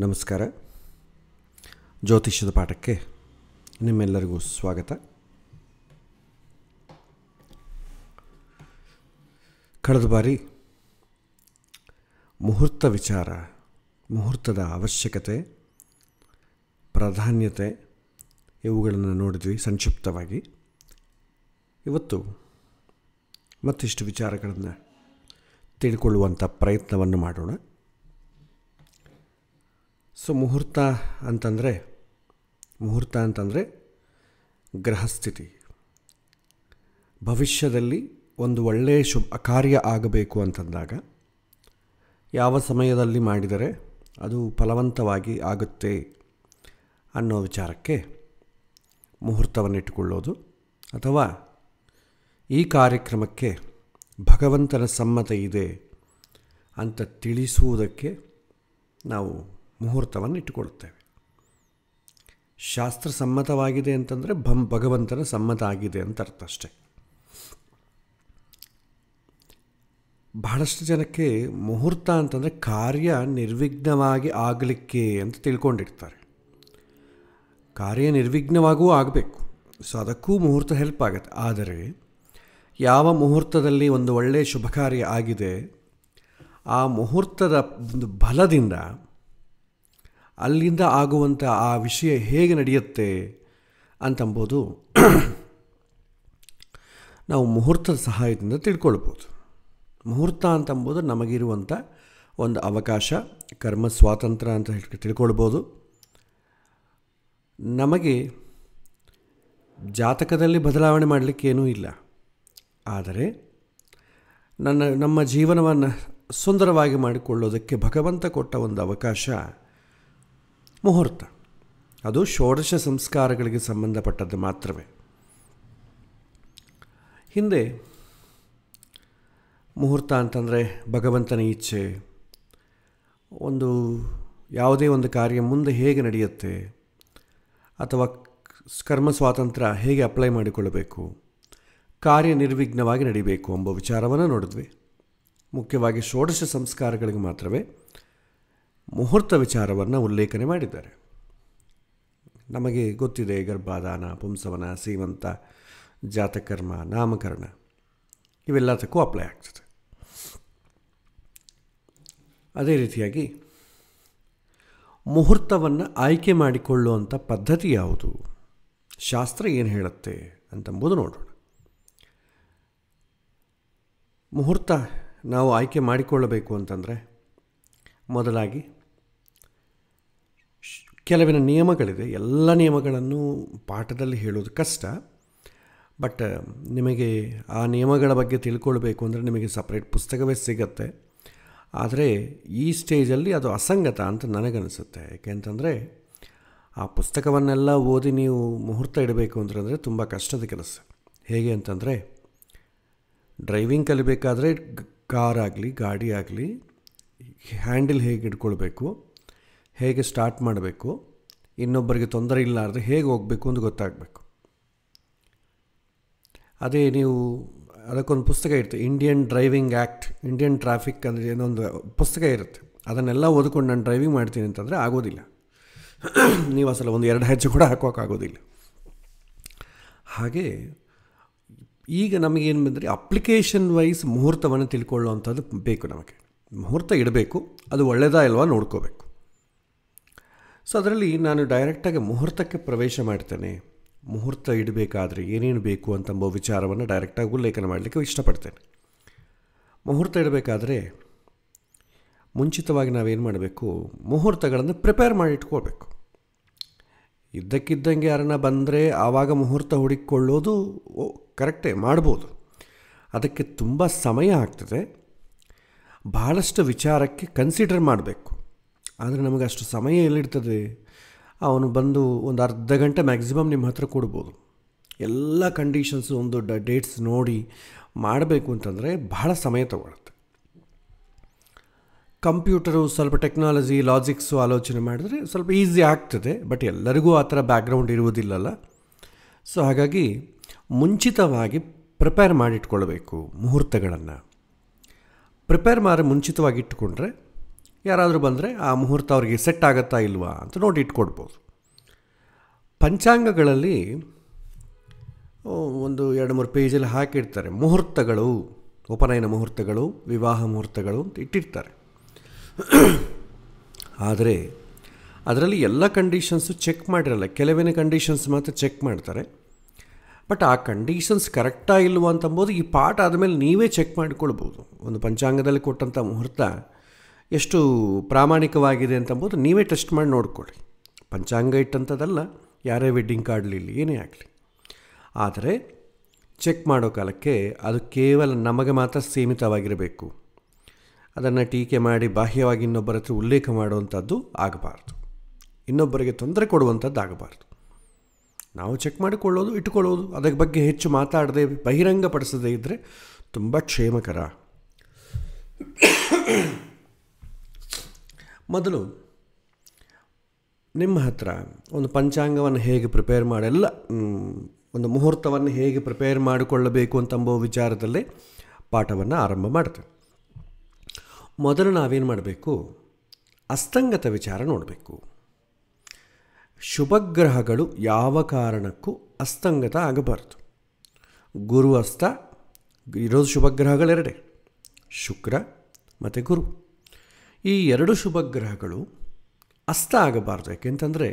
ನಮಸ್ಕಾರ. ಜ್ಯೋತಿಷ್ಯದ ಪಾಠಕ್ಕೆ ನಿಮ್ಮೆಲ್ಲರಿಗೂ ಸ್ವಾಗತ. ಕಳೆದ ಬಾರಿ ಮುಹೂರ್ತ ವಿಚಾರ, ಮುಹೂರ್ತದ ಅವಶ್ಯಕತೆ, ಪ್ರಾಧಾನ್ಯತೆ ಇವುಗಳನ್ನು ನೋಡಿದ್ವಿ ಸಂಕ್ಷಿಪ್ತವಾಗಿ. ಇವತ್ತು ಮತ್ತಿಷ್ಟು ವಿಚಾರಗಳನ್ನು ತಿಳ್ಕೊಳ್ಳುವಂಥ ಪ್ರಯತ್ನವನ್ನು ಮಾಡೋಣ. ಮುಹೂರ್ತ ಅಂತಂದರೆ ಗ್ರಹಸ್ಥಿತಿ. ಭವಿಷ್ಯದಲ್ಲಿ ಒಂದು ಒಳ್ಳೆಯ ಶುಭ ಕಾರ್ಯ ಆಗಬೇಕು ಅಂತಂದಾಗ ಯಾವ ಸಮಯದಲ್ಲಿ ಮಾಡಿದರೆ ಅದು ಫಲವಂತವಾಗಿ ಆಗುತ್ತೆ ಅನ್ನೋ ವಿಚಾರಕ್ಕೆ ಮುಹೂರ್ತವನ್ನಿಟ್ಟುಕೊಳ್ಳೋದು, ಅಥವಾ ಈ ಕಾರ್ಯಕ್ರಮಕ್ಕೆ ಭಗವಂತನ ಸಮ್ಮತ ಇದೆ ಅಂತ ತಿಳಿಸುವುದಕ್ಕೆ ನಾವು ಮುಹೂರ್ತವನ್ನು ಇಟ್ಟುಕೊಳ್ಳುತ್ತೇವೆ. ಶಾಸ್ತ್ರ ಸಮ್ಮತವಾಗಿದೆ ಅಂತಂದರೆ ಭಗವಂತನ ಸಮ್ಮತ ಆಗಿದೆ ಅಂತ ಅರ್ಥ ಅಷ್ಟೆ. ಬಹಳಷ್ಟು ಜನಕ್ಕೆ ಮುಹೂರ್ತ ಅಂತಂದರೆ ಕಾರ್ಯ ನಿರ್ವಿಘ್ನವಾಗಿ ಆಗಲಿಕ್ಕೆ ಅಂತ ತಿಳ್ಕೊಂಡಿರ್ತಾರೆ. ಕಾರ್ಯ ನಿರ್ವಿಘ್ನವಾಗೂ ಆಗಬೇಕು, ಅದಕ್ಕೂ ಮುಹೂರ್ತ ಹೆಲ್ಪ್ ಆಗುತ್ತೆ. ಆದರೆ ಯಾವ ಮುಹೂರ್ತದಲ್ಲಿ ಒಂದು ಒಳ್ಳೆಯ ಶುಭ ಕಾರ್ಯ ಆಗಿದೆ, ಆ ಮುಹೂರ್ತದ ಒಂದು ಬಲದಿಂದ ಅಲ್ಲಿಂದ ಆಗುವಂಥ ಆ ವಿಷಯ ಹೇಗೆ ನಡೆಯುತ್ತೆ ಅಂತಂಬೋದು ನಾವು ಮುಹೂರ್ತದ ಸಹಾಯದಿಂದ ತಿಳ್ಕೊಳ್ಬೋದು. ಮುಹೂರ್ತ ಅಂತಂಬೋದು ನಮಗಿರುವಂಥ ಒಂದು ಅವಕಾಶ, ಕರ್ಮ ಸ್ವಾತಂತ್ರ್ಯ ಅಂತ ತಿಳ್ಕೊಳ್ಬೋದು. ನಮಗೆ ಜಾತಕದಲ್ಲಿ ಬದಲಾವಣೆ ಮಾಡಲಿಕ್ಕೇನೂ ಇಲ್ಲ, ಆದರೆ ನಮ್ಮ ಜೀವನವನ್ನು ಸುಂದರವಾಗಿ ಮಾಡಿಕೊಳ್ಳೋದಕ್ಕೆ ಭಗವಂತ ಕೊಟ್ಟ ಒಂದು ಅವಕಾಶ ಮುಹೂರ್ತ. ಅದು ಷೋಡಶ ಸಂಸ್ಕಾರಗಳಿಗೆ ಸಂಬಂಧಪಟ್ಟದ್ದು ಮಾತ್ರವೇ. ಹಿಂದೆ ಮುಹೂರ್ತ ಅಂತಂದರೆ ಭಗವಂತನ ಇಚ್ಛೆ, ಒಂದು ಯಾವುದೇ ಒಂದು ಕಾರ್ಯ ಮುಂದೆ ಹೇಗೆ ನಡೆಯುತ್ತೆ, ಅಥವಾ ಕರ್ಮ ಸ್ವಾತಂತ್ರ್ಯ ಹೇಗೆ ಅಪ್ಲೈ ಮಾಡಿಕೊಳ್ಳಬೇಕು, ಕಾರ್ಯ ನಿರ್ವಿಘ್ನವಾಗಿ ನಡೀಬೇಕು ಎಂಬ ವಿಚಾರವನ್ನು ನೋಡಿದ್ವಿ. ಮುಖ್ಯವಾಗಿ ಷೋಡಶ ಸಂಸ್ಕಾರಗಳಿಗೆ ಮಾತ್ರವೇ ಮುಹೂರ್ತ ವಿಚಾರವನ್ನು ಉಲ್ಲೇಖನೆ ಮಾಡಿದ್ದಾರೆ. ನಮಗೆ ಗೊತ್ತಿದೆ, ಗರ್ಭಾಧಾನ, ಪುಂಸವನ, ಸೀಮಂತ, ಜಾತಕರ್ಮ, ನಾಮಕರಣ ಇವೆಲ್ಲದಕ್ಕೂ ಅಪ್ಲೈ ಆಗ್ತದೆ. ಅದೇ ರೀತಿಯಾಗಿ ಮುಹೂರ್ತವನ್ನು ಆಯ್ಕೆ ಮಾಡಿಕೊಳ್ಳುವಂಥ ಪದ್ಧತಿ ಯಾವುದು, ಶಾಸ್ತ್ರ ಏನು ಹೇಳುತ್ತೆ ಅಂತಂಬುದು ನೋಡೋಣ. ಮುಹೂರ್ತ ನಾವು ಆಯ್ಕೆ ಮಾಡಿಕೊಳ್ಳಬೇಕು ಅಂತಂದರೆ ಮೊದಲಾಗಿ ಕೆಲವಿನ ನಿಯಮಗಳಿದೆ. ಎಲ್ಲ ನಿಯಮಗಳನ್ನು ಪಾಠದಲ್ಲಿ ಹೇಳೋದು ಕಷ್ಟ, ಬಟ್ ನಿಮಗೆ ಆ ನಿಯಮಗಳ ಬಗ್ಗೆ ತಿಳ್ಕೊಳ್ಬೇಕು ಅಂದರೆ ನಿಮಗೆ ಸಪ್ರೇಟ್ ಪುಸ್ತಕವೇ ಸಿಗತ್ತೆ. ಆದರೆ ಈ ಸ್ಟೇಜಲ್ಲಿ ಅದು ಅಸಂಗತ ಅಂತ ನನಗನ್ನಿಸುತ್ತೆ. ಯಾಕೆಂತಂದರೆ ಆ ಪುಸ್ತಕವನ್ನೆಲ್ಲ ಓದಿ ನೀವು ಮುಹೂರ್ತ ಇಡಬೇಕು ಅಂತಂದರೆ ತುಂಬ ಕಷ್ಟದ ಕೆಲಸ. ಹೇಗೆ ಅಂತಂದರೆ, ಡ್ರೈವಿಂಗ್ ಕಲಿಬೇಕಾದ್ರೆ ಕಾರಾಗಲಿ ಗಾಡಿ ಆಗಲಿ ಹ್ಯಾಂಡಲ್ ಹೇಗೆ ಇಟ್ಕೊಳ್ಬೇಕು, ಹೇಗೆ ಸ್ಟಾರ್ಟ್ ಮಾಡಬೇಕು, ಇನ್ನೊಬ್ಬರಿಗೆ ತೊಂದರೆ ಇಲ್ಲಾರ್ದೆ ಹೇಗೆ ಹೋಗಬೇಕು ಅಂತ ಗೊತ್ತಾಗಬೇಕು. ಅದೇ ನೀವು ಅದಕ್ಕೊಂದು ಪುಸ್ತಕ ಇರುತ್ತೆ, Indian driving act, Indian traffic ಅಂದರೆ ಏನೊಂದು ಪುಸ್ತಕ ಇರುತ್ತೆ. ಅದನ್ನೆಲ್ಲ ಓದ್ಕೊಂಡು ನಾನು ಡ್ರೈವಿಂಗ್ ಮಾಡ್ತೀನಿ ಅಂತಂದರೆ ಆಗೋದಿಲ್ಲ. ನೀವು ಅಸಲು ಒಂದು 2 ಹೆಜ್ಜೆ ಕೂಡ ಹಾಕೋಕ್ಕಾಗೋದಿಲ್ಲ. ಹಾಗೆ ಈಗ ನಮಗೇನು ಬಂದರೆ ಅಪ್ಲಿಕೇಶನ್ ವೈಸ್ ಮುಹೂರ್ತವನ್ನು ತಿಳ್ಕೊಳ್ಳುವಂಥದ್ದು ಬೇಕು. ನಮಗೆ ಮುಹೂರ್ತ ಇಡಬೇಕು, ಅದು ಒಳ್ಳೆಯದಾ ಇಲ್ವಾ ನೋಡ್ಕೋಬೇಕು. ಅದರಲ್ಲಿ ನಾನು ಡೈರೆಕ್ಟಾಗಿ ಮುಹೂರ್ತಕ್ಕೆ ಪ್ರವೇಶ ಮಾಡ್ತೇನೆ. ಮುಹೂರ್ತ ಇಡಬೇಕಾದ್ರೆ ಏನೇನು ಬೇಕು ಅಂತಂಬೋ ವಿಚಾರವನ್ನು ಡೈರೆಕ್ಟಾಗಿ ಉಲ್ಲೇಖನ ಮಾಡಲಿಕ್ಕೆ ಇಷ್ಟಪಡ್ತೇನೆ. ಮುಹೂರ್ತ ಇಡಬೇಕಾದ್ರೆ ಮುಂಚಿತವಾಗಿ ನಾವೇನು ಮಾಡಬೇಕು, ಮುಹೂರ್ತಗಳನ್ನು ಪ್ರಿಪೇರ್ ಮಾಡಿ ಇಟ್ಕೊಳ್ಬೇಕು. ಇದ್ದಕ್ಕಿದ್ದಂಗೆ ಯಾರನ್ನ ಬಂದರೆ ಆವಾಗ ಮುಹೂರ್ತ ಹುಡುಕಿಕೊಳ್ಳೋದು ಕರೆಕ್ಟೇ, ಮಾಡ್ಬೋದು. ಅದಕ್ಕೆ ತುಂಬ ಸಮಯ ಆಗ್ತದೆ, ಬಹಳಷ್ಟು ವಿಚಾರಕ್ಕೆ ಕನ್ಸಿಡರ್ ಮಾಡಬೇಕು. ಆದರೆ ನಮಗೆ ಅಷ್ಟು ಸಮಯ ಎಲ್ಲಿರ್ತದೆ? ಅವನು ಬಂದು ಒಂದು ಅರ್ಧ ಗಂಟೆ ಮ್ಯಾಕ್ಸಿಮಮ್ ನಿಮ್ಮ ಹತ್ರ ಕೊಡ್ಬೋದು. ಎಲ್ಲ ಕಂಡೀಷನ್ಸು ಒಂದು ಡೇಟ್ಸ್ ನೋಡಿ ಮಾಡಬೇಕು ಅಂತಂದರೆ ಬಹಳ ಸಮಯ ತಗೊಳುತ್ತೆ. ಕಂಪ್ಯೂಟರು ಸ್ವಲ್ಪ ಟೆಕ್ನಾಲಜಿ ಲಾಜಿಕ್ಸು ಆಲೋಚನೆ ಮಾಡಿದ್ರೆ ಸ್ವಲ್ಪ ಈಸಿ ಆಗ್ತದೆ, ಬಟ್ ಎಲ್ಲರಿಗೂ ಆ ಥರ ಬ್ಯಾಕ್ಗ್ರೌಂಡ್ ಇರುವುದಿಲ್ಲಲ್ಲ. ಹಾಗಾಗಿ ಮುಂಚಿತವಾಗಿ ಪ್ರಿಪೇರ್ ಮಾಡಿಟ್ಕೊಳ್ಬೇಕು. ಮುಹೂರ್ತಗಳನ್ನು ಪ್ರಿಪೇರ್ ಮಾಡಿ ಮುಂಚಿತವಾಗಿ ಇಟ್ಟುಕೊಂಡ್ರೆ ಯಾರಾದರೂ ಬಂದರೆ ಆ ಮುಹೂರ್ತ ಅವರಿಗೆ ಸೆಟ್ ಆಗುತ್ತಾ ಇಲ್ವಾ ಅಂತ ನೋಡಿ ಇಟ್ಕೊಡ್ಬೋದು. ಪಂಚಾಂಗಗಳಲ್ಲಿ ಒಂದು 2-3 ಪೇಜಲ್ಲಿ ಹಾಕಿರ್ತಾರೆ ಮುಹೂರ್ತಗಳು, ಉಪನಯನ ಮುಹೂರ್ತಗಳು, ವಿವಾಹ ಮುಹೂರ್ತಗಳು ಅಂತ ಇಟ್ಟಿರ್ತಾರೆ. ಆದರೆ ಅದರಲ್ಲಿ ಎಲ್ಲ ಕಂಡೀಷನ್ಸು ಚೆಕ್ ಮಾಡಿರಲ್ಲ, ಕೆಲವಿನ ಕಂಡೀಷನ್ಸ್ ಮಾತ್ರ ಚೆಕ್ ಮಾಡ್ತಾರೆ. ಬಟ್ ಆ ಕಂಡೀಷನ್ಸ್ ಕರೆಕ್ಟಾ ಇಲ್ವ ಅಂತಂಬೋದು ಈ ಪಾಠ ಆದಮೇಲೆ ನೀವೇ ಚೆಕ್ ಮಾಡಿಕೊಳ್ಬೋದು. ಒಂದು ಪಂಚಾಂಗದಲ್ಲಿ ಕೊಟ್ಟಂಥ ಮುಹೂರ್ತ ಎಷ್ಟು ಪ್ರಾಮಾಣಿಕವಾಗಿದೆ ಅಂತಂಬೋದು ನೀವೇ ಟೆಸ್ಟ್ ಮಾಡಿ ನೋಡ್ಕೊಳ್ಳಿ. ಪಂಚಾಂಗ ಇಟ್ಟಂಥದ್ದಲ್ಲ, ಯಾರೇ ವೆಡ್ಡಿಂಗ್ ಕಾರ್ಡ್ಲಿಲ್ಲಿ ಏನೇ ಆಗಲಿ. ಆದರೆ ಚೆಕ್ ಮಾಡೋ ಕಾಲಕ್ಕೆ ಅದು ಕೇವಲ ನಮಗೆ ಮಾತ್ರ ಸೀಮಿತವಾಗಿರಬೇಕು. ಅದನ್ನು ಟೀಕೆ ಮಾಡಿ ಬಾಹ್ಯವಾಗಿ ಇನ್ನೊಬ್ಬರ ಹತ್ರ ಉಲ್ಲೇಖ ಮಾಡುವಂಥದ್ದು ಆಗಬಾರ್ದು, ಇನ್ನೊಬ್ಬರಿಗೆ ತೊಂದರೆ ಕೊಡುವಂಥದ್ದು ಆಗಬಾರ್ದು. ನಾವು ಚೆಕ್ ಮಾಡಿಕೊಳ್ಳೋದು, ಇಟ್ಟುಕೊಳ್ಳೋದು, ಅದರ ಬಗ್ಗೆ ಹೆಚ್ಚು ಮಾತಾಡದೆ ಬಹಿರಂಗಪಡಿಸದೇ ಇದ್ದರೆ ತುಂಬ ಕ್ಷೇಮಕರ. ಮೊದಲು ನಿಮ್ಮ ಹತ್ರ ಒಂದು ಪಂಚಾಂಗವನ್ನು ಹೇಗೆ ಪ್ರಿಪೇರ್ ಮಾಡೆಲ್ಲ ಒಂದು ಮುಹೂರ್ತವನ್ನು ಹೇಗೆ ಪ್ರಿಪೇರ್ ಮಾಡಿಕೊಳ್ಳಬೇಕು ಅಂತಂಬೋ ವಿಚಾರದಲ್ಲೇ ಪಾಠವನ್ನು ಆರಂಭ ಮಾಡ್ತೇವೆ. ಮೊದಲು ನಾವೇನು ಮಾಡಬೇಕು, ಅಸ್ತಂಗತ ವಿಚಾರ ನೋಡಬೇಕು. ಶುಭಗ್ರಹಗಳು ಯಾವ ಕಾರಣಕ್ಕೂ ಅಸ್ತಂಗತ ಆಗಬಾರ್ದು. ಗುರು ಅಸ್ತ ಇರೋದು ಶುಭಗ್ರಹಗಳೆರಡೇ, ಶುಕ್ರ ಮತ್ತು ಗುರು. ಈ 2 ಶುಭಗ್ರಹಗಳು ಅಸ್ತ ಆಗಬಾರ್ದು. ಯಾಕೆಂತಂದರೆ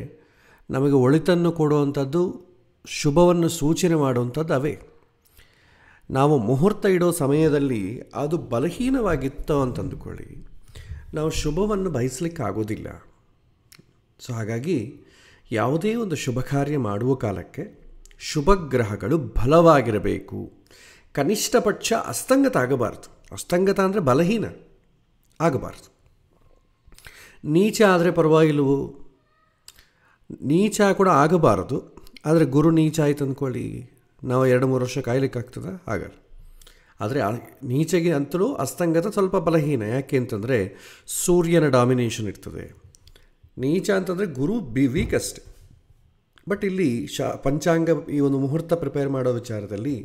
ನಮಗೆ ಒಳಿತನ್ನು ಕೊಡುವಂಥದ್ದು, ಶುಭವನ್ನು ಸೂಚನೆ ಮಾಡುವಂಥದ್ದು ಅವೇ. ನಾವು ಮುಹೂರ್ತ ಇಡೋ ಸಮಯದಲ್ಲಿ ಅದು ಬಲಹೀನವಾಗಿತ್ತು ಅಂತಂದುಕೊಳ್ಳಿ, ನಾವು ಶುಭವನ್ನು ಬಯಸಲಿಕ್ಕೆ ಆಗೋದಿಲ್ಲ. ಸೊ ಹಾಗಾಗಿ ಯಾವುದೇ ಒಂದು ಶುಭ ಕಾರ್ಯ ಮಾಡುವ ಕಾಲಕ್ಕೆ ಶುಭಗ್ರಹಗಳು ಬಲವಾಗಿರಬೇಕು. ಕನಿಷ್ಠ ಪಕ್ಷ ಅಸ್ತಂಗತ ಆಗಬಾರ್ದು. ಅಸ್ತಂಗತ ಅಂದರೆ ಬಲಹೀನ ಆಗಬಾರ್ದು. ನೀಚ ಆದರೆ ಪರವಾಗಿಲ್ಲವೋ, ನೀಚ ಕೂಡ ಆಗಬಾರದು. ಆದರೆ ಗುರು ನೀಚ ಆಯ್ತು ಅಂದ್ಕೊಳ್ಳಿ, ನಾವು 2-3 ವರ್ಷ ಕಾಯ್ಲಿಕ್ಕಾಗ್ತದೆ? ಆಗಲ್ಲ. ಆದರೆ ನೀಚೆಗೆ ಅಂತಲೂ ಅಸ್ತಂಗತ ಸ್ವಲ್ಪ ಬಲಹೀನ. ಯಾಕೆ ಅಂತಂದರೆ ಸೂರ್ಯನ ಡಾಮಿನೇಷನ್ ಇರ್ತದೆ. ನೀಚ ಅಂತಂದರೆ ಗುರು ವೀಕ್ ಅಷ್ಟೆ. ಬಟ್ ಇಲ್ಲಿ ಪಂಚಾಂಗ ಈ ಒಂದು ಮುಹೂರ್ತ ಪ್ರಿಪೇರ್ ಮಾಡೋ ವಿಚಾರದಲ್ಲಿ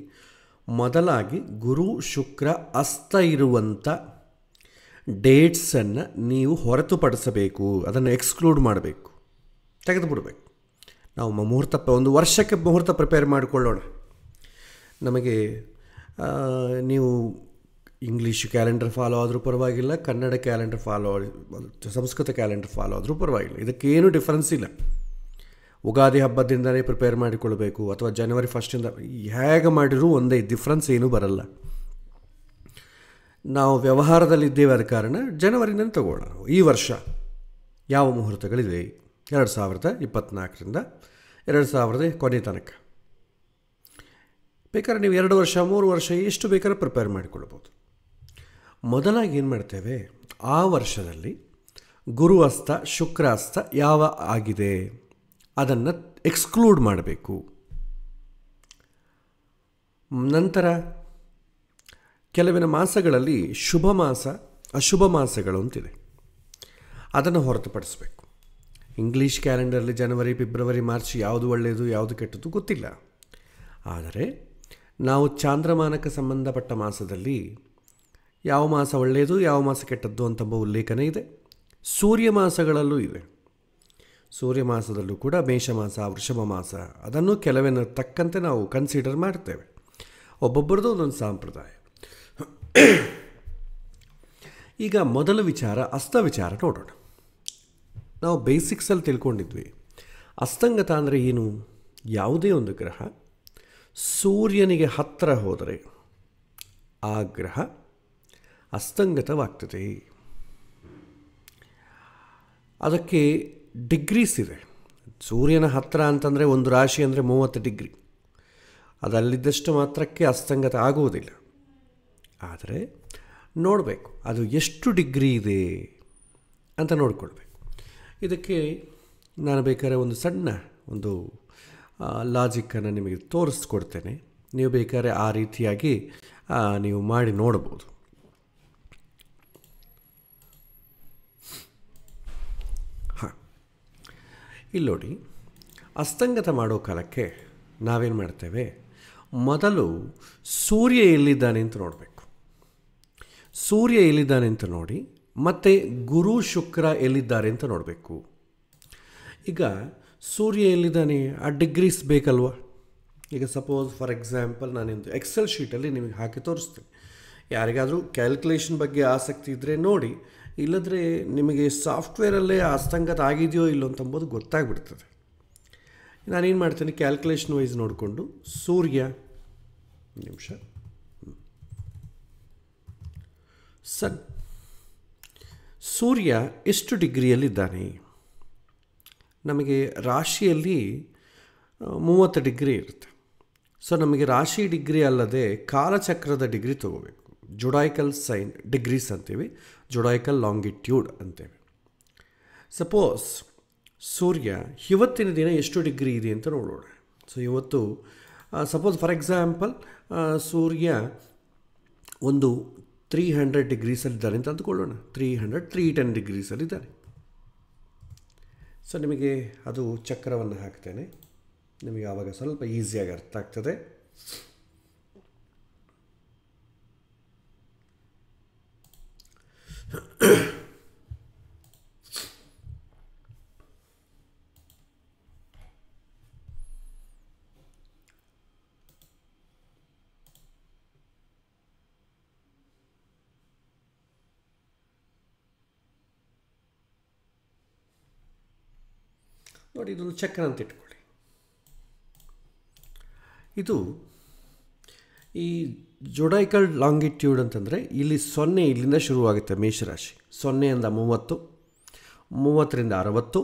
ಮೊದಲಾಗಿ ಗುರು ಶುಕ್ರ ಅಸ್ತ ಇರುವಂಥ ಡೇಟ್ಸನ್ನು ನೀವು ಹೊರತುಪಡಿಸಬೇಕು. ಅದನ್ನು ಎಕ್ಸ್ಕ್ಲೂಡ್ ಮಾಡಬೇಕು, ತೆಗೆದು ಬಿಡಬೇಕು. ನಾವು ಮುಹೂರ್ತ ಒಂದು ವರ್ಷಕ್ಕೆ ಮುಹೂರ್ತ ಪ್ರಿಪೇರ್ ಮಾಡಿಕೊಳ್ಳೋಣ. ನಮಗೆ ನೀವು ಇಂಗ್ಲೀಷ್ ಕ್ಯಾಲೆಂಡರ್ ಫಾಲೋ ಆದರೂ ಪರವಾಗಿಲ್ಲ, Kannada calendar follow, Sanskrit calendar follow ಆದರೂ ಪರವಾಗಿಲ್ಲ, ಇದಕ್ಕೇನು ಡಿಫ್ರೆನ್ಸ್ ಇಲ್ಲ. ಉಗಾದಿ ಹಬ್ಬದಿಂದಲೇ ಪ್ರಿಪೇರ್ ಮಾಡಿಕೊಳ್ಬೇಕು ಅಥವಾ ಜನವರಿ 1 ಹೇಗೆ ಮಾಡಿದರೂ ಒಂದೇ, ಡಿಫ್ರೆನ್ಸ್ ಏನೂ ಬರಲ್ಲ. ನಾವು ವ್ಯವಹಾರದಲ್ಲಿದ್ದೇವೆ, ಆದ ಕಾರಣ ಜನವರಿನೇ ತಗೊಳ್ಳೋಣ. ಈ ವರ್ಷ ಯಾವ ಮುಹೂರ್ತಗಳಿದೆ 2024ರಿಂದ 2000 ಕೊನೆ ತನಕ. ಬೇಕಾದ್ರೆ ನೀವು 2 ವರ್ಷ 3 ವರ್ಷ ಎಷ್ಟು ಬೇಕಾದ್ರೆ ಪ್ರಿಪೇರ್ ಮಾಡಿಕೊಳ್ಬೋದು. ಮೊದಲಾಗಿ ಏನು ಮಾಡ್ತೇವೆ, ಆ ವರ್ಷದಲ್ಲಿ ಗುರು ಅಸ್ತ ಶುಕ್ರ ಅಸ್ತ ಯಾವ ಆಗಿದೆ ಅದನ್ನು ಎಕ್ಸ್ಕ್ಲೂಡ್ ಮಾಡಬೇಕು. ನಂತರ ಕೆಲವಿನ ಮಾಸಗಳಲ್ಲಿ ಶುಭ ಮಾಸ ಅಶುಭ ಮಾಸಗಳು ಅಂತಿದೆ, ಅದನ್ನು ಹೊರತುಪಡಿಸಬೇಕು. ಇಂಗ್ಲೀಷ್ ಕ್ಯಾಲೆಂಡರಲ್ಲಿ ಜನವರಿ ಫೆಬ್ರವರಿ ಮಾರ್ಚ್ ಯಾವುದು ಒಳ್ಳೆಯದು ಯಾವುದು ಕೆಟ್ಟದ್ದು ಗೊತ್ತಿಲ್ಲ. ಆದರೆ ನಾವು ಚಾಂದ್ರಮಾನಕ್ಕೆ ಸಂಬಂಧಪಟ್ಟ ಮಾಸದಲ್ಲಿ ಯಾವ ಮಾಸ ಒಳ್ಳೆಯದು ಯಾವ ಮಾಸ ಕೆಟ್ಟದ್ದು ಅಂತಂಬ ಉಲ್ಲೇಖನೇ ಇದೆ. ಸೂರ್ಯ ಮಾಸಗಳಲ್ಲೂ ಇದೆ. ಸೂರ್ಯ ಮಾಸದಲ್ಲೂ ಕೂಡ ಮೇಷಮಾಸ ವೃಷಭ ಮಾಸ ಅದನ್ನು ಕೆಲವಿನ ತಕ್ಕಂತೆ ನಾವು ಕನ್ಸಿಡರ್ ಮಾಡ್ತೇವೆ. ಒಬ್ಬೊಬ್ಬರದ್ದು ಒಂದೊಂದು ಸಂಪ್ರದಾಯ. ಈಗ ಮೊದಲ ವಿಚಾರ ಅಸ್ತ ವಿಚಾರ ನೋಡೋಣ. ನಾವು ಬೇಸಿಕ್ಸಲ್ಲಿ ತಿಳ್ಕೊಂಡಿದ್ವಿ ಅಸ್ತಂಗತ ಅಂದರೆ ಏನು. ಯಾವುದೇ ಒಂದು ಗ್ರಹ ಸೂರ್ಯನಿಗೆ ಹತ್ತಿರ ಹೋದರೆ ಆ ಗ್ರಹ ಅಸ್ತಂಗತವಾಗ್ತದೆ. ಅದಕ್ಕೆ ಡಿಗ್ರೀಸ್ ಇದೆ. ಸೂರ್ಯನ ಹತ್ತಿರ ಅಂತಂದರೆ ಒಂದು ರಾಶಿ ಅಂದರೆ 30 ಡಿಗ್ರಿ, ಅದಲ್ಲಿದ್ದಷ್ಟು ಮಾತ್ರಕ್ಕೆ ಅಸ್ತಂಗತ ಆಗುವುದಿಲ್ಲ. ಆದರೆ ನೋಡಬೇಕು ಅದು ಎಷ್ಟು ಡಿಗ್ರಿ ಇದೆ ಅಂತ ನೋಡಿಕೊಳ್ಬೇಕು. ಇದಕ್ಕೆ ನಾನು ಬೇಕಾದ್ರೆ ಒಂದು ಸಣ್ಣ ಒಂದು ಲಾಜಿಕ್ಕನ್ನು ನಿಮಗೆ ತೋರಿಸ್ಕೊಡ್ತೇನೆ. ನೀವು ಬೇಕಾದ್ರೆ ಆ ರೀತಿಯಾಗಿ ನೀವು ಮಾಡಿ ನೋಡ್ಬೋದು. ಇಲ್ಲಿ ನೋಡಿ, ಅಸ್ತಂಗತ ಮಾಡೋ ಕಾಲಕ್ಕೆ ನಾವೇನು ಮಾಡ್ತೇವೆ, ಮೊದಲು ಸೂರ್ಯ ಎಲ್ಲಿದ್ದಾನೆ ಅಂತ ನೋಡಬೇಕು. ಸೂರ್ಯ ಎಲ್ಲಿದ್ದಾನೆ ಅಂತ ನೋಡಿ ಮತ್ತು ಗುರು ಶುಕ್ರ ಎಲ್ಲಿದ್ದಾರೆ ಅಂತ ನೋಡಬೇಕು. ಈಗ ಸೂರ್ಯ ಎಲ್ಲಿದ್ದಾನೆ, ಆ ಡಿಗ್ರೀಸ್ ಬೇಕಲ್ವ. ಈಗ ಸಪೋಸ್ ಫಾರ್ ಎಕ್ಸಾಂಪಲ್ ನಾನಿಂದು ಎಕ್ಸೆಲ್ ಶೀಟಲ್ಲಿ ನಿಮಗೆ ಹಾಕಿ ತೋರಿಸ್ತೀನಿ. ಯಾರಿಗಾದರೂ ಕ್ಯಾಲ್ಕುಲೇಷನ್ ಬಗ್ಗೆ ಆಸಕ್ತಿ ಇದ್ದರೆ ನೋಡಿ, ಇಲ್ಲದ್ರೆ ನಿಮಗೆ ಸಾಫ್ಟ್ವೇರಲ್ಲೇ ಅಸ್ತಂಗತ ಆಗಿದೆಯೋ ಇಲ್ಲೋ ಅಂತಂಬೋದು ಗೊತ್ತಾಗ್ಬಿಡ್ತದೆ. ನಾನೇನು ಮಾಡ್ತೀನಿ, ಕ್ಯಾಲ್ಕುಲೇಷನ್ ವೈಸ್ ನೋಡಿಕೊಂಡು ಸೂರ್ಯ ನಿಮಿಷ ಸನ್ ಸೂರ್ಯ ಎಷ್ಟು ಡಿಗ್ರಿಯಲ್ಲಿದ್ದಾನೆ. ನಮಗೆ ರಾಶಿಯಲ್ಲಿ 30 ಡಿಗ್ರಿ ಇರುತ್ತೆ. ಸೊ ನಮಗೆ ರಾಶಿ ಡಿಗ್ರಿ ಅಲ್ಲದೆ ಕಾಲಚಕ್ರದ ಡಿಗ್ರಿ ತೊಗೋಬೇಕು. ಜುಡೈಕಲ್ ಸೈನ್ ಡಿಗ್ರೀಸ್ ಅಂತೀವಿ, ಜುಡೈಕಲ್ ಲಾಂಗಿಟ್ಯೂಡ್ ಅಂತೇವೆ. ಸಪೋಸ್ ಸೂರ್ಯ ಇವತ್ತಿನ ದಿನ ಎಷ್ಟು ಡಿಗ್ರಿ ಇದೆ ಅಂತ ನೋಡೋಣ. ಸೊ ಇವತ್ತು ಸಪೋಸ್ ಫಾರ್ ಎಕ್ಸಾಂಪಲ್ ಸೂರ್ಯ ಒಂದು 300 ಡಿಗ್ರೀಸಲ್ಲಿದ್ದಾನೆ ಅಂತ ಅಂದ್ಕೊಳ್ಳೋಣ. 310 ಡಿಗ್ರೀಸಲ್ಲಿದ್ದಾನೆ. ಸೊ ನಿಮಗೆ ಅದು ಚಕ್ರವನ್ನು ಹಾಕ್ತೇನೆ, ನಿಮಗೆ ಆವಾಗ ಸ್ವಲ್ಪ ಈಸಿಯಾಗಿ ಅರ್ಥ ಆಗ್ತದೆ. ನೋಡಿ, ಇದೊಂದು ಚಕ್ರ ಅಂತ ಇಟ್ಕೊಳ್ಳಿ. ಇದು ಈ ಜುಡೈಕಲ್ ಲಾಂಗಿಟ್ಯೂಡ್ ಅಂತಂದರೆ ಇಲ್ಲಿ 0 ಇಲ್ಲಿಂದ ಶುರುವಾಗುತ್ತೆ. ಮೇಷರಾಶಿ 0ರಿಂದ 30, 30ರಿಂದ 60,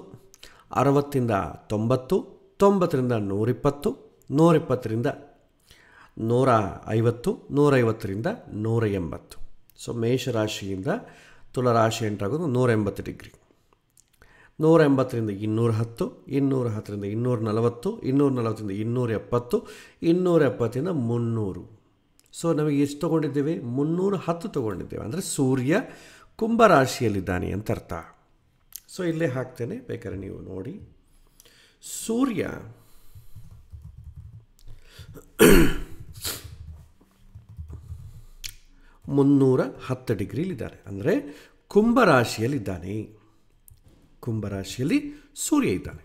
60ರಿಂದ 90, 90ರಿಂದ 120, 120ರಿಂದ 150, 150ರಿಂದ 180. ಸೊ ಮೇಷರಾಶಿಯಿಂದ ತುಲಾರಾಶಿ ಎಂಟಾಗೋದು 180 ಡಿಗ್ರಿ. 180ರಿಂದ 210, 210ರಿಂದ 240, 240ರಿಂದ 270, 270ರಿಂದ 300. ಸೊ ನಮಗೆ ಎಷ್ಟು ತೊಗೊಂಡಿದ್ದೇವೆ? 310 ತೊಗೊಂಡಿದ್ದೇವೆ. ಅಂದರೆ ಸೂರ್ಯ ಕುಂಭರಾಶಿಯಲ್ಲಿದ್ದಾನೆ ಅಂತ ಅರ್ಥ. ಸೊ ಇಲ್ಲೇ ಹಾಕ್ತೇನೆ, ಬೇಕಾದ್ರೆ ನೀವು ನೋಡಿ. ಸೂರ್ಯ 310 ಡಿಗ್ರಿಲಿದ್ದಾನೆ, ಅಂದರೆ ಕುಂಭರಾಶಿಯಲ್ಲಿದ್ದಾನೆ. ಕುಂಭರಾಶಿಯಲ್ಲಿ ಸೂರ್ಯ ಇದ್ದಾನೆ.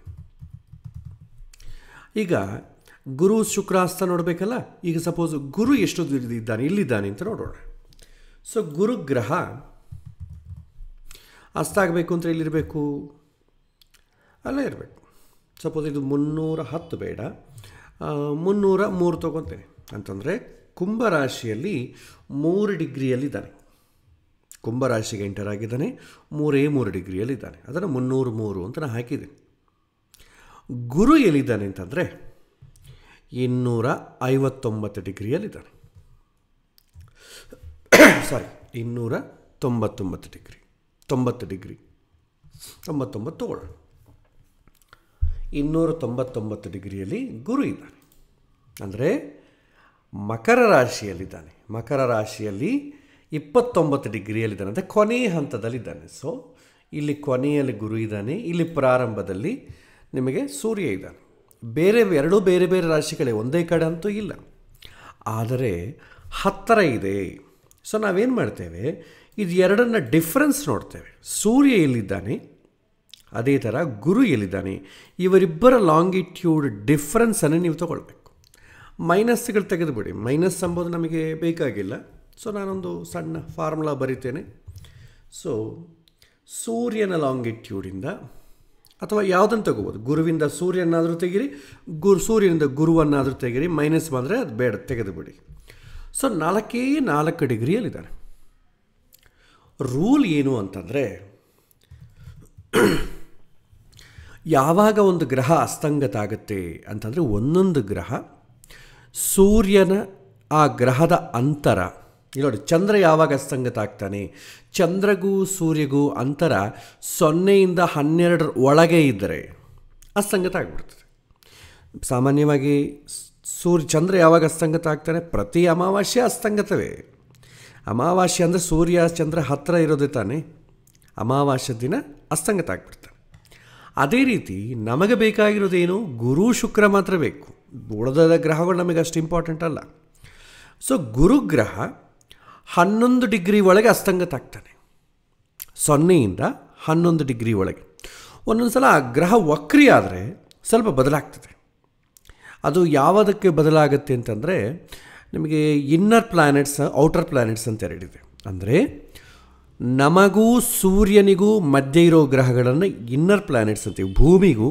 ಈಗ ಗುರು ಶುಕ್ರಾಸ್ತ ನೋಡಬೇಕಲ್ಲ. ಈಗ ಸಪೋಸ್ ಗುರು ಎಷ್ಟು ಇದ್ದಾನೆ, ಇಲ್ಲಿದ್ದಾನೆ ಅಂತ ನೋಡೋಣ. ಸೊ ಗುರುಗ್ರಹ ಅಸ್ತ ಆಗಬೇಕು ಅಂದರೆ ಎಲ್ಲಿರಬೇಕು? ಅಲ್ಲೇ ಇರಬೇಕು. ಸಪೋಸ್ ಇದು 310 ಬೇಡ, 303 ತೊಗೊತೇನೆ ಅಂತಂದರೆ ಕುಂಭರಾಶಿಯಲ್ಲಿ 3 ಡಿಗ್ರಿಯಲ್ಲಿದ್ದಾನೆ. ಕುಂಭರಾಶಿಗೆ ಎಂಟರ್ ಆಗಿದ್ದಾನೆ, 3 ಡಿಗ್ರಿಯಲ್ಲಿದ್ದಾನೆ. ಅದನ್ನು 303 ಅಂತ ನಾನು ಹಾಕಿದ್ದೀನಿ. ಗುರು ಎಲ್ಲಿದ್ದಾನೆ ಅಂತಂದರೆ 259 ಡಿಗ್ರಿಯಲ್ಲಿದ್ದಾನೆ. ಸಾರಿ, 299 ಡಿಗ್ರಿ, 90 ಡಿಗ್ರಿ, 99 ತಗೊಳ್ಳೋಣ. 299 ಡಿಗ್ರಿಯಲ್ಲಿ ಗುರು ಇದ್ದಾನೆ, ಅಂದರೆ ಮಕರ ರಾಶಿಯಲ್ಲಿದ್ದಾನೆ. ಮಕರ ರಾಶಿಯಲ್ಲಿ 29 ಡಿಗ್ರಿಯಲ್ಲಿದ್ದಾನೆ, ಅಂದರೆ ಕೊನೆಯ ಹಂತದಲ್ಲಿದ್ದಾನೆ. ಸೊ ಇಲ್ಲಿ ಕೊನೆಯಲ್ಲಿ ಗುರು ಇದ್ದಾನೆ, ಇಲ್ಲಿ ಪ್ರಾರಂಭದಲ್ಲಿ ನಿಮಗೆ ಸೂರ್ಯ ಇದ್ದಾನೆ. ಎರಡೂ ಬೇರೆ ಬೇರೆ ರಾಶಿಗಳೇ, ಒಂದೇ ಕಡೆ ಅಂತೂ ಇಲ್ಲ, ಆದರೆ ಹತ್ತಿರ ಇದೆ. ಸೊ ನಾವೇನು ಮಾಡ್ತೇವೆ, ಇದು ಎರಡನ್ನು ಡಿಫ್ರೆನ್ಸ್ ನೋಡ್ತೇವೆ. ಸೂರ್ಯ ಎಲ್ಲಿದ್ದಾನೆ, ಅದೇ ಥರ ಗುರು ಎಲ್ಲಿದ್ದಾನೆ, ಇವರಿಬ್ಬರ ಲಾಂಗಿಟ್ಯೂಡ್ ಡಿಫ್ರೆನ್ಸನ್ನು ನೀವು ತಗೊಳ್ಬೇಕು. ಮೈನಸ್ಗಳು ತೆಗೆದುಬಿಡಿ, ಮೈನಸ್ ಎಂಬುದು ನಮಗೆ ಬೇಕಾಗಿಲ್ಲ. ಸೊ ನಾನೊಂದು ಸಣ್ಣ ಫಾರ್ಮುಲಾ ಬರಿತೇನೆ. ಸೊ ಸೂರ್ಯನ ಲಾಂಗಿಟ್ಯೂಡಿಂದ, ಅಥವಾ ಯಾವುದನ್ನು ತಗೋಬೋದು, ಗುರುವಿಂದ ಸೂರ್ಯನಾದರೂ ತೆಗೀರಿ, ಸೂರ್ಯನಿಂದ ಗುರುವನ್ನಾದರೂ ತೆಗೀರಿ. ಮೈನಸ್ ಬಂದರೆ ಅದು ಬೇಡ, ತೆಗೆದುಬಿಡಿ. ಸೊ 4 ಡಿಗ್ರಿಯಲ್ಲಿದ್ದಾನೆ. ರೂಲ್ ಏನು ಅಂತಂದರೆ, ಯಾವಾಗ ಒಂದು ಗ್ರಹ ಅಸ್ತಂಗತ ಆಗುತ್ತೆ ಅಂತಂದರೆ, ಒಂದೊಂದು ಗ್ರಹ ಸೂರ್ಯನ ಆ ಗ್ರಹದ ಅಂತರ, ಇಲ್ಲಿ ನೋಡಿ, ಚಂದ್ರ ಯಾವಾಗ ಅಸ್ತಂಗತ ಆಗ್ತಾನೆ, ಚಂದ್ರಗೂ ಸೂರ್ಯಗೂ ಅಂತರ 0ಯಿಂದ 12 ಒಳಗೆ ಇದ್ದರೆ ಅಸ್ತಂಗತ ಆಗಿಬಿಡ್ತದೆ. ಸಾಮಾನ್ಯವಾಗಿ ಚಂದ್ರ ಯಾವಾಗ ಅಸ್ತಂಗತ ಆಗ್ತಾನೆ, ಪ್ರತಿ ಅಮಾವಾಸ್ಯೆ ಅಸ್ತಂಗತವೇ. ಅಮಾವಾಸ್ಯೆ ಅಂದರೆ ಸೂರ್ಯ ಚಂದ್ರ ಹತ್ತಿರ ಇರೋದೇ ತಾನೇ, ಅಮಾವಾಸ್ಯೆ ದಿನ ಅಸ್ತಂಗತ ಆಗಿಬಿಡ್ತಾನೆ. ಅದೇ ರೀತಿ ನಮಗೆ ಬೇಕಾಗಿರೋದೇನು, ಗುರು ಶುಕ್ರ ಮಾತ್ರ ಬೇಕು. ಉಳಿದ ಗ್ರಹಗಳು ನಮಗೆ ಅಷ್ಟು ಇಂಪಾರ್ಟೆಂಟ್ ಅಲ್ಲ. ಸೊ ಗುರುಗ್ರಹ 11 ಡಿಗ್ರಿ ಒಳಗೆ ಅಸ್ತಂಗತ ಆಗ್ತಾನೆ. 0ಯಿಂದ 11 ಡಿಗ್ರಿ ಒಳಗೆ. ಒಂದೊಂದು ಸಲ ಆ ಗ್ರಹ ವಕ್ರಿ ಆದರೆ ಸ್ವಲ್ಪ ಬದಲಾಗ್ತದೆ. ಅದು ಯಾವುದಕ್ಕೆ ಬದಲಾಗುತ್ತೆ ಅಂತಂದರೆ, ನಿಮಗೆ ಇನ್ನರ್ ಪ್ಲ್ಯಾನೆಟ್ಸ್, ಔಟರ್ ಪ್ಲ್ಯಾನೆಟ್ಸ್ ಅಂತ ಎರಡಿದೆ. ಅಂದರೆ ನಮಗೂ ಸೂರ್ಯನಿಗೂ ಮಧ್ಯೆ ಇರೋ ಗ್ರಹಗಳನ್ನು ಇನ್ನರ್ ಪ್ಲ್ಯಾನೆಟ್ಸ್ ಅಂತೀವಿ. ಭೂಮಿಗೂ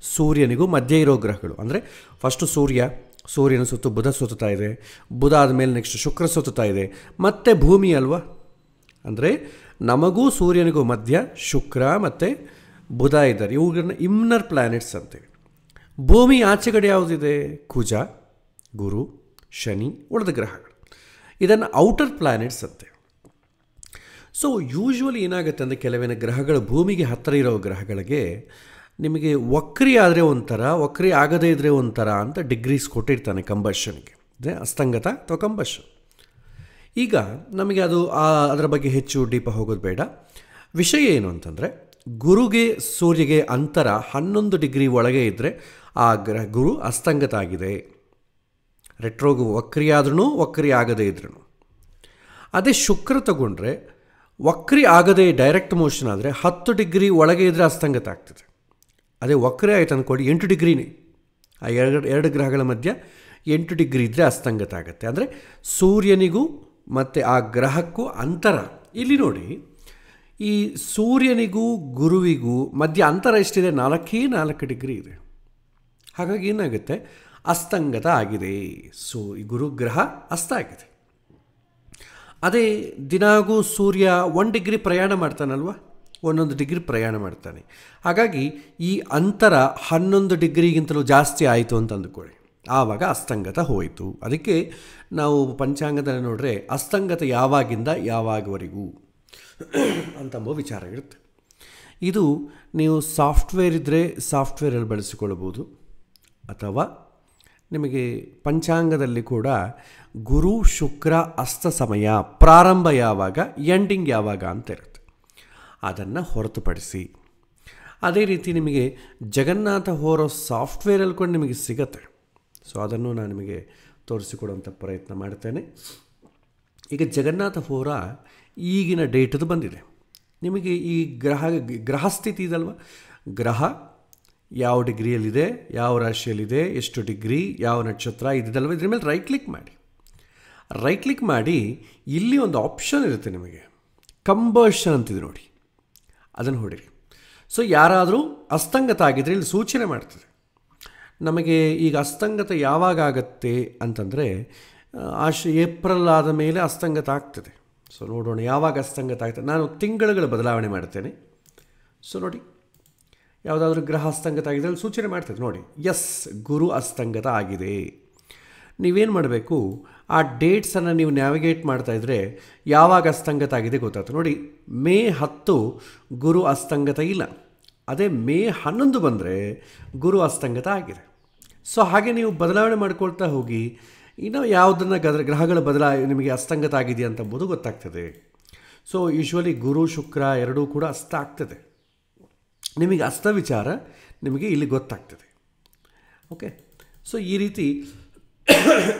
ಸೂರ್ಯನಿಗೂ ಮಧ್ಯೆ ಇರೋ ಗ್ರಹಗಳು. ಅಂದರೆ ಫಸ್ಟು ಸೂರ್ಯನ ಸುತ್ತು ಬುಧ ಸುತ್ತಾ ಇದೆ, ಬುಧ ಆದಮೇಲೆ ನೆಕ್ಸ್ಟ್ ಶುಕ್ರ ಸುತ್ತಾ ಇದೆ, ಮತ್ತು ಭೂಮಿ ಅಲ್ವಾ. ಅಂದರೆ ನಮಗೂ ಸೂರ್ಯನಿಗೂ ಮಧ್ಯ ಶುಕ್ರ ಮತ್ತು ಬುಧ ಇದ್ದಾರೆ. ಇವುಗಳನ್ನ ಇನ್ನರ್ ಪ್ಲ್ಯಾನೆಟ್ಸ್ ಅಂತೀವಿ. ಭೂಮಿ ಆಚೆಗಡೆ ಯಾವುದಿದೆ? ಕುಜ, ಗುರು, ಶನಿ, ಉಳಿದ ಗ್ರಹಗಳು. ಇದನ್ನು ಔಟರ್ ಪ್ಲ್ಯಾನೆಟ್ಸ್ ಅಂತೆ. ಸೊ ಯೂಶ್ವಲಿ ಏನಾಗುತ್ತೆ ಅಂದರೆ, ಕೆಲವಿನ ಗ್ರಹಗಳು ಭೂಮಿಗೆ ಹತ್ತಿರ ಇರೋ ಗ್ರಹಗಳಿಗೆ ನಿಮಗೆ ವಕ್ರಿ ಆದರೆ ಒಂಥರ, ವಕ್ರಿ ಆಗದೇ ಇದ್ದರೆ ಒಂಥರ ಅಂತ ಡಿಗ್ರೀಸ್ ಕೊಟ್ಟಿರ್ತಾನೆ ಕಂಬಷನ್ಗೆ. ಅಂದರೆ ಅಸ್ತಂಗತ ಅಥವಾ ಕಂಬಷನ್. ಈಗ ನಮಗೆ ಅದರ ಬಗ್ಗೆ ಹೆಚ್ಚು ಡೀಪ ಹೋಗೋದು ಬೇಡ. ವಿಷಯ ಏನು ಅಂತಂದರೆ, ಗುರುಗೆ ಸೂರ್ಯಗೆ ಅಂತರ 11 ಡಿಗ್ರಿ ಒಳಗೆ ಇದ್ದರೆ ಆ ಗುರು ಅಸ್ತಂಗತ ಆಗಿದೆ. ರೆಟ್ರೋಗು ವಕ್ರಿ ಆದ್ರೂ ವಕ್ರಿ ಆಗದೇ ಇದ್ರೂ. ಅದೇ ಶುಕ್ರ ತಗೊಂಡ್ರೆ ವಕ್ರಿ ಆಗದೆ ಡೈರೆಕ್ಟ್ ಮೋಷನ್ ಆದರೆ 10 ಡಿಗ್ರಿ ಒಳಗೆ ಇದ್ದರೆ ಅಸ್ತಂಗತ ಆಗ್ತದೆ. ಅದೇ ವಕ್ರಿ ಆಯ್ತು ಅಂದ್ಕೊಳ್ಳಿ 8 ಡಿಗ್ರಿನೇ. ಆ ಎರಡು ಗ್ರಹಗಳ ಮಧ್ಯ 8 ಡಿಗ್ರಿ ಇದ್ದರೆ ಅಸ್ತಂಗತ ಆಗುತ್ತೆ. ಅಂದರೆ ಸೂರ್ಯನಿಗೂ ಮತ್ತು ಆ ಗ್ರಹಕ್ಕೂ ಅಂತರ. ಇಲ್ಲಿ ನೋಡಿ, ಈ ಸೂರ್ಯನಿಗೂ ಗುರುವಿಗೂ ಮಧ್ಯ ಅಂತರ ಎಷ್ಟಿದೆ? 4 ಡಿಗ್ರಿ ಇದೆ. ಹಾಗಾಗಿ ಏನಾಗುತ್ತೆ? ಅಸ್ತಂಗತ ಆಗಿದೆ. ಈ ಗುರುಗ್ರಹ ಅಸ್ತ ಆಗಿದೆ. ಅದೇ ದಿನಾಗೂ ಸೂರ್ಯ 1 ಡಿಗ್ರಿ ಪ್ರಯಾಣ ಮಾಡ್ತಾನಲ್ವ, 1 ಡಿಗ್ರಿ ಪ್ರಯಾಣ ಮಾಡ್ತಾನೆ. ಹಾಗಾಗಿ ಈ ಅಂತರ 11 ಡಿಗ್ರಿಗಿಂತಲೂ ಜಾಸ್ತಿ ಆಯಿತು ಅಂತ ಅಂದುಕೊಳ್ಳಿ, ಆವಾಗ ಅಸ್ತಂಗತ ಹೋಯಿತು. ಅದಕ್ಕೆ ನಾವು ಪಂಚಾಂಗದಲ್ಲಿ ನೋಡ್ರೆ ಅಸ್ತಂಗತ ಯಾವಾಗಿಂದ ಯಾವಾಗವರೆಗೂ ಅಂತಂಬ ವಿಚಾರ ಇರುತ್ತೆ. ಇದು ನೀವು ಸಾಫ್ಟ್ವೇರ್ ಇದ್ದರೆ ಸಾಫ್ಟ್ವೇರಲ್ಲಿ ಬಳಸಿಕೊಳ್ಳಬಹುದು, ಅಥವಾ ನಿಮಗೆ ಪಂಚಾಂಗದಲ್ಲಿ ಕೂಡ ಗುರು ಶುಕ್ರ ಅಸ್ತ ಸಮಯ ಪ್ರಾರಂಭ ಯಾವಾಗ, ಎಂಡಿಂಗ್ ಯಾವಾಗ ಅಂತ ಇರುತ್ತೆ. ಅದನ್ನು ಹೊರತುಪಡಿಸಿ ಅದೇ ರೀತಿ ನಿಮಗೆ ಜಗನ್ನಾಥ ಹೋರೋ ಸಾಫ್ಟ್ವೇರಲ್ಲಿ ಕೂಡ ನಿಮಗೆ ಸಿಗತ್ತೆ. ಸೊ ಅದನ್ನು ನಾನು ನಿಮಗೆ ತೋರಿಸಿಕೊಡುವಂಥ ಪ್ರಯತ್ನ ಮಾಡ್ತೇನೆ. ಈಗ ಜಗನ್ನಾಥ ಹೋರ ಈಗಿನ ಡೇಟದು ಬಂದಿದೆ. ನಿಮಗೆ ಈ ಗ್ರಹಸ್ಥಿತಿ ಇದಲ್ವ, ಗ್ರಹ ಯಾವ ಡಿಗ್ರಿಯಲ್ಲಿದೆ, ಯಾವ ರಾಶಿಯಲ್ಲಿದೆ, ಎಷ್ಟು ಡಿಗ್ರಿ, ಯಾವ ನಕ್ಷತ್ರ ಇದಿದಲ್ವ, ಇದ್ರ ಮೇಲೆ ರೈಟ್ ಕ್ಲಿಕ್ ಮಾಡಿ ಇಲ್ಲಿ ಒಂದು ಆಪ್ಷನ್ ಇರುತ್ತೆ ನಿಮಗೆ, ಕಂಬರ್ಷನ್ ಅಂತಿದೆ ನೋಡಿ, ಅದನ್ನು ಹೊಡಿರಿ. ಸೊ ಯಾರಾದರೂ ಅಸ್ತಂಗತ ಆಗಿದ್ರೆ ಇಲ್ಲಿ ಸೂಚನೆ ಮಾಡ್ತದೆ ನಮಗೆ. ಈಗ ಅಸ್ತಂಗತ ಯಾವಾಗ ಆಗತ್ತೆ ಅಂತಂದರೆ, ಏಪ್ರಿಲ್ ಆದ ಮೇಲೆ ಅಸ್ತಂಗತ ಆಗ್ತದೆ. ಸೊ ನೋಡೋಣ ಯಾವಾಗ ಅಸ್ತಂಗತ ಆಗ್ತದೆ. ನಾನು ತಿಂಗಳುಗಳ ಬದಲಾವಣೆ ಮಾಡ್ತೇನೆ. ಸೊ ನೋಡಿ, ಯಾವುದಾದ್ರೂ ಗ್ರಹ ಅಸ್ತಂಗತ ಆಗಿದ್ರೆ ಅಲ್ಲಿ ಸೂಚನೆ ಮಾಡ್ತದೆ ನೋಡಿ, ಎಸ್ ಗುರು ಅಸ್ತಂಗತ ಆಗಿದೆ. ನೀವೇನು ಮಾಡಬೇಕು, ಆ ಡೇಟ್ಸನ್ನು ನೀವು ನ್ಯಾವಿಗೇಟ್ ಮಾಡ್ತಾಯಿದ್ರೆ ಯಾವಾಗ ಅಸ್ತಂಗತ ಆಗಿದೆ ಗೊತ್ತಾಗ್ತದೆ. ನೋಡಿ, ಮೇ 10 ಗುರು ಅಸ್ತಂಗತ ಇಲ್ಲ, ಅದೇ ಮೇ 11 ಬಂದರೆ ಗುರು ಅಸ್ತಂಗತ ಆಗಿದೆ. ಸೊ ಹಾಗೆ ನೀವು ಬದಲಾವಣೆ ಮಾಡ್ಕೊಳ್ತಾ ಹೋಗಿ, ಇನ್ನು ಯಾವುದನ್ನು ಗ್ರಹಗಳ ನಿಮಗೆ ಅಸ್ತಂಗತ ಆಗಿದೆಯಾ ಅಂತಂಬುದು ಗೊತ್ತಾಗ್ತದೆ. ಸೊ ಯೂಶ್ವಲಿ ಗುರು ಶುಕ್ರ ಎರಡೂ ಕೂಡ ಅಸ್ತ ಆಗ್ತದೆ. ನಿಮಗೆ ಅಸ್ತ ವಿಚಾರ ನಿಮಗೆ ಇಲ್ಲಿ ಗೊತ್ತಾಗ್ತದೆ. ಓಕೆ, ಸೊ ಈ ರೀತಿ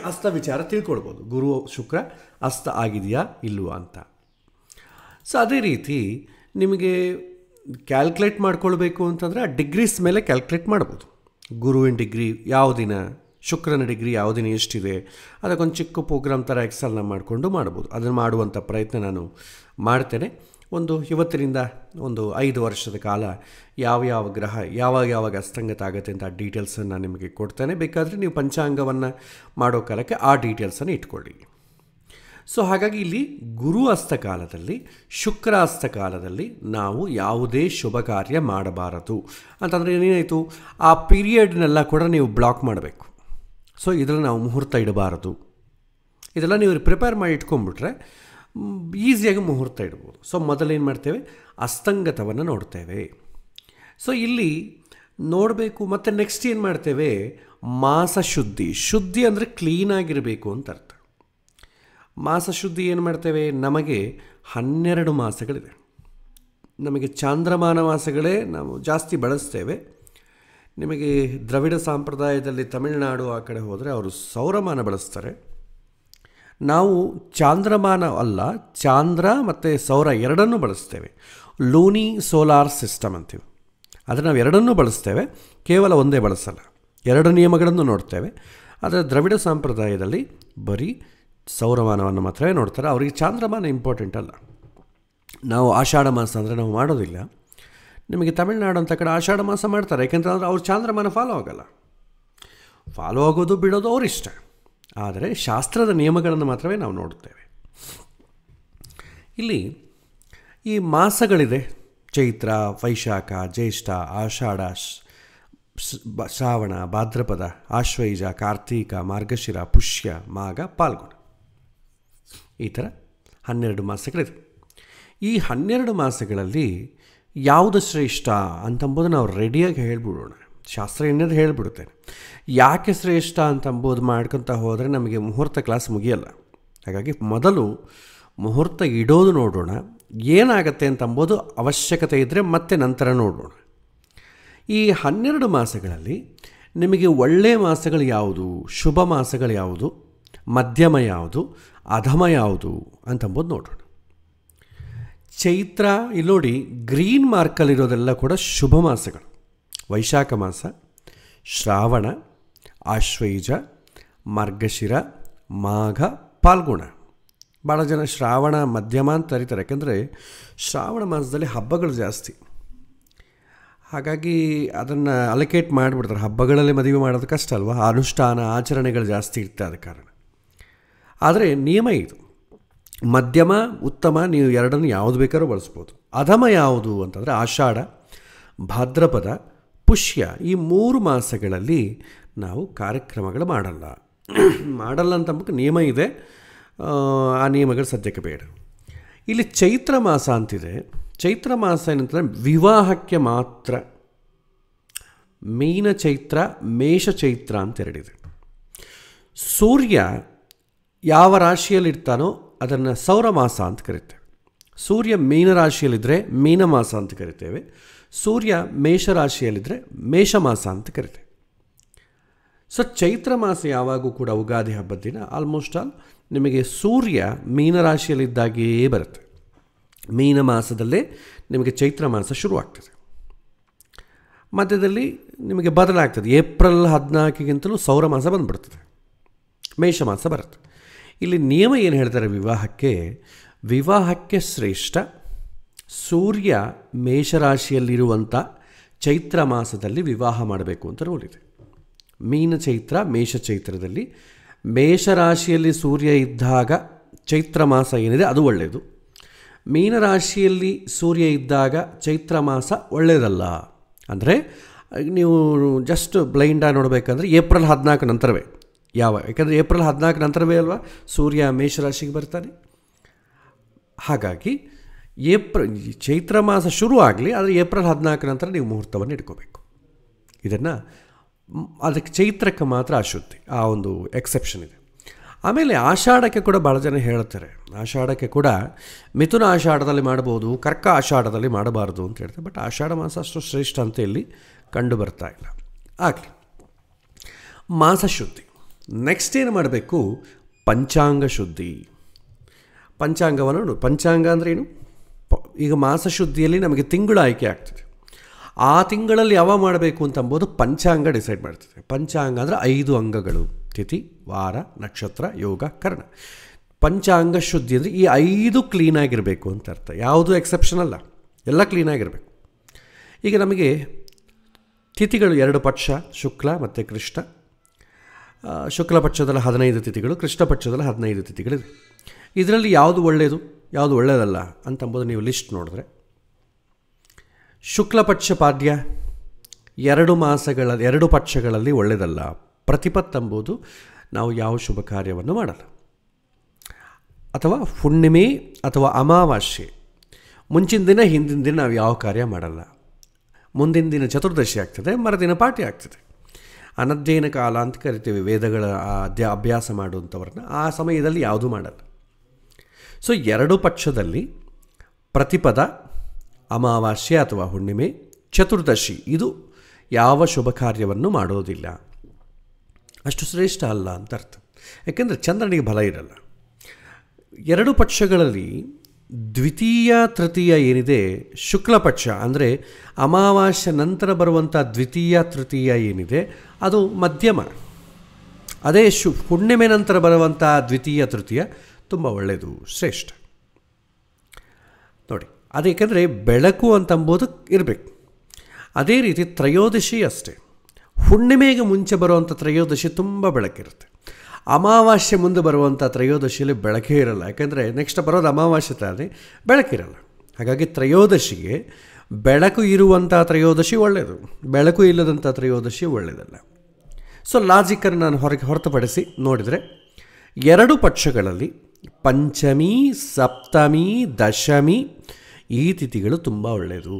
ಅಸ್ತ ವಿಚಾರ ತಿಳ್ಕೊಳ್ಬೋದು, ಗುರು ಶುಕ್ರ ಅಸ್ತ ಆಗಿದೆಯಾ ಇಲ್ವಾ ಅಂತ. ಸೊ ಅದೇ ರೀತಿ ನಿಮಗೆ ಕ್ಯಾಲ್ಕುಲೇಟ್ ಮಾಡ್ಕೊಳ್ಬೇಕು ಅಂತಂದರೆ ಆ ಡಿಗ್ರೀಸ್ ಮೇಲೆ ಕ್ಯಾಲ್ಕುಲೇಟ್ ಮಾಡ್ಬೋದು. ಗುರುವಿನ ಡಿಗ್ರಿ ಯಾವ ದಿನ, ಶುಕ್ರನ ಡಿಗ್ರಿ ಯಾವ ದಿನ ಎಷ್ಟಿದೆ, ಅದಕ್ಕೊಂದು ಚಿಕ್ಕ ಪ್ರೋಗ್ರಾಮ್ ಥರ ಎಕ್ಸೆಲ್ನ ಮಾಡಿಕೊಂಡು ಮಾಡ್ಬೋದು. ಅದನ್ನು ಮಾಡುವಂಥ ಪ್ರಯತ್ನ ನಾನು ಮಾಡ್ತೇನೆ. ಇವತ್ತಿನಿಂದ ಒಂದು 5 ವರ್ಷದ ಕಾಲ ಯಾವ ಗ್ರಹ ಯಾವಾಗ ಅಸ್ತಂಗತ ಆಗುತ್ತೆ ಅಂತ ಆ ಡೀಟೇಲ್ಸನ್ನು ನಾನು ನಿಮಗೆ ಕೊಡ್ತೇನೆ. ಬೇಕಾದರೆ ನೀವು ಪಂಚಾಂಗವನ್ನು ಮಾಡೋ ಕಾಲಕ್ಕೆ ಆ ಡೀಟೇಲ್ಸನ್ನು ಇಟ್ಕೊಳ್ಳಿ. ಸೊ ಹಾಗಾಗಿ ಇಲ್ಲಿ ಗುರು ಅಸ್ತಕಾಲದಲ್ಲಿ, ಶುಕ್ರ ಅಸ್ತಕಾಲದಲ್ಲಿ ನಾವು ಯಾವುದೇ ಶುಭ ಕಾರ್ಯ ಮಾಡಬಾರದು ಅಂತಂದರೆ ಏನಾಯಿತು, ಆ ಪೀರಿಯಡ್ನೆಲ್ಲ ಕೂಡ ನೀವು ಬ್ಲಾಕ್ ಮಾಡಬೇಕು. ಸೊ ಇದರಲ್ಲಿ ನಾವು ಮುಹೂರ್ತ ಇಡಬಾರದು. ಇದೆಲ್ಲ ನೀವು ಪ್ರಿಪೇರ್ ಮಾಡಿ ಇಟ್ಕೊಂಡ್ಬಿಟ್ರೆ ಈಸಿಯಾಗಿ ಮುಹೂರ್ತ ಇಡ್ಬೋದು. ಸೊ ಮೊದಲೇನು ಮಾಡ್ತೇವೆ, ಅಸ್ತಂಗತವನ್ನು ನೋಡ್ತೇವೆ. ಸೊ ಇಲ್ಲಿ ನೋಡಬೇಕು. ಮತ್ತು ನೆಕ್ಸ್ಟ್ ಏನು ಮಾಡ್ತೇವೆ, ಮಾಸ ಶುದ್ಧಿ ಅಂದರೆ ಕ್ಲೀನಾಗಿರಬೇಕು ಅಂತ ಅರ್ಥ. ಮಾಸ ಶುದ್ಧಿ ಏನು ಮಾಡ್ತೇವೆ, ನಮಗೆ 12 ಮಾಸಗಳಿದೆ. ನಮಗೆ ಚಾಂದ್ರಮಾನ ಮಾಸಗಳೇ ನಾವು ಜಾಸ್ತಿ ಬಳಸ್ತೇವೆ. ನಿಮಗೆ ದ್ರವಿಡ ಸಂಪ್ರದಾಯದಲ್ಲಿ ತಮಿಳುನಾಡು ಆ ಕಡೆ ಹೋದರೆ ಅವರು ಸೌರಮಾನ ಬಳಸ್ತಾರೆ. ನಾವು ಚಾಂದ್ರಮಾನ ಅಲ್ಲ, ಚಾಂದ್ರ ಮತ್ತು ಸೌರ ಎರಡನ್ನೂ ಬಳಸ್ತೇವೆ. ಲೂನಿ ಸೋಲಾರ್ ಸಿಸ್ಟಮ್ ಅಂತೀವಿ. ಆದರೆ ನಾವು ಎರಡನ್ನೂ ಬಳಸ್ತೇವೆ, ಕೇವಲ ಒಂದೇ ಬಳಸಲ್ಲ. ಎರಡು ನಿಯಮಗಳನ್ನು ನೋಡ್ತೇವೆ. ಆದರೆ ದ್ರವಿಡ ಸಂಪ್ರದಾಯದಲ್ಲಿ ಬರೀ ಸೌರಮಾನವನ್ನು ಮಾತ್ರವೇ ನೋಡ್ತಾರೆ. ಅವರಿಗೆ ಚಾಂದ್ರಮಾನ ಇಂಪಾರ್ಟೆಂಟ್ ಅಲ್ಲ. ನಾವು ಆಷಾಢ ಮಾಸ ಅಂದರೆ ನಾವು ಮಾಡೋದಿಲ್ಲ. ನಿಮಗೆ ತಮಿಳುನಾಡು ಅಂತ ಕಡೆ ಆಷಾಢ ಮಾಸ ಮಾಡ್ತಾರೆ, ಯಾಕೆಂತಂದರೆ ಅವ್ರು ಚಾಂದ್ರಮಾನ ಫಾಲೋ ಆಗೋಲ್ಲ. ಫಾಲೋ ಆಗೋದು ಬಿಡೋದು ಅವರಿಷ್ಟ. ಆದರೆ ಶಾಸ್ತ್ರದ ನಿಯಮಗಳನ್ನು ಮಾತ್ರವೇ ನಾವು ನೋಡುತ್ತೇವೆ. ಇಲ್ಲಿ ಈ ಮಾಸಗಳಿದೆ: ಚೈತ್ರ, ವೈಶಾಖ, ಜ್ಯೇಷ್ಠ, ಆಷಾಢ, ಶ್ರಾವಣ, ಭಾದ್ರಪದ, ಆಶ್ವಯುಜ, ಕಾರ್ತೀಕ, ಮಾರ್ಗಶಿರ, ಪುಷ್ಯ, ಮಾಘ, ಫಾಲ್ಗುಣ. ಈ ಥರ 12 ಮಾಸಗಳಿದೆ. ಈ 12 ಮಾಸಗಳಲ್ಲಿ ಯಾವುದು ಶ್ರೇಷ್ಠ ಅಂತಂಬುದು ನಾವು ರೆಡಿಯಾಗಿ ಹೇಳ್ಬಿಡೋಣ. ಶಾಸ್ತ್ರ ಏನಾದ್ರು ಹೇಳಿಬಿಡುತ್ತೇನೆ. ಯಾಕೆ ಶ್ರೇಷ್ಠ ಅಂತಂಬುದು ಮಾಡ್ಕೊತ ಹೋದರೆ ನಮಗೆ ಮುಹೂರ್ತ ಕ್ಲಾಸ್ ಮುಗಿಯಲ್ಲ. ಹಾಗಾಗಿ ಮೊದಲು ಮುಹೂರ್ತ ಇಡೋದು ನೋಡೋಣ. ಏನಾಗತ್ತೆ ಅಂತಂಬೋದು ಅವಶ್ಯಕತೆ ಇದ್ದರೆ ಮತ್ತೆ ನಂತರ ನೋಡೋಣ. ಈ 12 ಮಾಸಗಳಲ್ಲಿ ನಿಮಗೆ ಒಳ್ಳೆಯ ಮಾಸಗಳು ಯಾವುದು, ಶುಭ ಮಾಸಗಳು ಯಾವುದು, ಮಧ್ಯಮ ಯಾವುದು, ಅಧಮ ಯಾವುದು ಅಂತಂಬೋದು ನೋಡೋಣ. ಚೈತ್ರ, ಇಲ್ಲಿ ನೋಡಿ ಗ್ರೀನ್ ಮಾರ್ಕಲ್ಲಿರೋದೆಲ್ಲ ಕೂಡ ಶುಭ ಮಾಸಗಳು. ವೈಶಾಖ ಮಾಸ, ಶ್ರಾವಣ, ಆಶ್ವಯುಜ, ಮಾರ್ಗಶಿರ, ಮಾಘ, ಫಾಲ್ಗುಣ. ಭಾಳ ಜನ ಶ್ರಾವಣ ಮಧ್ಯಮ ಅಂತ ಕರೀತಾರೆ, ಯಾಕೆಂದರೆ ಶ್ರಾವಣ ಮಾಸದಲ್ಲಿ ಹಬ್ಬಗಳು ಜಾಸ್ತಿ. ಹಾಗಾಗಿ ಅದನ್ನು ಅಲೋಕೇಟ್ ಮಾಡಿಬಿಡ್ತಾರೆ. ಹಬ್ಬಗಳಲ್ಲಿ ಮದುವೆ ಮಾಡೋದು ಕಷ್ಟ ಅಲ್ವಾ, ಅನುಷ್ಠಾನ ಆಚರಣೆಗಳು ಜಾಸ್ತಿ ಇರ್ತದೆ ಆದ ಕಾರಣ. ಆದರೆ ನಿಯಮ ಇದು: ಮಧ್ಯಮ, ಉತ್ತಮ, ನೀವು ಎರಡನ್ನು ಯಾವುದು ಬೇಕಾದ್ರೂ ಬಳಸ್ಬೋದು. ಅಧಮ ಯಾವುದು ಅಂತಂದರೆ ಆಷಾಢ, ಭಾದ್ರಪದ, ಪುಷ್ಯ. ಈ 3 ಮಾಸಗಳಲ್ಲಿ ನಾವು ಕಾರ್ಯಕ್ರಮಗಳು ಮಾಡಲ್ಲ ಅಂತಂಬಕ್ಕೆ ನಿಯಮ ಇದೆ. ಆ ನಿಯಮಗಳು ಸದ್ಯಕ್ಕೆ ಬೇಡ. ಇಲ್ಲಿ ಚೈತ್ರ ಮಾಸ ಅಂತಿದೆ. ಚೈತ್ರ ಮಾಸ ಏನಂತಂದರೆ ವಿವಾಹಕ್ಕೆ ಮಾತ್ರ. ಮೀನ ಚೈತ್ರ, ಮೇಷ ಚೈತ್ರ ಅಂತ ಎರಡಿದೆ. ಸೂರ್ಯ ಯಾವ ರಾಶಿಯಲ್ಲಿರ್ತಾನೋ ಅದನ್ನು ಸೌರ ಮಾಸ ಅಂತ ಕರಿತೇವೆ. ಸೂರ್ಯ ಮೀನ ರಾಶಿಯಲ್ಲಿದ್ದರೆ ಮೀನ ಮಾಸ ಅಂತ ಕರಿತೇವೆ. ಸೂರ್ಯ ಮೇಷರಾಶಿಯಲ್ಲಿದ್ದರೆ ಮೇಷಮಾಸ ಅಂತ ಕರಿತೇವೆ. ಸೊ ಚೈತ್ರ ಮಾಸ ಯಾವಾಗೂ ಕೂಡ ಉಗಾದಿ ಹಬ್ಬದ ದಿನ ಆಲ್ಮೋಸ್ಟ್ ಆಲ್ ನಿಮಗೆ ಸೂರ್ಯ ಮೀನರಾಶಿಯಲ್ಲಿದ್ದಾಗೇ ಬರುತ್ತೆ. ಮೀನ ಮಾಸದಲ್ಲೇ ನಿಮಗೆ ಚೈತ್ರ ಮಾಸ ಶುರುವಾಗ್ತದೆ. ಮಧ್ಯದಲ್ಲಿ ನಿಮಗೆ ಬದಲಾಗ್ತದೆ. ಏಪ್ರಿಲ್ 14ಗಿಂತಲೂ ಸೌರ ಮಾಸ ಬಂದುಬಿಡ್ತದೆ, ಮೇಷ ಮಾಸ ಬರುತ್ತೆ. ಇಲ್ಲಿ ನಿಯಮ ಏನು ಹೇಳ್ತಾರೆ ವಿವಾಹಕ್ಕೆ ಶ್ರೇಷ್ಠ ಸೂರ್ಯ ಮೇಷರಾಶಿಯಲ್ಲಿರುವಂಥ ಚೈತ್ರ ಮಾಸದಲ್ಲಿ ವಿವಾಹ ಮಾಡಬೇಕು ಅಂತ ರೂಲಿದೆ. ಮೀನ ಚೈತ್ರ, ಮೇಷ ಚೈತ್ರದಲ್ಲಿ ಮೇಷರಾಶಿಯಲ್ಲಿ ಸೂರ್ಯ ಇದ್ದಾಗ ಚೈತ್ರ ಮಾಸ ಏನಿದೆ ಅದು ಒಳ್ಳೆಯದು. ಮೀನರಾಶಿಯಲ್ಲಿ ಸೂರ್ಯ ಇದ್ದಾಗ ಚೈತ್ರ ಮಾಸ ಒಳ್ಳೆಯದಲ್ಲ. ಅಂದರೆ ನೀವು ಜಸ್ಟ್ ಬ್ಲೈಂಡಾಗಿ ನೋಡಬೇಕಂದ್ರೆ ಏಪ್ರಿಲ್ 14 ನಂತರವೇ. ಯಾಕೆಂದರೆ ಏಪ್ರಿಲ್ 14 ನಂತರವೇ ಅಲ್ವಾ ಸೂರ್ಯ ಮೇಷರಾಶಿಗೆ ಬರ್ತಾನೆ. ಹಾಗಾಗಿ ಚೈತ್ರ ಮಾಸ ಶುರು ಆಗಲಿ, ಆದರೆ ಏಪ್ರಿಲ್ 14 ನಂತರ ನೀವು ಮುಹೂರ್ತವನ್ನು ಇಟ್ಕೋಬೇಕು. ಇದನ್ನು ಅದಕ್ಕೆ ಚೈತ್ರಕ್ಕೆ ಮಾತ್ರ ಅಶುದ್ಧಿ, ಆ ಒಂದು ಎಕ್ಸೆಪ್ಷನ್ ಇದೆ. ಆಮೇಲೆ ಆಷಾಢಕ್ಕೆ ಕೂಡ ಭಾಳ ಜನ ಹೇಳ್ತಾರೆ. ಆಷಾಢಕ್ಕೆ ಕೂಡ ಮಿಥುನ ಆಷಾಢದಲ್ಲಿ ಮಾಡ್ಬೋದು, ಕರ್ಕ ಆಷಾಢದಲ್ಲಿ ಮಾಡಬಾರ್ದು ಅಂತ ಹೇಳ್ತಾರೆ. ಬಟ್ ಆಷಾಢ ಮಾಸ ಅಷ್ಟು ಶ್ರೇಷ್ಠ ಅಂತ ಇಲ್ಲಿ ಕಂಡು ಬರ್ತಾ ಇಲ್ಲ. ಆಗಲಿ, ಮಾಸ ಶುದ್ಧಿ. ನೆಕ್ಸ್ಟ್ ಏನು ಮಾಡಬೇಕು? ಪಂಚಾಂಗ ಶುದ್ಧಿ. ಪಂಚಾಂಗ ಅಂದರೆ ಏನು? ಈಗ ಮಾಸ ಶುದ್ಧಿಯಲ್ಲಿ ನಮಗೆ ತಿಂಗಳು ಆಯ್ಕೆ ಆಗ್ತದೆ. ಆ ತಿಂಗಳಲ್ಲಿ ಯಾವಾಗ ಮಾಡಬೇಕು ಅಂತಂಬೋದು ಪಂಚಾಂಗ ಡಿಸೈಡ್ ಮಾಡ್ತದೆ. ಪಂಚಾಂಗ ಅಂದರೆ 5 ಅಂಗಗಳು: ತಿಥಿ, ವಾರ, ನಕ್ಷತ್ರ, ಯೋಗ, ಕರ್ಣ. ಪಂಚಾಂಗ ಶುದ್ಧಿ ಅಂದರೆ ಈ 5 ಕ್ಲೀನಾಗಿರಬೇಕು ಅಂತ ಅರ್ಥ. ಯಾವುದು ಎಕ್ಸೆಪ್ಷನ್ ಅಲ್ಲ, ಎಲ್ಲ ಕ್ಲೀನಾಗಿರಬೇಕು. ಈಗ ನಮಗೆ ತಿಥಿಗಳು 2 ಪಕ್ಷ, ಶುಕ್ಲ ಮತ್ತು ಕೃಷ್ಣ. ಶುಕ್ಲ ಪಕ್ಷದಲ್ಲಿ 15 ತಿಥಿಗಳು, ಕೃಷ್ಣ ಪಕ್ಷದಲ್ಲಿ 15 ತಿಥಿಗಳಿದೆ. ಇದರಲ್ಲಿ ಯಾವುದು ಒಳ್ಳೆಯದು, ಯಾವುದು ಒಳ್ಳೆಯದಲ್ಲ ಅಂತಂಬೋದು ನೀವು ಲಿಸ್ಟ್ ನೋಡಿದ್ರೆ, ಶುಕ್ಲ ಪಕ್ಷ ಪಾಡ್ಯ 2 ಪಕ್ಷಗಳಲ್ಲಿ ಒಳ್ಳೆಯದಲ್ಲ. ಪ್ರತಿಪತ್ ಎಂಬುದು ನಾವು ಯಾವ ಶುಭ ಕಾರ್ಯವನ್ನು ಮಾಡಲ್ಲ. ಅಥವಾ ಹುಣ್ಣಿಮೆ ಅಥವಾ ಅಮಾವಾಸ್ಯೆ ಮುಂಚಿನ ದಿನ, ಹಿಂದಿನ ದಿನ ನಾವು ಯಾವ ಕಾರ್ಯ ಮಾಡಲ್ಲ. ಮುಂದಿನ ದಿನ ಚತುರ್ದಶಿ ಆಗ್ತದೆ, ಮರುದಿನ ಪಾಠ್ಯ ಆಗ್ತದೆ. ಅನಧ್ಯಯನ ಕಾಲ ಅಂತ ಕರಿತೀವಿ ವೇದಗಳ ಅಭ್ಯಾಸ ಮಾಡುವಂಥವ್ರನ್ನ. ಆ ಸಮಯದಲ್ಲಿ ಯಾವುದೂ ಮಾಡಲ್ಲ. ಸೊ 2 ಪಕ್ಷದಲ್ಲಿ ಪ್ರತಿಪದ, ಅಮಾವಾಸ್ಯೆ ಅಥವಾ ಹುಣ್ಣಿಮೆ, ಚತುರ್ದಶಿ ಇದು ಯಾವ ಶುಭ ಕಾರ್ಯವನ್ನು ಮಾಡೋದಿಲ್ಲ. ಅಷ್ಟು ಶ್ರೇಷ್ಠ ಅಲ್ಲ ಅಂತ ಅರ್ಥ. ಯಾಕೆಂದರೆ ಚಂದ್ರನಿಗೆ ಬಲ ಇರಲ್ಲ. ಎರಡು ಪಕ್ಷಗಳಲ್ಲಿ ದ್ವಿತೀಯ ತೃತೀಯ ಏನಿದೆ, ಶುಕ್ಲ ಪಕ್ಷ ಅಂದರೆ ಅಮಾವಾಸ್ಯೆ ನಂತರ ಬರುವಂಥ ದ್ವಿತೀಯ ತೃತೀಯ ಏನಿದೆ ಅದು ಮಧ್ಯಮ. ಅದೇ ಹುಣ್ಣಿಮೆ ನಂತರ ಬರುವಂಥ ದ್ವಿತೀಯ ತೃತೀಯ ತುಂಬ ಒಳ್ಳೆಯದು, ಶ್ರೇಷ್ಠ. ನೋಡಿ, ಅದೇಕೆಂದರೆ ಬೆಳಕು ಅಂತಂಬೋದು ಇರಬೇಕು. ಅದೇ ರೀತಿ ತ್ರಯೋದಶಿ ಅಷ್ಟೇ. ಹುಣ್ಣಿಮೆಗೆ ಮುಂಚೆ ಬರುವಂಥ ತ್ರಯೋದಶಿ ತುಂಬ ಬೆಳಕಿರುತ್ತೆ. ಅಮಾವಾಸ್ಯೆ ಮುಂದೆ ಬರುವಂಥ ತ್ರಯೋದಶಿಯಲ್ಲಿ ಬೆಳಕೇ ಇರಲ್ಲ. ಯಾಕೆಂದರೆ ನೆಕ್ಸ್ಟ್ ಬರೋದು ಅಮಾವಾಸ್ಯೆ ತಾನೇ, ಬೆಳಕಿರಲ್ಲ. ಹಾಗಾಗಿ ತ್ರಯೋದಶಿಗೆ ಬೆಳಕು ಇರುವಂಥ ತ್ರಯೋದಶಿ ಒಳ್ಳೆಯದು, ಬೆಳಕು ಇಲ್ಲದಂಥ ತ್ರಯೋದಶಿ ಒಳ್ಳೆಯದಲ್ಲ. ಸೊ ಲಾಜಿಕನ್ನು ನಾನು ಹೊರತುಪಡಿಸಿ ನೋಡಿದರೆ ಎರಡು ಪಕ್ಷಗಳಲ್ಲಿ ಪಂಚಮಿ, ಸಪ್ತಮಿ, ದಶಮಿ ಈ ತಿಥಿಗಳು ತುಂಬ ಒಳ್ಳೆಯದು.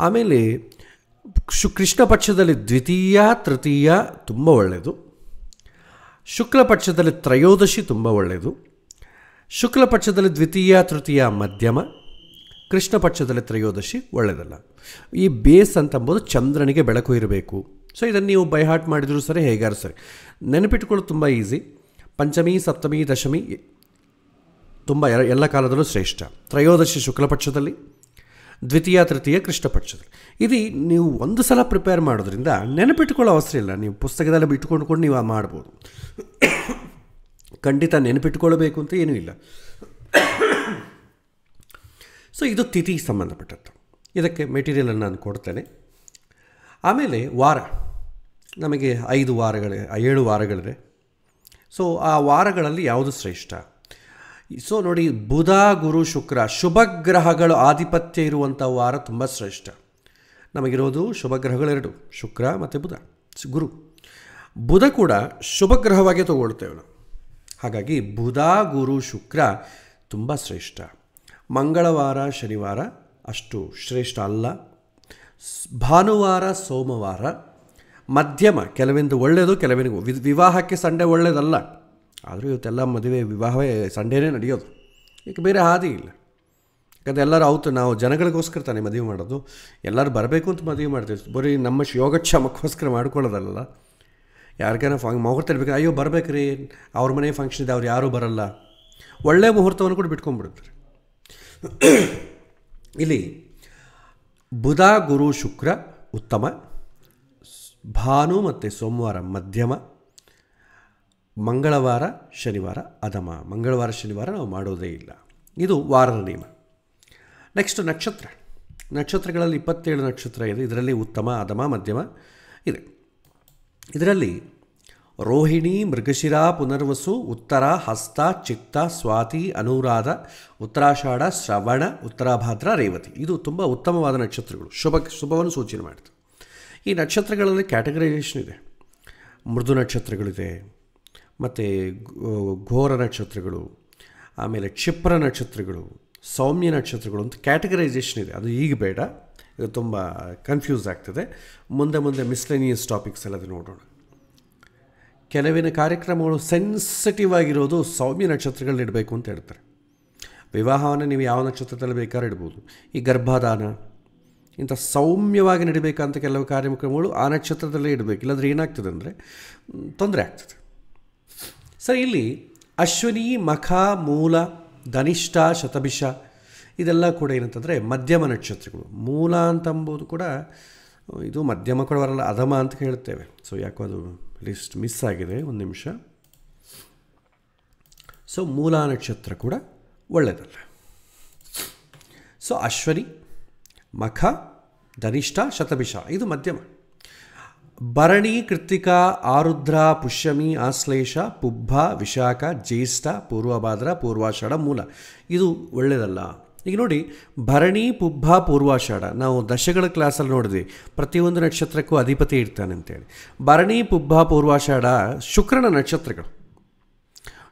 ಆಮೇಲೆ ಕೃಷ್ಣ ಪಕ್ಷದಲ್ಲಿ ದ್ವಿತೀಯ ತೃತೀಯ ತುಂಬ ಒಳ್ಳೆಯದು. ಶುಕ್ಲ ಪಕ್ಷದಲ್ಲಿ ತ್ರಯೋದಶಿ ತುಂಬ ಒಳ್ಳೆಯದು. ಶುಕ್ಲ ಪಕ್ಷದಲ್ಲಿ ದ್ವಿತೀಯ ತೃತೀಯ ಮಧ್ಯಮ, ಕೃಷ್ಣ ಪಕ್ಷದಲ್ಲಿ ತ್ರಯೋದಶಿ ಒಳ್ಳೆಯದಲ್ಲ. ಈ ಬೇಸ್ ಅಂತಂಬೋದು ಚಂದ್ರನಿಗೆ ಬೆಳಕು ಇರಬೇಕು. ಸೊ ಇದನ್ನು ನೀವು ಬೈ ಹಾರ್ಟ್ ಮಾಡಿದರೂ ಸರಿ, ಹೇಗಾರು ಸರಿ ನೆನಪಿಟ್ಕೊಳ್ಳೋದು ತುಂಬ ಈಸಿ. ಪಂಚಮಿ, ಸಪ್ತಮಿ, ದಶಮಿ ತುಂಬ ಎಲ್ಲ ಕಾಲದಲ್ಲೂ ಶ್ರೇಷ್ಠ. ತ್ರಯೋದಶಿ ಶುಕ್ಲ ಪಕ್ಷದಲ್ಲಿ, ದ್ವಿತೀಯ ತೃತೀಯ ಕೃಷ್ಣ ಪಕ್ಷದಲ್ಲಿ. ಇದು ನೀವು ಒಂದು ಸಲ ಪ್ರಿಪೇರ್ ಮಾಡೋದ್ರಿಂದ ನೆನಪಿಟ್ಕೊಳ್ಳೋ ಅವಸರ ಇಲ್ಲ. ನೀವು ಪುಸ್ತಕದಲ್ಲಿ ಇಟ್ಕೊಂಡು ನೀವು ಮಾಡ್ಬೋದು. ಖಂಡಿತ ನೆನಪಿಟ್ಕೊಳ್ಬೇಕು ಅಂತ ಏನೂ ಇಲ್ಲ. ಸೊ ಇದು ತಿಥಿಗೆ ಸಂಬಂಧಪಟ್ಟದ್ದು. ಇದಕ್ಕೆ ಮೆಟೀರಿಯಲನ್ನು ನಾನು ಕೊಡ್ತೇನೆ. ಆಮೇಲೆ ವಾರ, ನಮಗೆ 7 ವಾರಗಳಿದೆ. ಸೊ ಆ ವಾರಗಳಲ್ಲಿ ಯಾವುದು ಶ್ರೇಷ್ಠ? ಸೊ ನೋಡಿ, ಬುಧ, ಗುರು, ಶುಕ್ರ ಶುಭ ಗ್ರಹಗಳು ಆಧಿಪತ್ಯ ಇರುವಂಥ ವಾರ ತುಂಬ ಶ್ರೇಷ್ಠ. ನಮಗಿರೋದು ಶುಭ ಗ್ರಹಗಳು 2, ಶುಕ್ರ ಮತ್ತು ಗುರು. ಬುಧ ಕೂಡ ಶುಭ ಗ್ರಹವಾಗಿ ತಗೊಳ್ತೇವೆ ನಾವು. ಹಾಗಾಗಿ ಬುಧ, ಗುರು, ಶುಕ್ರ ತುಂಬ ಶ್ರೇಷ್ಠ. ಮಂಗಳವಾರ, ಶನಿವಾರ ಅಷ್ಟು ಶ್ರೇಷ್ಠ ಅಲ್ಲ. ಭಾನುವಾರ, ಸೋಮವಾರ ಮಧ್ಯಮ, ಕೆಲವೆಂದು ಒಳ್ಳೆಯದು, ಕೆಲವೆಂದು ವಿವಾಹಕ್ಕೆ ಸಂಡೇ ಒಳ್ಳೆಯದಲ್ಲ. ಆದರೂ ಇವತ್ತೆಲ್ಲ ಮದುವೆ ವಿವಾಹವೇ ಸಂಡೇನೇ ನಡೆಯೋದು. ಈಗ ಬೇರೆ ಹಾದಿ ಇಲ್ಲ. ಯಾಕಂದರೆ ಎಲ್ಲರೂ ನಾವು ಜನಗಳಿಗೋಸ್ಕರ ತಾನೇ ಮದುವೆ ಮಾಡೋದು. ಎಲ್ಲರೂ ಬರಬೇಕು ಅಂತ ಮದುವೆ ಮಾಡ್ತೀವಿ, ಬರೀ ನಮ್ಮ ಯೋಗಕ್ಷೇಮಕ್ಕೋಸ್ಕರ ಮಾಡ್ಕೊಳ್ಳೋದಲ್ಲ. ಯಾರಿಗಾನ ಮುಹೂರ್ತ ಇರಬೇಕು, ಅಯ್ಯೋ ಬರ್ಬೇಕ್ರಿ, ಅವ್ರ ಮನೆ ಫಂಕ್ಷನ್ ಇದೆ, ಅವ್ರು ಯಾರೂ ಬರಲ್ಲ, ಒಳ್ಳೆಯ ಮುಹೂರ್ತವನ್ನು ಕೂಡ ಬಿಟ್ಕೊಂಡ್ಬಿಡ್ತಾರೆ. ಇಲ್ಲಿ ಬುಧ, ಗುರು, ಶುಕ್ರ ಉತ್ತಮ, ಭಾನು ಮತ್ತು ಸೋಮವಾರ ಮಧ್ಯಮ, ಮಂಗಳವಾರ, ಶನಿವಾರ ಅಧಮ. ಮಂಗಳವಾರ, ಶನಿವಾರ ನಾವು ಮಾಡೋದೇ ಇಲ್ಲ. ಇದು ವಾರದ ನಿಯಮ. ನೆಕ್ಸ್ಟ್ ನಕ್ಷತ್ರಗಳಲ್ಲಿ 27 ನಕ್ಷತ್ರ ಇದೆ. ಇದರಲ್ಲಿ ಉತ್ತಮ, ಅಧಮ, ಮಧ್ಯಮ ಇದೆ. ಇದರಲ್ಲಿ ರೋಹಿಣಿ, ಮೃಗಶಿರ, ಪುನರ್ವಸು, ಉತ್ತರ, ಹಸ್ತ, ಚಿತ್ತ, ಸ್ವಾತಿ, ಅನುರಾಧ, ಉತ್ತರಾಷಾಢ, ಶ್ರವಣ, ಉತ್ತರಾಭಾದ್ರ, ರೇವತಿ ಇದು ತುಂಬ ಉತ್ತಮವಾದ ನಕ್ಷತ್ರಗಳು. ಶುಭವನ್ನು ಸೂಚನೆ ಮಾಡ್ತವೆ. ಈ ನಕ್ಷತ್ರಗಳಲ್ಲಿ ಕ್ಯಾಟಗರೈಸೇಷನ್ ಇದೆ. ಮೃದು ನಕ್ಷತ್ರಗಳಿದೆ, ಮತ್ತು ಘೋರ ನಕ್ಷತ್ರಗಳು, ಆಮೇಲೆ ಕ್ಷಿಪ್ರ ನಕ್ಷತ್ರಗಳು, ಸೌಮ್ಯ ನಕ್ಷತ್ರಗಳು ಅಂತ ಕ್ಯಾಟಗರೈಸೇಷನ್ ಇದೆ. ಅದು ಈಗ ಬೇಡ, ಇದು ತುಂಬ ಕನ್ಫ್ಯೂಸ್ ಆಗ್ತದೆ. ಮುಂದೆ ಮಿಸ್ಲೆನಿಯಸ್ ಟಾಪಿಕ್ಸ್ ಎಲ್ಲ ನೋಡೋಣ. ಕೆಲವಿನ ಕಾರ್ಯಕ್ರಮಗಳು ಸೆನ್ಸಿಟಿವ್ ಆಗಿರೋದು ಸೌಮ್ಯ ನಕ್ಷತ್ರಗಳನ್ನ ಇಡಬೇಕು ಅಂತ ಹೇಳ್ತಾರೆ. ವಿವಾಹವನ್ನು ನೀವು ಯಾವ ನಕ್ಷತ್ರದಲ್ಲಿ ಬೇಕಾದ್ರೂ ಇಡ್ಬೋದು. ಈ ಗರ್ಭಾಧಾನ ಇಂಥ ಸೌಮ್ಯವಾಗಿ ನಡಿಬೇಕಂತ ಕೆಲವು ಕಾರ್ಯಕ್ರಮಗಳು ಆ ನಕ್ಷತ್ರದಲ್ಲೇ ಇಡಬೇಕು. ಇಲ್ಲಾಂದರೆ ಏನಾಗ್ತದೆ ಅಂದರೆ ತೊಂದರೆ ಆಗ್ತದೆ. ಸರ್, ಇಲ್ಲಿ ಅಶ್ವಿನಿ, ಮಖ, ಮೂಲ, ಧನಿಷ್ಠ, ಶತಭಿಷ ಇದೆಲ್ಲ ಕೂಡ ಏನಂತಂದರೆ ಮಧ್ಯಮ ನಕ್ಷತ್ರಗಳು. ಮೂಲ ಅಂತಂಬೋದು ಕೂಡ ಇದು ಮಧ್ಯಮ ಕೂಡ ಬರಲ್ಲ, ಅಧಮ ಅಂತ ಹೇಳ್ತೇವೆ. ಸೊ ಯಾಕೋ ಅದು ಲಿಸ್ಟ್ ಮಿಸ್ ಆಗಿದೆ, ಒಂದು ನಿಮಿಷ. ಸೊ ಮೂಲ ನಕ್ಷತ್ರ ಕೂಡ ಒಳ್ಳೆಯದಲ್ಲ. ಸೊ ಅಶ್ವಿನಿ, ಮಖ, ಧನಿಷ್ಠ, ಶತಭಿಷ ಇದು ಮಧ್ಯಮ. ಭರಣಿ, ಕೃತ್ತಿಕಾ, ಆರುದ್ರ, ಪುಷ್ಯಮಿ, ಆಶ್ಲೇಷ, ಪುಬ್ಬ, ವಿಶಾಖ, ಜ್ಯೇಷ್ಠ, ಪೂರ್ವಭಾದ್ರ, ಪೂರ್ವಾಷಾಢ, ಮೂಲ ಇದು ಒಳ್ಳೆಯದಲ್ಲ. ಈಗ ನೋಡಿ, ಭರಣಿ, ಪುಬ್ಬ, ಪೂರ್ವಾಷಾಢ ನಾವು ದಶಗಳ ಕ್ಲಾಸಲ್ಲಿ ನೋಡಿದ್ವಿ. ಪ್ರತಿಯೊಂದು ನಕ್ಷತ್ರಕ್ಕೂ ಅಧಿಪತಿ ಇರ್ತಾನೆ ಅಂತೇಳಿ. ಭರಣಿ, ಪುಬ್ಬ, ಪೂರ್ವಾಷಾಢ ಶುಕ್ರನ ನಕ್ಷತ್ರಗಳು.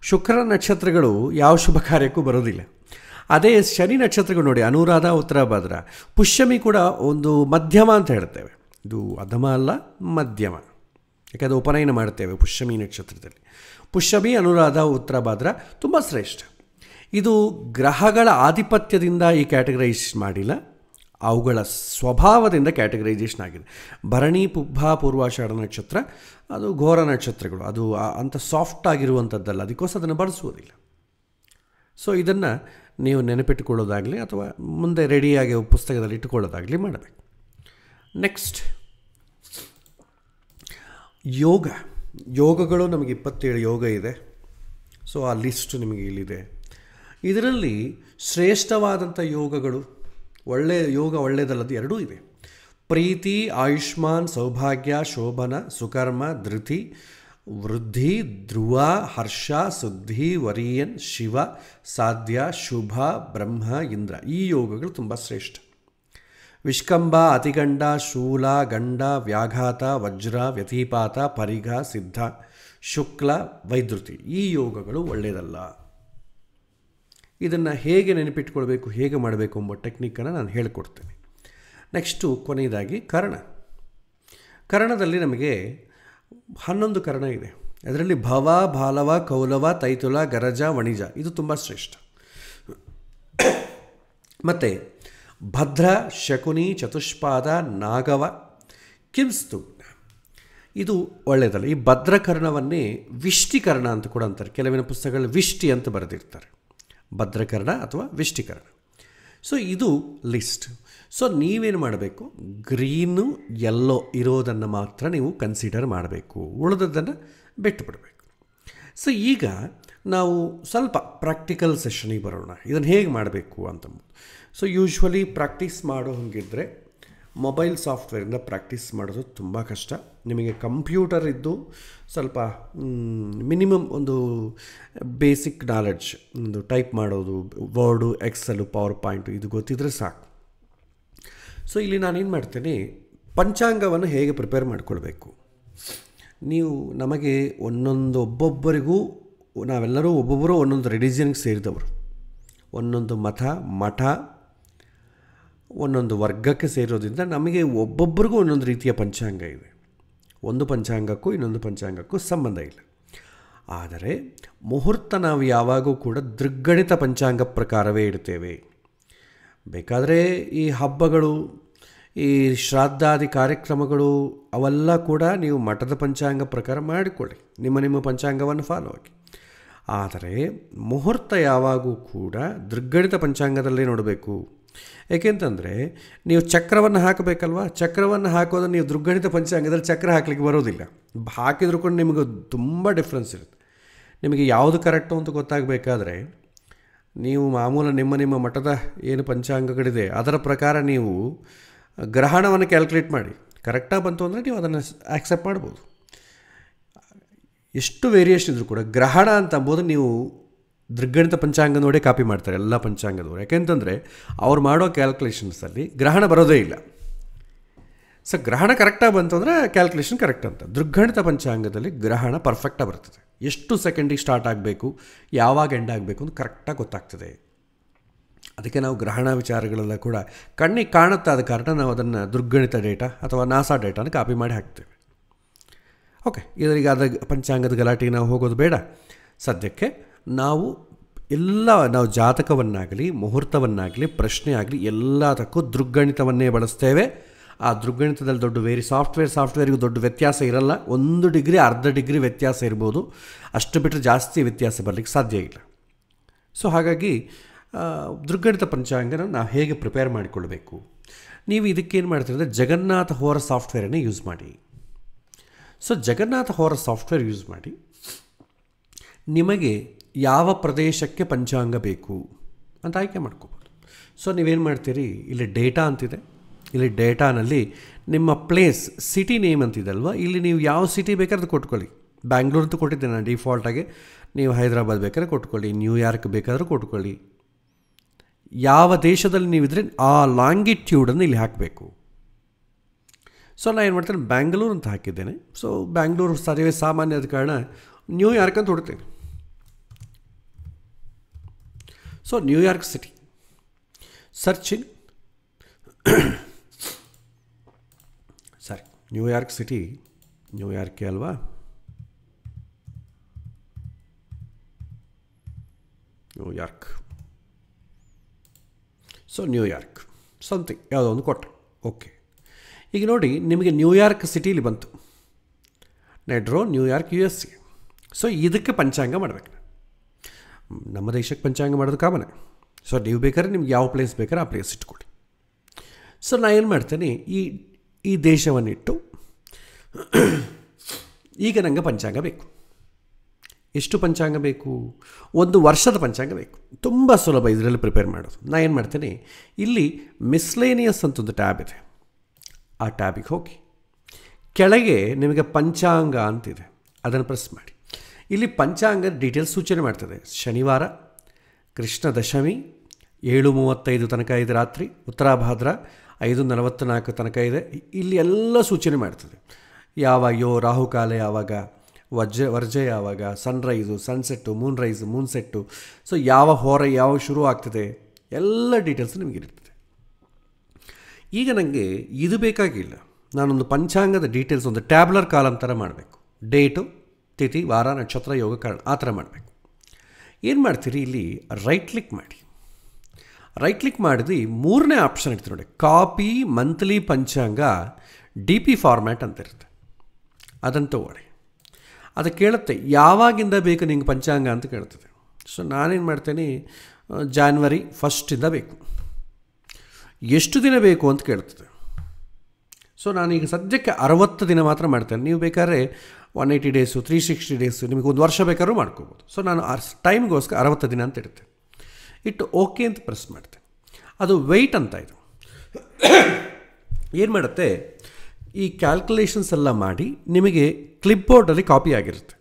ಶುಕ್ರನ ನಕ್ಷತ್ರಗಳು ಯಾವ ಶುಭ ಕಾರ್ಯಕ್ಕೂ ಬರೋದಿಲ್ಲ. ಅದೇ ಶನಿ ನಕ್ಷತ್ರಗಳು ನೋಡಿ, ಅನುರಾಧ, ಉತ್ತರಾಭಾದ್ರ, ಪುಷ್ಯಮಿ ಕೂಡ ಒಂದು ಮಧ್ಯಮ ಅಂತ ಹೇಳ್ತೇವೆ. ಇದು ಅಧಮ ಅಲ್ಲ, ಮಧ್ಯಮ. ಯಾಕೆಂದರೆ ಉಪನಯನ ಮಾಡ್ತೇವೆ ಪುಷ್ಯಮಿ ನಕ್ಷತ್ರದಲ್ಲಿ. ಪುಷ್ಯಮಿ, ಅನುರಾಧ, ಉತ್ತರಾಭಾದ್ರ ತುಂಬ ಶ್ರೇಷ್ಠ. ಇದು ಗ್ರಹಗಳ ಆಧಿಪತ್ಯದಿಂದ ಈ ಕ್ಯಾಟಗರೈಸ್ ಮಾಡಿಲ್ಲ, ಅವುಗಳ ಸ್ವಭಾವದಿಂದ ಕ್ಯಾಟಗರೈಸೇಷನ್ ಆಗಿದೆ. ಭರಣಿ, ಪುಬ್ಬ, ಪೂರ್ವಾಷಾಢ ನಕ್ಷತ್ರ ಅದು ಘೋರ ನಕ್ಷತ್ರಗಳು. ಅದು ಅಂಥ ಸಾಫ್ಟ್ ಆಗಿರುವಂಥದ್ದಲ್ಲ, ಅದಕ್ಕೋಸ್ಕರ ಅದನ್ನು ಬಳಸುವುದಿಲ್ಲ. ಸೊ ಇದನ್ನು ನೀವು ನೆನಪಿಟ್ಟುಕೊಳ್ಳೋದಾಗಲಿ ಅಥವಾ ಮುಂದೆ ರೆಡಿಯಾಗಿ ಪುಸ್ತಕದಲ್ಲಿ ಇಟ್ಟುಕೊಳ್ಳೋದಾಗಲಿ ಮಾಡಬೇಕು. ನೆಕ್ಸ್ಟ್ ಯೋಗಗಳು ನಮಗೆ 27 ಯೋಗ ಇದೆ. ಸೊ ಆ ಲಿಸ್ಟ್ ನಿಮಗೆ ಇಲ್ಲಿದೆ. ಇದರಲ್ಲಿ ಶ್ರೇಷ್ಠವಾದಂಥ ಯೋಗಗಳು, ಒಳ್ಳೆಯದಲ್ಲದು ಎರಡೂ ಇದೆ. ಪ್ರೀತಿ, ಆಯುಷ್ಮಾನ್, ಸೌಭಾಗ್ಯ, ಶೋಭನ, ಸುಕರ್ಮ, ಧೃತಿ, ವೃದ್ಧಿ, ಧ್ರುವ, ಹರ್ಷ, ಸುದ್ಧಿ, ವರಿಯನ್, ಶಿವ, ಸಾಧ್ಯ, ಶುಭ, ಬ್ರಹ್ಮ, ಇಂದ್ರ. ಈ ಯೋಗಗಳು ತುಂಬ ಶ್ರೇಷ್ಠ. ವಿಷ್ಕಂಭ, ಅತಿಗಂಡ, ಶೂಲ, ಗಂಡ, ವ್ಯಾಘಾತ, ವಜ್ರ, ವ್ಯತಿಪಾತ, ಪರಿಘ, ಸಿದ್ಧ, ಶುಕ್ಲ, ವೈದ್ಯುತಿ. ಈ ಯೋಗಗಳು ಒಳ್ಳೆಯದಲ್ಲ. ಇದನ್ನು ಹೇಗೆ ನೆನಪಿಟ್ಕೊಳ್ಬೇಕು, ಹೇಗೆ ಮಾಡಬೇಕು ಎಂಬ ಟೆಕ್ನಿಕ್ಕನ್ನು ನಾನು ಹೇಳಿಕೊಡ್ತೇನೆ. ನೆಕ್ಸ್ಟು ಕೊನೆಯದಾಗಿ ಕರ್ಣದಲ್ಲಿ ನಮಗೆ 11 ಕರ್ಣ ಇದೆ. ಅದರಲ್ಲಿ ಭವ, ಬಾಲವ, ಕೌಲವ, ತೈತುಲ, ಗರಜ, ವಣಿಜ ಇದು ತುಂಬ ಶ್ರೇಷ್ಠ. ಮತ್ತು ಭದ್ರ, ಶಕುನಿ, ಚತುಷ್ಪಾದ, ನಾಗವ, ಕಿಂಸ್ತು ಇದು ಒಳ್ಳೆಯದಲ್ಲ. ಈ ಭದ್ರಕರ್ಣವನ್ನೇ ವಿಷ್ಟಿಕರ್ಣ ಅಂತ ಕೂಡ ಅಂತಾರೆ. ಕೆಲವಿನ ಪುಸ್ತಕಗಳಲ್ಲಿ ವಿಷ್ಟಿ ಅಂತ ಬರೆದಿರ್ತಾರೆ. ಭದ್ರಕರ್ಣ ಅಥವಾ ವಿಷ್ಟಿಕರ್ಣ. ಸೊ ಇದು ಲಿಸ್ಟ್. ಸೊ ನೀವೇನು ಮಾಡಬೇಕು, ಗ್ರೀನು ಯೆಲ್ಲೋ ಇರೋದನ್ನು ಮಾತ್ರ ನೀವು ಕನ್ಸಿಡರ್ ಮಾಡಬೇಕು, ಉಳಿದದ್ದನ್ನು ಬಿಟ್ಟು ಬಿಡಬೇಕು. ಸೊ ಈಗ ನಾವು ಸ್ವಲ್ಪ ಪ್ರಾಕ್ಟಿಕಲ್ ಸೆಷನಿಗೆ ಬರೋಣ. ಇದನ್ನು ಹೇಗೆ ಮಾಡಬೇಕು ಅಂತಂದು. ಸೊ ಯೂಶ್ವಲಿ ಪ್ರಾಕ್ಟೀಸ್ ಮಾಡೋ ಹಂಗಿದ್ರೆ ಮೊಬೈಲ್ ಸಾಫ್ಟ್ವೇರಿಂದ ಪ್ರಾಕ್ಟೀಸ್ ಮಾಡೋದು ತುಂಬ ಕಷ್ಟ. ನಿಮಗೆ ಕಂಪ್ಯೂಟರ್ ಇದ್ದು ಸ್ವಲ್ಪ ಮಿನಿಮಮ್ ಒಂದು ಬೇಸಿಕ್ ನಾಲೆಡ್ಜ್, ಒಂದು ಟೈಪ್ ಮಾಡೋದು, ವರ್ಡು, ಎಕ್ಸೆಲು, ಪವರ್ ಪಾಯಿಂಟು ಇದು ಗೊತ್ತಿದ್ದರೆ ಸಾಕು. ಸೊ ಇಲ್ಲಿ ನಾನೇನು ಮಾಡ್ತೇನೆ, ಪಂಚಾಂಗವನ್ನು ಹೇಗೆ ಪ್ರಿಪೇರ್ ಮಾಡಿಕೊಳ್ಬೇಕು. ನೀವು ನಮಗೆ ಒಬ್ಬೊಬ್ಬರಿಗೂ ನಾವೆಲ್ಲರೂ ಒಬ್ಬೊಬ್ಬರು ಒಂದೊಂದು ರಿಲಿಜಿಯನ್ಗೆ ಸೇರಿದವರು, ಒಂದೊಂದು ಮಠ, ಒಂದೊಂದು ವರ್ಗಕ್ಕೆ ಸೇರೋದ್ರಿಂದ ನಮಗೆ ಒಬ್ಬೊಬ್ಬರಿಗೂ ಒಂದೊಂದು ರೀತಿಯ ಪಂಚಾಂಗ ಇದೆ. ಒಂದು ಪಂಚಾಂಗಕ್ಕೂ ಇನ್ನೊಂದು ಪಂಚಾಂಗಕ್ಕೂ ಸಂಬಂಧ ಇಲ್ಲ. ಆದರೆ ಮುಹೂರ್ತ ನಾವು ಯಾವಾಗೂ ಕೂಡ ದೃಗ್ಗಣಿತ ಪಂಚಾಂಗ ಪ್ರಕಾರವೇ ಇಡ್ತೇವೆ. ಬೇಕಾದರೆ ಈ ಹಬ್ಬಗಳು, ಈ ಶ್ರಾದ್ದಾದಿ ಕಾರ್ಯಕ್ರಮಗಳು ಅವೆಲ್ಲ ಕೂಡ ನೀವು ಮಠದ ಪಂಚಾಂಗ ಪ್ರಕಾರ ಮಾಡಿಕೊಳ್ಳಿ, ನಿಮ್ಮ ಪಂಚಾಂಗವನ್ನು ಫಾಲೋ ಆಗಿ. ಆದರೆ ಮುಹೂರ್ತ ಯಾವಾಗೂ ಕೂಡ ದೃಗ್ಗಣಿತ ಪಂಚಾಂಗದಲ್ಲೇ ನೋಡಬೇಕು. ಏಕೆಂತಂದರೆ ನೀವು ಚಕ್ರವನ್ನು ಹಾಕಬೇಕಲ್ವ, ಚಕ್ರವನ್ನು ಹಾಕೋದನ್ನು ನೀವು ದೃಗ್ಗಣಿತ ಪಂಚಾಂಗದಲ್ಲಿ ಚಕ್ರ ಹಾಕಲಿಕ್ಕೆ ಬರೋದಿಲ್ಲ. ಹಾಕಿದ್ರೂ ಕೂಡ ನಿಮಗೆ ತುಂಬ ಡಿಫ್ರೆನ್ಸ್ ಇರುತ್ತೆ. ನಿಮಗೆ ಯಾವುದು ಕರೆಕ್ಟು ಅಂತ ಗೊತ್ತಾಗಬೇಕಾದ್ರೆ ನೀವು ಮಾಮೂಲು ನಿಮ್ಮ ಮಠದ ಏನು ಪಂಚಾಂಗಗಳಿದೆ ಅದರ ಪ್ರಕಾರ ನೀವು ಗ್ರಹಣವನ್ನು ಕ್ಯಾಲ್ಕುಲೇಟ್ ಮಾಡಿ. ಕರೆಕ್ಟಾಗಿ ಬಂತು ಅಂದರೆ ನೀವು ಅದನ್ನು ಆಕ್ಸೆಪ್ಟ್ ಮಾಡ್ಬೋದು. ಎಷ್ಟು ವೇರಿಯೇಷನ್ ಇದ್ದರೂ ಕೂಡ ಗ್ರಹಣ ಅಂತ ಅಂಬೋದು ನೀವು ದೃಗ್ಗಣಿತ ಪಂಚಾಂಗ ನೋಡೇ ಕಾಪಿ ಮಾಡ್ತಾರೆ ಎಲ್ಲ ಪಂಚಾಂಗದವರು. ಯಾಕೆಂತಂದರೆ ಅವ್ರು ಮಾಡೋ ಕ್ಯಾಲ್ಕುಲೇಷನ್ಸಲ್ಲಿ ಗ್ರಹಣ ಬರೋದೇ ಇಲ್ಲ. ಸೊ ಗ್ರಹಣ ಕರೆಕ್ಟಾಗಿ ಬಂತು ಅಂದರೆ ಕ್ಯಾಲ್ಕುಲೇಷನ್ ಕರೆಕ್ಟ್ ಅಂತ. ದೃಗ್ಗಣಿತ ಪಂಚಾಂಗದಲ್ಲಿ ಗ್ರಹಣ ಪರ್ಫೆಕ್ಟಾಗಿ ಬರ್ತದೆ. ಎಷ್ಟು ಸೆಕೆಂಡಿಗೆ ಸ್ಟಾರ್ಟ್ ಆಗಬೇಕು, ಯಾವಾಗ ಎಂಡ್ ಆಗಬೇಕು ಅಂತ ಕರೆಕ್ಟಾಗಿ ಗೊತ್ತಾಗ್ತದೆ. ಅದಕ್ಕೆ ನಾವು ಗ್ರಹಣ ವಿಚಾರಗಳೆಲ್ಲ ಕೂಡ ಕಣ್ಣಿಗೆ ಕಾಣುತ್ತಾದ ಕಾರಣ ನಾವು ಅದನ್ನು ದೃಗ್ಗಣಿತ ಡೇಟಾ ಅಥವಾ ನಾಸಾ ಡೇಟಾನ ಕಾಪಿ ಮಾಡಿ ಹಾಕ್ತೇವೆ. ಓಕೆ, ಇದರಿಗೆ ಅದ ಪಂಚಾಂಗದ ಗಲಾಟೆಗೆ ನಾವು ಹೋಗೋದು ಬೇಡ. ಸದ್ಯಕ್ಕೆ ನಾವು ಜಾತಕವನ್ನಾಗಲಿ, ಮುಹೂರ್ತವನ್ನಾಗಲಿ, ಪ್ರಶ್ನೆ ಆಗಲಿ ಎಲ್ಲದಕ್ಕೂ ದೃಗ್ಗಣಿತವನ್ನೇ ಬಳಸ್ತೇವೆ. ಆ ದೃಗ್ಗಣಿತದಲ್ಲಿ ದೊಡ್ಡ ಸಾಫ್ಟ್ವೇರಿಗೂ ದೊಡ್ಡ ವ್ಯತ್ಯಾಸ ಇರಲ್ಲ. 1 ಡಿಗ್ರಿ ಅರ್ಧ ಡಿಗ್ರಿ ವ್ಯತ್ಯಾಸ ಇರ್ಬೋದು, ಅಷ್ಟು ಬಿಟ್ಟರೆ ಜಾಸ್ತಿ ವ್ಯತ್ಯಾಸ ಬರಲಿಕ್ಕೆ ಸಾಧ್ಯ ಇಲ್ಲ. ಸೊ ಹಾಗಾಗಿ ದೃಗ್ಗಣಿತ ಪಂಚಾಂಗನ ನಾವು ಹೇಗೆ ಪ್ರಿಪೇರ್ ಮಾಡಿಕೊಳ್ಬೇಕು, ನೀವು ಇದಕ್ಕೇನು ಮಾಡ್ತೀರಿ ಅಂದರೆ ಜಗನ್ನಾಥ ಹೋರ ಸಾಫ್ಟ್ವೇರನ್ನೇ ಯೂಸ್ ಮಾಡಿ. ಸೊ ಜಗನ್ನಾಥ ಹೋರ ಸಾಫ್ಟ್ವೇರ್ ಯೂಸ್ ಮಾಡಿ ನಿಮಗೆ ಯಾವ ಪ್ರದೇಶಕ್ಕೆ ಪಂಚಾಂಗ ಬೇಕು ಅಂತ ಆಯ್ಕೆ ಮಾಡ್ಕೋಬೋದು. ಸೊ ನೀವೇನು ಮಾಡ್ತೀರಿ, ಇಲ್ಲಿ ಡೇಟಾ ಅಂತಿದೆ. ಇಲ್ಲಿ ಡೇಟಾನಲ್ಲಿ ನಿಮ್ಮ ಪ್ಲೇಸ್, ಸಿಟಿ ನೇಮ್ ಅಂತಿದಲ್ವ, ಇಲ್ಲಿ ನೀವು ಯಾವ ಸಿಟಿ ಬೇಕಾದ್ರೆ ಕೊಟ್ಕೊಳ್ಳಿ. ಬ್ಯಾಂಗ್ಳೂರ್ ಅಂತ ಕೊಟ್ಟಿದ್ದೆ ನಾನು ಡಿಫಾಲ್ಟಾಗಿ. ನೀವು ಹೈದರಾಬಾದ್ ಬೇಕಾದ್ರೆ ಕೊಟ್ಕೊಳ್ಳಿ, ನ್ಯೂಯಾರ್ಕ್ ಬೇಕಾದ್ರೆ ಕೊಟ್ಕೊಳ್ಳಿ. ಯಾವ ದೇಶದಲ್ಲಿ ನೀವಿದ್ರೆ ಆ ಲಾಂಗಿಟ್ಯೂಡನ್ನು ಇಲ್ಲಿ ಹಾಕಬೇಕು. ಸೊ ನಾನು ಏನು ಮಾಡ್ತೇನೆ, ಬ್ಯಾಂಗ್ಳೂರು ಅಂತ ಹಾಕಿದ್ದೇನೆ. ಸೊ ಬ್ಯಾಂಗ್ಳೂರು ಸರ್ವೇ ಸಾಮಾನ್ಯದ ಕಾರಣ ನ್ಯೂಯಾರ್ಕ್ ಅಂತ ಹುಡ್ತೇನೆ. So New York city searching New York city, ನ್ಯೂಯಾರ್ಕೇ ಅಲ್ವಾ, ನ್ಯೂಯಾರ್ಕ್. ಸೊ ನ್ಯೂಯಾರ್ಕ್ ಸಮಥಿಂಗ್ ಯಾವುದೋ ಒಂದು ಕೊಟ್ಟೆ. ಓಕೆ, ಈಗ ನೋಡಿ ನಿಮಗೆ ನ್ಯೂಯಾರ್ಕ್ ಸಿಟಿಲಿ ಬಂತು. ನೆಡ್ರೋ ನ್ಯೂಯಾರ್ಕ್ USA. ಸೊ ಇದಕ್ಕೆ ಪಂಚಾಂಗ ಮಾಡಬೇಕು. ನಮ್ಮ ದೇಶಕ್ಕೆ ಪಂಚಾಂಗ ಮಾಡೋದು ಕಾಮನೆ. ಸೊ ನೀವು ಬೇಕಾದ್ರೆ ನಿಮ್ಗೆ ಯಾವ ಪ್ಲೇಸ್ ಬೇಕಾದ್ರೆ ಆ ಪ್ಲೇಸ್ ಇಟ್ಕೊಳ್ಳಿ. ಸೊ ನಾನು ಏನು ಮಾಡ್ತೇನೆ, ಈ ದೇಶವನ್ನಿಟ್ಟು ಈಗ ನನಗೆ ಪಂಚಾಂಗ ಬೇಕು. ಎಷ್ಟು ಪಂಚಾಂಗ ಬೇಕು? 1 ವರ್ಷದ ಪಂಚಾಂಗ ಬೇಕು. ತುಂಬ ಸುಲಭ ಇದರಲ್ಲಿ ಪ್ರಿಪೇರ್ ಮಾಡೋದು. ನಾನು ಏನು ಮಾಡ್ತೇನೆ, ಇಲ್ಲಿ ಮಿಸ್ಲೇನಿಯಸ್ ಅಂತ ಒಂದು ಟ್ಯಾಬ್ ಇದೆ, ಆ ಟ್ಯಾಬಿಗೆ ಹೋಗಿ ಕೆಳಗೆ ನಿಮಗೆ ಪಂಚಾಂಗ ಅಂತಿದೆ, ಅದನ್ನು ಪ್ರೆಸ್ ಮಾಡಿ. ಇಲ್ಲಿ ಪಂಚಾಂಗದ ಡೀಟೇಲ್ಸ್ ಸೂಚನೆ ಮಾಡ್ತದೆ. ಶನಿವಾರ, ಕೃಷ್ಣ ದಶಮಿ 7:35 ತನಕ ಇದೆ ರಾತ್ರಿ, ಉತ್ತರಾಭಾದ್ರ 5:44 ತನಕ ಇದೆ. ಇಲ್ಲಿ ಎಲ್ಲ ಸೂಚನೆ ಮಾಡ್ತದೆ. ಯಾವಾಗೋ ರಾಹುಕಾಲ ಯಾವಾಗ, ವರ್ಜ ಯಾವಾಗ, sunrise, sunset, Moon set, so ಯಾವ ಹೊರ ಯಾವಾಗ ಶುರು ಆಗ್ತದೆ, ಎಲ್ಲ ಡೀಟೇಲ್ಸ್ ನಿಮಗಿರ್ತದೆ. ಈಗ ನನಗೆ ಇದು ಬೇಕಾಗಿಲ್ಲ, ನಾನೊಂದು ಪಂಚಾಂಗದ ಡೀಟೇಲ್ಸ್ ಒಂದು ಟ್ಯಾಬ್ಲರ್ ಕಾಲಮ್ ಥರ ಮಾಡಬೇಕು. ಡೇಟು, ತಿಥಿ, ವಾರ, ನಕ್ಷತ್ರ, ಯೋಗ, ಕಾರಣ ಆ ಥರ ಮಾಡಬೇಕು. ಏನು ಮಾಡ್ತೀರಿ, ಇಲ್ಲಿ ರೈಟ್ ಕ್ಲಿಕ್ ಮಾಡಿ. ರೈಟ್ ಕ್ಲಿಕ್ ಮಾಡಿದ್ರೆ 3ನೇ ಆಪ್ಷನ್ ಇರ್ತದೆ ನೋಡಿ, ಕಾಪಿ ಮಂತ್ಲಿ ಪಂಚಾಂಗ DP ಫಾರ್ಮ್ಯಾಟ್ ಅಂತ ಇರುತ್ತೆ. ಅದನ್ನು ತಗೊಳ್ಳಿ. ಅದು ಕೇಳುತ್ತೆ ಯಾವಾಗಿಂದ ಬೇಕು ನಿಂಗೆ ಪಂಚಾಂಗ ಅಂತ ಕೇಳ್ತದೆ. ಸೊ ನಾನೇನು ಮಾಡ್ತೇನೆ, ಜಾನ್ವರಿ 1 ಬೇಕು. ಎಷ್ಟು ದಿನ ಬೇಕು ಅಂತ ಕೇಳ್ತದೆ. ಸೊ ನಾನೀಗ ಸದ್ಯಕ್ಕೆ 60 ದಿನ ಮಾತ್ರ ಮಾಡ್ತೇನೆ. ನೀವು ಬೇಕಾದ್ರೆ 180 ಡೇಸು, 360 ಡೇಸು, ನಿಮಗೆ 1 ವರ್ಷ ಬೇಕಾದ್ರೂ ಮಾಡ್ಕೋಬೋದು. ಸೊ ನಾನು ಆ ಟೈಮ್ಗೋಸ್ಕರ 60 ದಿನ ಅಂತ ಇಡ್ತೇನೆ. ಇಟ್ಟು ಓಕೆ ಅಂತ ಪ್ರೆಸ್ ಮಾಡ್ತೇನೆ. ಅದು ವೆಯ್ಟ್ ಅಂತ ಇದು ಏನು ಮಾಡುತ್ತೆ, ಈ ಕ್ಯಾಲ್ಕುಲೇಷನ್ಸ್ ಎಲ್ಲ ಮಾಡಿ ನಿಮಗೆ ಕ್ಲಿಪ್ಬೋರ್ಡಲ್ಲಿ ಕಾಪಿ ಆಗಿರುತ್ತೆ.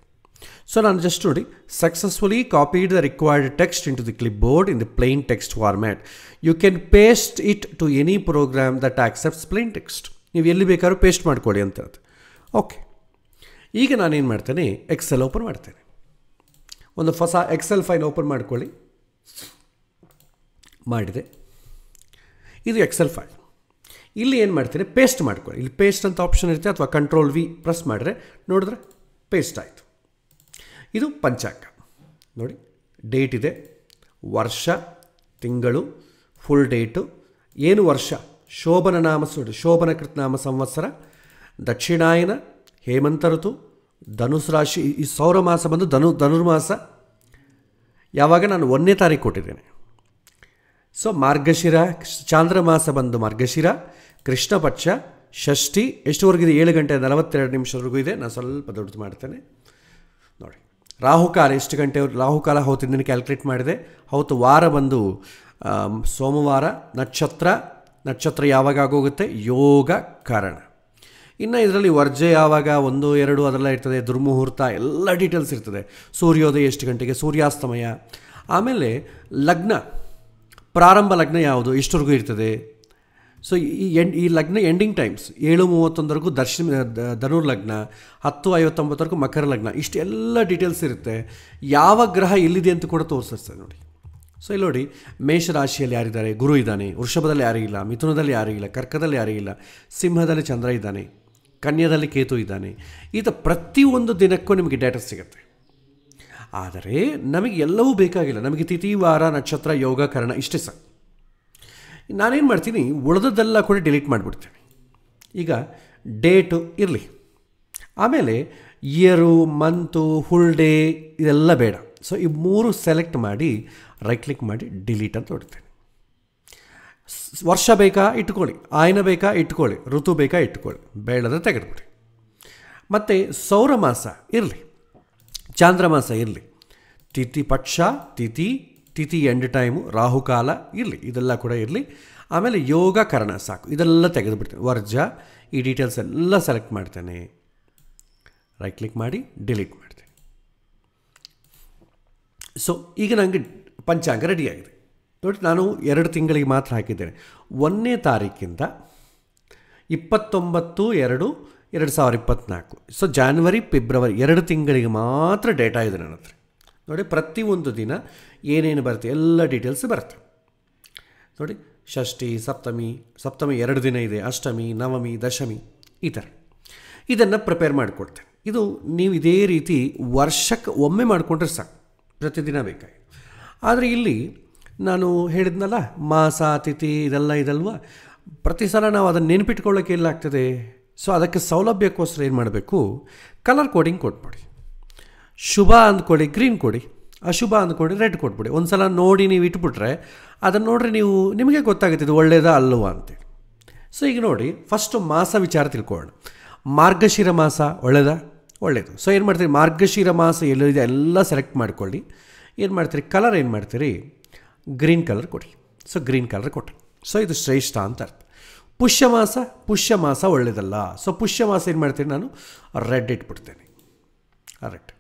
ಸೊ ನಾನು ಜಸ್ಟ್ ನೋಡಿ, successfully copied the required text into the clipboard in the plain text format. You can paste it to any program that accepts plain text. ನೀವು ಎಲ್ಲಿ ಬೇಕಾದ್ರೂ ಪೇಸ್ಟ್ ಮಾಡ್ಕೊಳ್ಳಿ ಅಂತ ಹೇಳ್ತೆ. ಓಕೆ, ಈಗ ನಾನೇನು ಮಾಡ್ತೇನೆ, ಎಕ್ಸೆಲ್ ಓಪನ್ ಮಾಡ್ತೇನೆ. ಒಂದು ಹೊಸ ಎಕ್ಸೆಲ್ ಫೈಲ್ ಓಪನ್ ಮಾಡ್ಕೊಳ್ಳಿ. ಮಾಡಿದೆ, ಇದು ಎಕ್ಸೆಲ್ ಫೈಲ್. ಇಲ್ಲಿ ಏನು ಮಾಡ್ತೀನಿ, ಪೇಸ್ಟ್ ಮಾಡ್ಕೊಳ್ಳಿ. ಇಲ್ಲಿ ಪೇಸ್ಟ್ ಅಂತ ಆಪ್ಷನ್ ಇರುತ್ತೆ, ಅಥವಾ Ctrl+V ಪ್ರೆಸ್ ಮಾಡಿದ್ರೆ ನೋಡಿದ್ರೆ ಪೇಸ್ಟ್ ಆಯಿತು. ಇದು ಪಂಚಾಂಗ ನೋಡಿ, ಡೇಟ್ ಇದೆ, ವರ್ಷ, ತಿಂಗಳು, ಫುಲ್ ಡೇಟು, ಏನು ವರ್ಷ, ಶೋಭನ ಕೃತ್ನಾಮ ಸಂವತ್ಸರ, ದಕ್ಷಿಣಾಯನ, ಹೇಮಂತ ಋತು, ಧನುಸ್ ರಾಶಿ. ಈ ಸೌರಮಾಸ ಬಂದು ಧನುರ್ಮಾಸ ಯಾವಾಗ ನಾನು 1ನೇ ತಾರೀಕು ಕೊಟ್ಟಿದ್ದೇನೆ. ಸೊ ಮಾರ್ಗಶಿರ, ಚಾಂದ್ರಮಾಸ ಬಂದು ಮಾರ್ಗಶಿರ, ಕೃಷ್ಣ ಪಕ್ಷ, ಷಷ್ಠಿ ಎಷ್ಟುವರೆಗಿದೆ, 7:42 ಇದೆ. ನಾನು ಸ್ವಲ್ಪ ದೊಡ್ಡದು ಮಾಡ್ತೇನೆ ನೋಡಿ. ರಾಹುಕಾಲ ಎಷ್ಟು ಗಂಟೆ, ರಾಹುಕಾಲ ಹೊತ್ತಿಂದ ಕ್ಯಾಲ್ಕುಲೇಟ್ ಮಾಡಿದೆ. ಹೊತ್ತು ವಾರ ಬಂದು ಸೋಮವಾರ, ನಕ್ಷತ್ರ ಯಾವಾಗ ಆಗೋಗುತ್ತೆ, ಯೋಗ, ಕಾರಣ. ಇನ್ನು ಇದರಲ್ಲಿ ವರ್ಜೆ ಯಾವಾಗ 1, 2 ಅದೆಲ್ಲ ಇರ್ತದೆ, ದುರ್ಮುಹೂರ್ತ ಎಲ್ಲ ಡೀಟೇಲ್ಸ್ ಇರ್ತದೆ. ಸೂರ್ಯೋದಯ ಎಷ್ಟು ಗಂಟೆಗೆ, ಸೂರ್ಯಾಸ್ತಮಯ, ಆಮೇಲೆ ಲಗ್ನ, ಪ್ರಾರಂಭ ಲಗ್ನ ಯಾವುದು, ಇಷ್ಟವರೆಗೂ ಇರ್ತದೆ. ಸೊ ಈ ಲಗ್ನ ಎಂಡಿಂಗ್ ಟೈಮ್ಸ್ 7:31ವರೆಗೂ ಧನುರ್ ಲಗ್ನ, 10:59ವರೆಗೂ ಮಕರ ಲಗ್ನ, ಇಷ್ಟೆಲ್ಲ ಡೀಟೇಲ್ಸ್ ಇರುತ್ತೆ. ಯಾವ ಗ್ರಹ ಎಲ್ಲಿದೆ ಅಂತ ಕೂಡ ತೋರಿಸ್ತದೆ ನೋಡಿ. ಸೊ ಇಲ್ಲಿ ನೋಡಿ, ಮೇಷರಾಶಿಯಲ್ಲಿ ಯಾರಿದ್ದಾರೆ, ಗುರು ಇದ್ದಾನೆ. ವೃಷಭದಲ್ಲಿ ಯಾರೂ ಇಲ್ಲ, ಮಿಥುನದಲ್ಲಿ ಯಾರೂ ಇಲ್ಲ, ಕರ್ಕದಲ್ಲಿ ಯಾರೂ ಇಲ್ಲ, ಸಿಂಹದಲ್ಲಿ ಚಂದ್ರ ಇದ್ದಾನೆ, ಕನ್ಯದಲ್ಲಿ ಕೇತು ಇದ್ದಾನೆ. ಇದು ಪ್ರತಿಯೊಂದು ದಿನಕ್ಕೂ ನಿಮಗೆ ಡೇಟಾ ಸಿಗುತ್ತೆ. ಆದರೆ ನಮಗೆ ಎಲ್ಲವೂ ಬೇಕಾಗಿಲ್ಲ. ನಮಗೆ ತಿಥಿ, ವಾರ, ನಕ್ಷತ್ರ, ಯೋಗ, ಕರ್ಣ ಇಷ್ಟೇ ಸಾಕು. ನಾನೇನು ಮಾಡ್ತೀನಿ, ಉಳಿದದ್ದೆಲ್ಲ ಕೂಡ ಡಿಲೀಟ್ ಮಾಡಿಬಿಡ್ತೀನಿ. ಈಗ ಡೇಟು ಇರಲಿ, ಆಮೇಲೆ ಇಯರು, ಮಂತು, ಫುಲ್ ಡೇ ಇದೆಲ್ಲ ಬೇಡ. ಸೊ ಈ 3 ಸೆಲೆಕ್ಟ್ ಮಾಡಿ ರೈಟ್ ಕ್ಲಿಕ್ ಮಾಡಿ ಡಿಲೀಟ್ ಅಂತ ಹೊಡ್ತೇನೆ. ವರ್ಷ ಬೇಕಾ ಇಟ್ಕೊಳ್ಳಿ, ಆಯನ ಬೇಕಾ ಇಟ್ಕೊಳ್ಳಿ, ಋತು ಬೇಕಾ ಇಟ್ಕೊಳ್ಳಿ, ಬೇಡದ ತೆಗೆದುಬಿಡಿ. ಮತ್ತು ಸೌರಮಾಸ ಇರಲಿ, ಚಾಂದ್ರಮಾಸ ಇರಲಿ, ತಿಥಿ ಪಕ್ಷ, ತಿಥಿ ಎಂಡ್ ಟೈಮು, ರಾಹುಕಾಲ ಇರಲಿ, ಇದೆಲ್ಲ ಕೂಡ ಇರಲಿ. ಆಮೇಲೆ ಯೋಗ, ಕರ್ಣ ಸಾಕು, ಇದೆಲ್ಲ ತೆಗೆದುಬಿಡ್ತೇನೆ. ವರ್ಜ ಈ ಡೀಟೇಲ್ಸ್ ಎಲ್ಲ ಸೆಲೆಕ್ಟ್ ಮಾಡ್ತೇನೆ. ರೈಟ್ ಕ್ಲಿಕ್ ಮಾಡಿ ಡಿಲೀಟ್ ಮಾಡ್ತೇನೆ. ಸೊ ಈಗ ನನಗೆ ಪಂಚಾಂಗ ರೆಡಿಯಾಗಿದೆ ನೋಡಿ. ನಾನು 2 ತಿಂಗಳಿಗೆ ಮಾತ್ರ ಹಾಕಿದ್ದೇನೆ. 1ನೇ ತಾರೀಕಿಂದ 29/2/2024. ಸೊ ಜಾನ್ವರಿ, ಫೆಬ್ರವರಿ 2 ತಿಂಗಳಿಗೆ ಮಾತ್ರ ಡೇಟಾ ಇದೆ ನನ್ನ ಹತ್ರ ನೋಡಿ. ಪ್ರತಿಯೊಂದು ದಿನ ಏನೇನು ಬರುತ್ತೆ ಎಲ್ಲ ಡೀಟೇಲ್ಸ್ ಬರುತ್ತೆ ನೋಡಿ. ಷಷ್ಠಿ, ಸಪ್ತಮಿ 2 ದಿನ ಇದೆ, ಅಷ್ಟಮಿ, ನವಮಿ, ದಶಮಿ, ಈ ಥರ ಇದನ್ನು ಪ್ರಿಪೇರ್ ಮಾಡಿಕೊಡ್ತೇನೆ. ಇದು ನೀವು ಇದೇ ರೀತಿ ವರ್ಷಕ್ಕೆ ಒಮ್ಮೆ ಮಾಡಿಕೊಂಡ್ರೆ ಸಾಕು, ಪ್ರತಿದಿನ ಬೇಕಾಗಿ. ಆದರೆ ಇಲ್ಲಿ ನಾನು ಹೇಳಿದ್ನಲ್ಲ, ಮಾಸ, ತಿಥಿ ಇದೆಲ್ಲ ಇದಲ್ವ, ಪ್ರತಿ ಸಲ ನಾವು ಅದನ್ನು ನೆನಪಿಟ್ಕೊಳ್ಳೋಕ್ಕೆ ಎಲ್ಲಾಗ್ತದೆ. ಸೊ ಅದಕ್ಕೆ ಸೌಲಭ್ಯಕ್ಕೋಸ್ಕರ ಏನು ಮಾಡಬೇಕು, ಕಲರ್ ಕೋಡಿಂಗ್ ಕೊಟ್ಬಿಡಿ. ಶುಭ ಅಂದ್ಕೊಳ್ಳಿ, ಗ್ರೀನ್ ಕೊಡಿ. ಅಶುಭ ಅಂದ್ಕೊಂಡು ರೆಡ್ ಕೊಟ್ಬಿಡಿ. ಒಂದು ಸಲ ನೋಡಿ ನೀವು ಇಟ್ಬಿಟ್ರೆ ಅದನ್ನು ನೋಡ್ರಿ ನೀವು ನಿಮಗೆ ಗೊತ್ತಾಗುತ್ತೆ ಇದು ಒಳ್ಳೆಯದಾ ಅಲ್ವಾ ಅಂತೇಳಿ. ಸೊ ಈಗ ನೋಡಿ ಫಸ್ಟು ಮಾಸ ವಿಚಾರ ತಿಳ್ಕೊಳ್ಳೋಣ. ಮಾರ್ಗಶಿರ ಮಾಸ ಒಳ್ಳೆಯದಾ? ಒಳ್ಳೆಯದು. ಸೊ ಏನು ಮಾಡ್ತೀರಿ, ಮಾರ್ಗಶಿರ ಮಾಸ ಎಲ್ಲಿದೆ ಎಲ್ಲ ಸೆಲೆಕ್ಟ್ ಮಾಡ್ಕೊಳ್ಳಿ. ಏನು ಮಾಡ್ತೀರಿ, ಕಲರ್ ಏನು ಮಾಡ್ತೀರಿ, ಗ್ರೀನ್ ಕಲರ್ ಕೊಡಿ. ಸೊ ಗ್ರೀನ್ ಕಲರ್ ಕೊಟ್ಟೆ. ಸೊ ಇದು ಶ್ರೇಷ್ಠ ಅಂತ ಅರ್ಥ. ಪುಷ್ಯ ಮಾಸ ಒಳ್ಳೆಯದಲ್ಲ. ಸೊ ಪುಷ್ಯ ಮಾಸ ಏನು ಮಾಡ್ತೀನಿ ನಾನು, ರೆಡ್ ಇಟ್ಬಿಡ್ತೇನೆ, ರೆಡ್.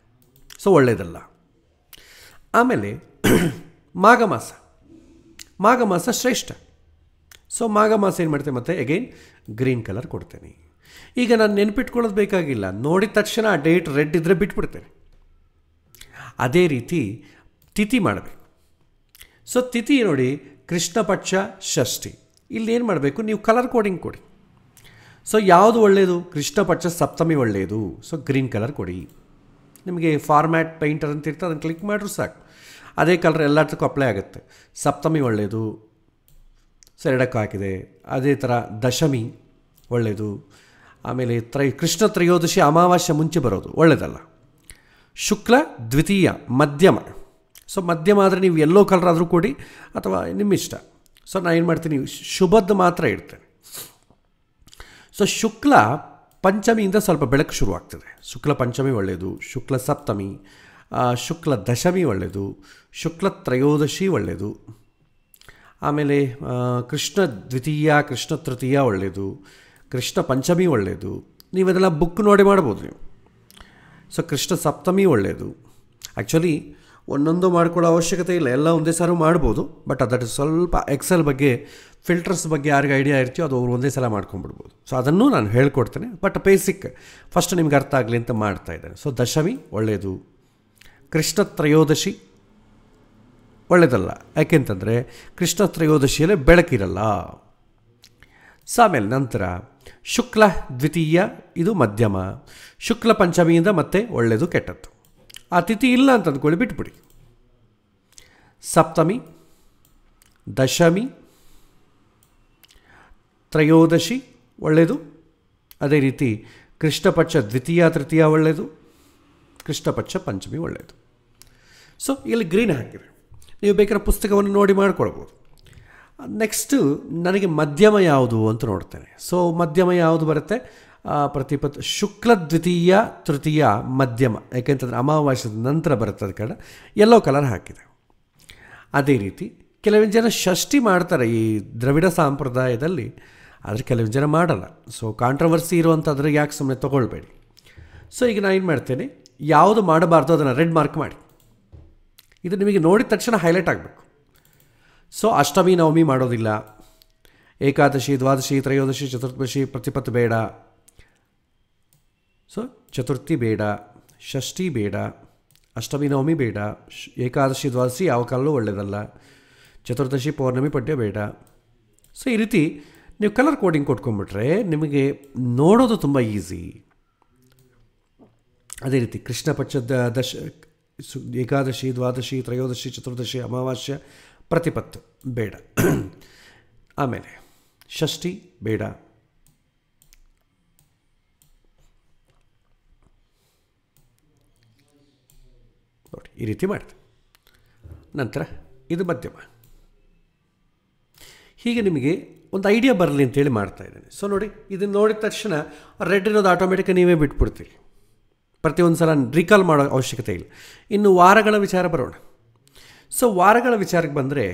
ಸೊ ಒಳ್ಳೆಯದಲ್ಲ. ಆಮೇಲೆ ಮಾಘ ಮಾಸ ಶ್ರೇಷ್ಠ. ಸೊ ಮಾಘ ಮಾಸ ಏನು ಮಾಡ್ತೇನೆ, ಮತ್ತೆ ಅಗೈನ್ ಗ್ರೀನ್ ಕಲರ್ ಕೊಡ್ತೇನೆ. ಈಗ ನಾನು ನೆನ್ಪಿಟ್ಕೊಳ್ಳೋದು ಬೇಕಾಗಿಲ್ಲ, ನೋಡಿದ ತಕ್ಷಣ ಆ ಡೇಟ್ ರೆಡ್ ಇದ್ದರೆ ಬಿಟ್ಬಿಡ್ತೇನೆ. ಅದೇ ರೀತಿ ತಿಥಿ ಮಾಡಬೇಕು. ಸೊ ತಿಥಿ ನೋಡಿ, ಕೃಷ್ಣ ಪಕ್ಷ ಷಷ್ಠಿ. ಇಲ್ಲಿ ಏನು ಮಾಡಬೇಕು, ನೀವು ಕಲರ್ ಕೋಡಿಂಗ್ ಕೊಡಿ. ಸೊ ಯಾವುದು ಒಳ್ಳೆಯದು, ಕೃಷ್ಣ ಪಕ್ಷ ಸಪ್ತಮಿ ಒಳ್ಳೆಯದು. ಸೊ ಗ್ರೀನ್ ಕಲರ್ ಕೊಡಿ. ನಿಮಗೆ ಫಾರ್ಮ್ಯಾಟ್ ಪೇಂಟರ್ ಅಂತ ಇರ್ತದೆ, ಅದನ್ನು ಕ್ಲಿಕ್ ಮಾಡಿದ್ರು ಸಾಕು, ಅದೇ ಕಲರ್ ಎಲ್ಲದಕ್ಕೂ ಅಪ್ಲೈ ಆಗುತ್ತೆ. ಸಪ್ತಮಿ ಒಳ್ಳೆಯದು, ಸೊ ಎರಡಕ್ಕೂ ಹಾಕಿದೆ. ಅದೇ ಥರ ದಶಮಿ ಒಳ್ಳೆಯದು. ಆಮೇಲೆ ಕೃಷ್ಣ ತ್ರಯೋದಶಿ ಅಮಾವಾಸ್ಯೆ ಮುಂಚೆ ಬರೋದು ಒಳ್ಳೆಯದಲ್ಲ. ಶುಕ್ಲ ದ್ವಿತೀಯ ಮಧ್ಯಮ. ಸೊ ಮಧ್ಯಮ ಆದರೆ ನೀವು ಎಲ್ಲೋ ಕಲರ್ ಆದರೂ ಕೊಡಿ ಅಥವಾ ನಿಮ್ಮಿಷ್ಟ. ಸೊ ನಾನು ಏನು ಮಾಡ್ತೀನಿ, ಶುಭದ್ದು ಮಾತ್ರ ಇಡ್ತೇನೆ. ಸೊ ಶುಕ್ಲ ಪಂಚಮಿಯಿಂದ ಸ್ವಲ್ಪ ಬೆಳಕು ಶುರುವಾಗ್ತದೆ. ಶುಕ್ಲ ಪಂಚಮಿ ಒಳ್ಳೆಯದು, ಶುಕ್ಲ ಸಪ್ತಮಿ, ಶುಕ್ಲ ದಶಮಿ ಒಳ್ಳೆಯದು, ಶುಕ್ಲ ತ್ರಯೋದಶಿ ಒಳ್ಳೆಯದು. ಆಮೇಲೆ ಕೃಷ್ಣ ದ್ವಿತೀಯ, ಕೃಷ್ಣ ತೃತೀಯ ಒಳ್ಳೆಯದು, ಕೃಷ್ಣ ಪಂಚಮಿ ಒಳ್ಳೆಯದು. ನೀವೆಲ್ಲ ಬುಕ್ ನೋಡಿ ಮಾಡ್ಬೋದು ನೀವು. ಸೊ ಕೃಷ್ಣ ಸಪ್ತಮಿ ಒಳ್ಳೆಯದು. ಆ್ಯಕ್ಚುಲಿ ಒಂದೊಂದು ಮಾಡ್ಕೊಳ್ಳೋ ಅವಶ್ಯಕತೆ ಇಲ್ಲ, ಎಲ್ಲ ಒಂದೇ ಸಾರು ಮಾಡ್ಬೋದು. ಬಟ್ ಅದರ ಸ್ವಲ್ಪ ಎಕ್ಸೆಲ್ ಬಗ್ಗೆ, ಫಿಲ್ಟರ್ಸ್ ಬಗ್ಗೆ ಯಾರಿಗೆ ಐಡಿಯಾ ಇರ್ತೀಯೋ ಅದು ಅವ್ರು ಒಂದೇ ಸಲ ಮಾಡ್ಕೊಂಡ್ಬಿಡ್ಬೋದು. ಸೊ ಅದನ್ನು ನಾನು ಹೇಳ್ಕೊಡ್ತೇನೆ. ಬಟ್ ಬೇಸಿಕ್ ಫಸ್ಟ್ ನಿಮ್ಗೆ ಅರ್ಥ ಆಗಲಿ ಅಂತ ಮಾಡ್ತಾ ಇದ್ದೇನೆ. ಸೊ ದಶಮಿ ಒಳ್ಳೆಯದು, ಕೃಷ್ಣ ತ್ರಯೋದಶಿ ಒಳ್ಳೆಯದಲ್ಲ. ಯಾಕೆಂತಂದರೆ ಕೃಷ್ಣ ತ್ರಯೋದಶಿಯಲ್ಲೇ ಬೆಳಕಿರಲ್ಲ. ಸೊ ಆಮೇಲೆ ನಂತರ ಶುಕ್ಲ ದ್ವಿತೀಯ, ಇದು ಮಧ್ಯಮ. ಶುಕ್ಲ ಪಂಚಮಿಯಿಂದ ಮತ್ತೆ ಒಳ್ಳೆಯದು ಕೆಟ್ಟದ್ದು. ಆ ತಿಥಿ ಇಲ್ಲ ಅಂತ ಅಂದ್ಕೊಳ್ಳಿ, ಬಿಟ್ಬಿಡಿ. ಸಪ್ತಮಿ, ದಶಮಿ, ತ್ರಯೋದಶಿ ಒಳ್ಳೆಯದು. ಅದೇ ರೀತಿ ಕೃಷ್ಣಪಕ್ಷ ದ್ವಿತೀಯ ತೃತೀಯ ಒಳ್ಳೆಯದು, ಕೃಷ್ಣಪಕ್ಷ ಪಂಚಮಿ ಒಳ್ಳೆಯದು. ಸೊ ಇಲ್ಲಿ ಗ್ರೀನ್ ಹಾಕಿದೆ. ನೀವು ಬೇಕಾದ್ರೆ ಪುಸ್ತಕವನ್ನು ನೋಡಿ ಮಾಡ್ಕೊಳ್ಬೋದು. ನೆಕ್ಸ್ಟು ನನಗೆ ಮಧ್ಯಮ ಯಾವುದು ಅಂತ ನೋಡ್ತೇನೆ. ಸೊ ಮಧ್ಯಮ ಯಾವುದು ಬರುತ್ತೆ, ಪ್ರತಿಪತ್ತು ಶುಕ್ಲ ದ್ವಿತೀಯ ತೃತೀಯ ಮಧ್ಯಮ. ಯಾಕೆಂತಂದರೆ ಅಮಾವಾಸ್ಯದ ನಂತರ ಬರುತ್ತೆ, ಅದು ಕಡೆ ಯೆಲ್ಲೋ ಕಲರ್ ಹಾಕಿದೆ. ಅದೇ ರೀತಿ ಕೆಲವೊಂದು ಜನ ಷಷ್ಠಿ ಮಾಡ್ತಾರೆ ಈ ದ್ರವಿಡ ಸಂಪ್ರದಾಯದಲ್ಲಿ, ಆದರೆ ಕೆಲವೊಂದು ಜನ ಮಾಡಲ್ಲ. ಸೊ ಕಾಂಟ್ರವರ್ಸಿ ಇರುವಂಥದ್ರೆ ಯಾಕೆ ಸುಮ್ಮನೆ ತೊಗೊಳ್ಬೇಡಿ. ಸೊ ಈಗ ನಾನು ಏನು ಮಾಡ್ತೇನೆ, ಯಾವುದು ಮಾಡಬಾರ್ದು ಅದನ್ನು ರೆಡ್ ಮಾರ್ಕ್ ಮಾಡಿ. ಇದು ನಿಮಗೆ ನೋಡಿದ ತಕ್ಷಣ ಹೈಲೈಟ್ ಆಗಬೇಕು. ಸೊ ಅಷ್ಟಮಿ ನವಮಿ ಮಾಡೋದಿಲ್ಲ, ಏಕಾದಶಿ ದ್ವಾದಶಿ ತ್ರಯೋದಶಿ ಚತುರ್ದಶಿ ಪ್ರತಿಪತ್ತು ಬೇಡ. ಸೊ ಚತುರ್ಥಿ ಬೇಡ, ಷಷ್ಠಿ ಬೇಡ, ಅಷ್ಟಮಿ ನವಮಿ ಬೇಡ, ಏಕಾದಶಿ ದ್ವಾದಶಿ ಯಾವ ಕಾಲವೂ ಒಳ್ಳೆಯದಲ್ಲ, ಚತುರ್ದಶಿ ಪೌರ್ಣಮಿ ಪಡ್ಯ ಬೇಡ. ಸೊ ಈ ರೀತಿ ನೀವು ಕಲರ್ ಕೋಡಿಂಗ್ ಕೊಟ್ಕೊಂಡ್ಬಿಟ್ರೆ ನಿಮಗೆ ನೋಡೋದು ತುಂಬ ಈಸಿ. ಅದೇ ರೀತಿ ಕೃಷ್ಣ ಪಕ್ಷದ ಏಕಾದಶಿ ದ್ವಾದಶಿ ತ್ರಯೋದಶಿ ಚತುರ್ದಶಿ ಅಮಾವಾಸ್ಯ ಪ್ರತಿಪತ್ತು ಬೇಡ. ಆಮೇಲೆ ಷಷ್ಠಿ ಬೇಡ. ನೋಡಿ ಈ ರೀತಿ ಮಾಡ್ತೆ. ನಂತರ ಇದು ಮಧ್ಯಮ. ಹೀಗೆ ನಿಮಗೆ ಒಂದು ಐಡಿಯಾ ಬರಲಿ ಅಂತೇಳಿ ಮಾಡ್ತಾ ಇದ್ದೇನೆ. ಸೊ ನೋಡಿ, ಇದನ್ನು ನೋಡಿದ ತಕ್ಷಣ ರೆಡ್ ಇರೋದು ಆಟೋಮೆಟಿಕ್ ನೀವೇ ಬಿಟ್ಬಿಡ್ತೀರಿ. ಪ್ರತಿಯೊಂದು ಸಲ ರೀಕಾಲ್ ಮಾಡೋ ಅವಶ್ಯಕತೆ ಇಲ್ಲ. ಇನ್ನು ವಾರಗಳ ವಿಚಾರ ಬರೋಣ. ಸೊ ವಾರಗಳ ವಿಚಾರಕ್ಕೆ ಬಂದರೆ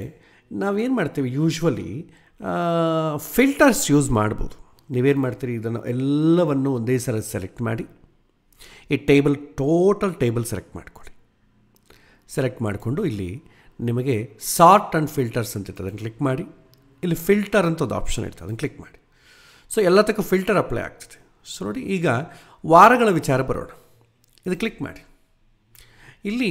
ನಾವೇನು ಮಾಡ್ತೀವಿ, ಯೂಶ್ವಲಿ ಫಿಲ್ಟರ್ಸ್ ಯೂಸ್ ಮಾಡ್ಬೋದು. ನೀವೇನು ಮಾಡ್ತೀರಿ, ಇದನ್ನು ಎಲ್ಲವನ್ನು ಒಂದೇ ಸಲ ಸೆಲೆಕ್ಟ್ ಮಾಡಿ ಈ ಟೋಟಲ್ ಟೇಬಲ್ ಸೆಲೆಕ್ಟ್ ಮಾಡ್ಕೊಳ್ಳಿ. ಸೆಲೆಕ್ಟ್ ಮಾಡಿಕೊಂಡು ಇಲ್ಲಿ ನಿಮಗೆ ಸಾರ್ಟ್ ಆ್ಯಂಡ್ ಫಿಲ್ಟರ್ಸ್ ಅಂತ ಇರ್ತದೆ, ಅದನ್ನು ಕ್ಲಿಕ್ ಮಾಡಿ. ಇಲ್ಲಿ ಫಿಲ್ಟರ್ ಅಂತ ಒಂದು ಆಪ್ಷನ್ ಇರ್ತದೆ, ಅದನ್ನು ಕ್ಲಿಕ್ ಮಾಡಿ. ಸೊ ಎಲ್ಲದಕ್ಕೂ ಫಿಲ್ಟರ್ ಅಪ್ಲೈ ಆಗ್ತದೆ. ಸೊ ನೋಡಿ, ಈಗ ವಾರಗಳ ವಿಚಾರ ಬರೋಣ. ಇದು ಕ್ಲಿಕ್ ಮಾಡಿ. ಇಲ್ಲಿ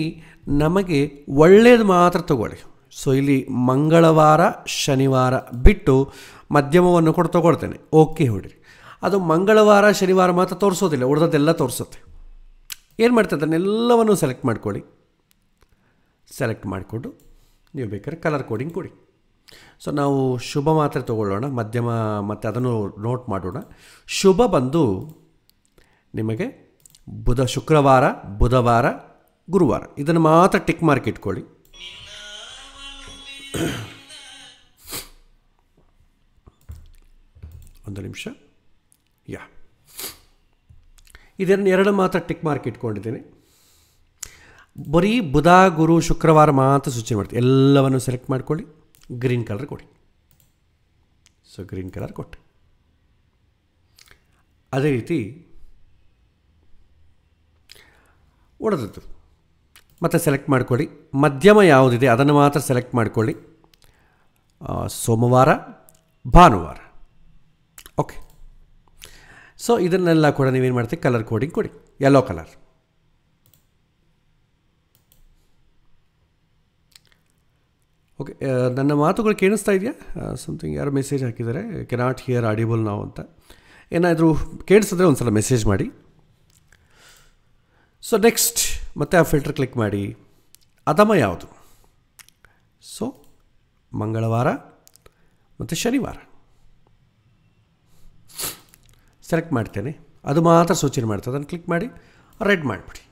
ನಮಗೆ ಒಳ್ಳೆಯದು ಮಾತ್ರ ತಗೊಳ್ಳಿ. ಸೊ ಇಲ್ಲಿ ಮಂಗಳವಾರ ಶನಿವಾರ ಬಿಟ್ಟು ಮಧ್ಯಮವನ್ನು ಕೂಡ ತೊಗೊಳ್ತೇನೆ. ಓಕೆ ಹೊಡಿರಿ. ಅದು ಮಂಗಳವಾರ ಶನಿವಾರ ಮಾತ್ರ ತೋರಿಸೋದಿಲ್ಲ, ಉಳಿದದ್ದೆಲ್ಲ ತೋರಿಸುತ್ತೆ. ಏನು ಮಾಡ್ತದೆ, ಅದನ್ನೆಲ್ಲವನ್ನು ಸೆಲೆಕ್ಟ್ ಮಾಡ್ಕೊಳ್ಳಿ. ಸೆಲೆಕ್ಟ್ ಮಾಡಿಕೊಂಡು ನೀವು ಬೇಕಾದ್ರೆ ಕಲರ್ ಕೋಡಿಂಗ್ ಕೊಡಿ. ಸೊ ನಾವು ಶುಭ ಮಾತ್ರ ತೊಗೊಳ್ಳೋಣ, ಮಧ್ಯಮ ಮತ್ತು ಅದನ್ನು ನೋಟ್ ಮಾಡೋಣ. ಶುಭ ಬಂದು ನಿಮಗೆ ಶುಕ್ರವಾರ, ಬುಧವಾರ, ಗುರುವಾರ. ಇದನ್ನು ಮಾತ್ರ ಟಿಕ್ ಮಾರ್ಕ್ ಇಟ್ಕೊಳ್ಳಿ. ಒಂದು ನಿಮಿಷ. ಇದನ್ನು ಎರಡು ಮಾತ್ರ ಟಿಕ್ ಮಾರ್ಕ್ ಇಟ್ಕೊಂಡಿದ್ದೀನಿ. ಬರೀ ಬುಧ ಗುರು ಶುಕ್ರವಾರ ಮಾತ್ರ ಸೂಚನೆ ಮಾಡ್ತೀನಿ. ಎಲ್ಲವನ್ನು ಸೆಲೆಕ್ಟ್ ಮಾಡ್ಕೊಳ್ಳಿ, ಗ್ರೀನ್ ಕಲರ್ ಕೊಡಿ. ಸೊ ಗ್ರೀನ್ ಕಲರ್ ಕೊಟ್ಟೆ. ಅದೇ ರೀತಿ ಉಳಿದದ್ದು ಮತ್ತು ಸೆಲೆಕ್ಟ್ ಮಾಡ್ಕೊಳ್ಳಿ. ಮಧ್ಯಮ ಯಾವುದಿದೆ ಅದನ್ನು ಮಾತ್ರ ಸೆಲೆಕ್ಟ್ ಮಾಡ್ಕೊಳ್ಳಿ. ಸೋಮವಾರ, ಭಾನುವಾರ. ಓಕೆ. ಸೊ ಇದನ್ನೆಲ್ಲ ಕೂಡ ನೀವೇನು ಮಾಡ್ತೀವಿ, ಕಲರ್ ಕೋಡಿಂಗ್ ಕೊಡಿ. Yellow colour. ಓಕೆ. ನನ್ನ ಮಾತುಗಳು ಕೇಳಿಸ್ತಾ ಇದೆಯಾ? ಸಮಥಿಂಗ್ ಯಾರು ಮೆಸೇಜ್ ಹಾಕಿದ್ದಾರೆ, ಕೆನಾಟ್ ಹಿಯರ್ ಆಡಿಬಲ್ ನಾವು ಅಂತ. ಏನಾದರೂ ಕೇಳಿಸಿದ್ರೆ ಒಂದು ಸಲ ಮೆಸೇಜ್ ಮಾಡಿ. ಸೊ ನೆಕ್ಸ್ಟ್ ಮತ್ತೆ ಆ ಫಿಲ್ಟರ್ ಕ್ಲಿಕ್ ಮಾಡಿ. ಅಧಮ ಯಾವುದು? ಸೊ ಮಂಗಳವಾರ ಮತ್ತು ಶನಿವಾರ ಸೆಲೆಕ್ಟ್ ಮಾಡ್ತೇನೆ. ಅದು ಮಾತ್ರ ಸೂಚನೆ ಮಾಡ್ತದೆ. ಅದನ್ನು ಕ್ಲಿಕ್ ಮಾಡಿ ರೆಡ್ ಮಾಡಿಬಿಡಿ.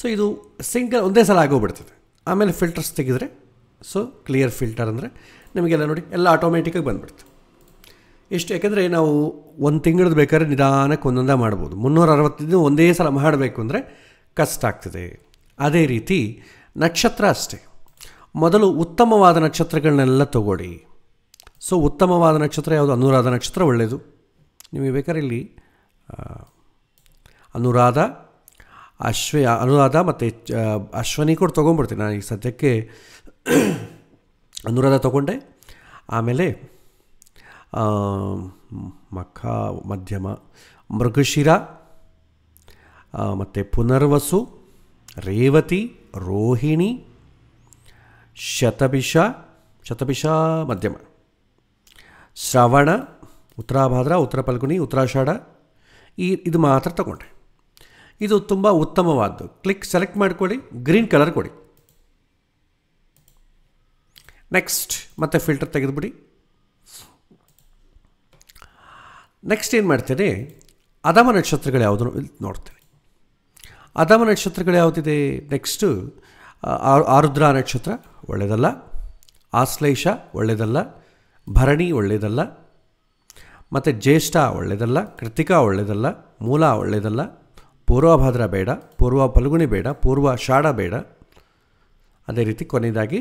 ಸೊ ಇದು ಸಿಂಗಲ್ ಒಂದೇ ಸಲ ಆಗೋಗ್ಬಿಡ್ತದೆ. ಆಮೇಲೆ ಫಿಲ್ಟರ್ಸ್ ತೆಗೆದರೆ, ಸೊ ಕ್ಲಿಯರ್ ಫಿಲ್ಟರ್ ಅಂದರೆ ನಿಮಗೆಲ್ಲ ನೋಡಿ ಎಲ್ಲ ಆಟೋಮೆಟಿಕಾಗಿ ಬಂದುಬಿಡ್ತು. ಎಷ್ಟು? ಯಾಕೆಂದರೆ ನಾವು ಒಂದು ತಿಂಗಳದ್ದು ಬೇಕಾದ್ರೆ ನಿಧಾನಕ್ಕೆ ಒಂದೊಂದೇ ಮಾಡ್ಬೋದು. 365 ಒಂದೇ ಸಲ ಮಾಡಬೇಕು ಅಂದರೆ ಕಷ್ಟ ಆಗ್ತದೆ. ಅದೇ ರೀತಿ ನಕ್ಷತ್ರ ಅಷ್ಟೇ. ಮೊದಲು ಉತ್ತಮವಾದ ನಕ್ಷತ್ರಗಳನ್ನೆಲ್ಲ ತಗೊಳ್ಳಿ. ಸೊ ಉತ್ತಮವಾದ ನಕ್ಷತ್ರ ಯಾವುದು? ಅನುರಾಧ ನಕ್ಷತ್ರ ಒಳ್ಳೆಯದು. ನಿಮಗೆ ಬೇಕಾದ್ರೆ ಇಲ್ಲಿ ಅನುರಾಧ ಮತ್ತು ಅಶ್ವನಿ ಕೂಡ ತೊಗೊಂಡ್ಬಿಡ್ತೀನಿ. ನಾನು ಈಗ ಸದ್ಯಕ್ಕೆ ಅನುರಾಧ ತೊಗೊಂಡೆ. ಆಮೇಲೆ ಮಖ ಮಧ್ಯಮ, ಮೃಗಶಿರ, ಮತ್ತು ಪುನರ್ವಸು, ರೇವತಿ, ರೋಹಿಣಿ, ಶತಭಿಷ ಮಧ್ಯಮ, ಶ್ರವಣ, ಉತ್ತರಾಭಾದ್ರ, ಉತ್ತರ ಫಲ್ಗುಣಿ, ಉತ್ತರಾಷಾಢ, ಇದು ಮಾತ್ರ ತಗೊಂಡೆ. ಇದು ತುಂಬ ಉತ್ತಮವಾದ್ದು. ಸೆಲೆಕ್ಟ್ ಮಾಡ್ಕೊಳ್ಳಿ, ಗ್ರೀನ್ ಕಲರ್ ಕೊಡಿ. ನೆಕ್ಸ್ಟ್ ಮತ್ತೆ ಫಿಲ್ಟರ್ ತೆಗೆದುಬಿಡಿ. ನೆಕ್ಸ್ಟ್ ಏನು ಮಾಡ್ತೇನೆ, ಅಧಮ ನಕ್ಷತ್ರಗಳು ಯಾವುದನ್ನು ನೋಡ್ತೇನೆ. ಅಧಮ ನಕ್ಷತ್ರಗಳು ಯಾವುದಿದೆ? ನೆಕ್ಸ್ಟು ಆರುದ್ರ ನಕ್ಷತ್ರ ಒಳ್ಳೆಯದಲ್ಲ, ಆಶ್ಲೇಷ ಒಳ್ಳೆಯದಲ್ಲ, ಭರಣಿ ಒಳ್ಳೆಯದಲ್ಲ, ಮತ್ತು ಜ್ಯೇಷ್ಠ ಒಳ್ಳೆಯದಲ್ಲ, ಕೃತಿಕಾ ಒಳ್ಳೆಯದಲ್ಲ, ಮೂಲ ಒಳ್ಳೆಯದಲ್ಲ, ಪೂರ್ವಭಾದ್ರ ಬೇಡ, ಪೂರ್ವ ಫಲ್ಗುಣಿ ಬೇಡ, ಪೂರ್ವಾಷಾಢ ಬೇಡ. ಅದೇ ರೀತಿ ಕೊನೆಯದಾಗಿ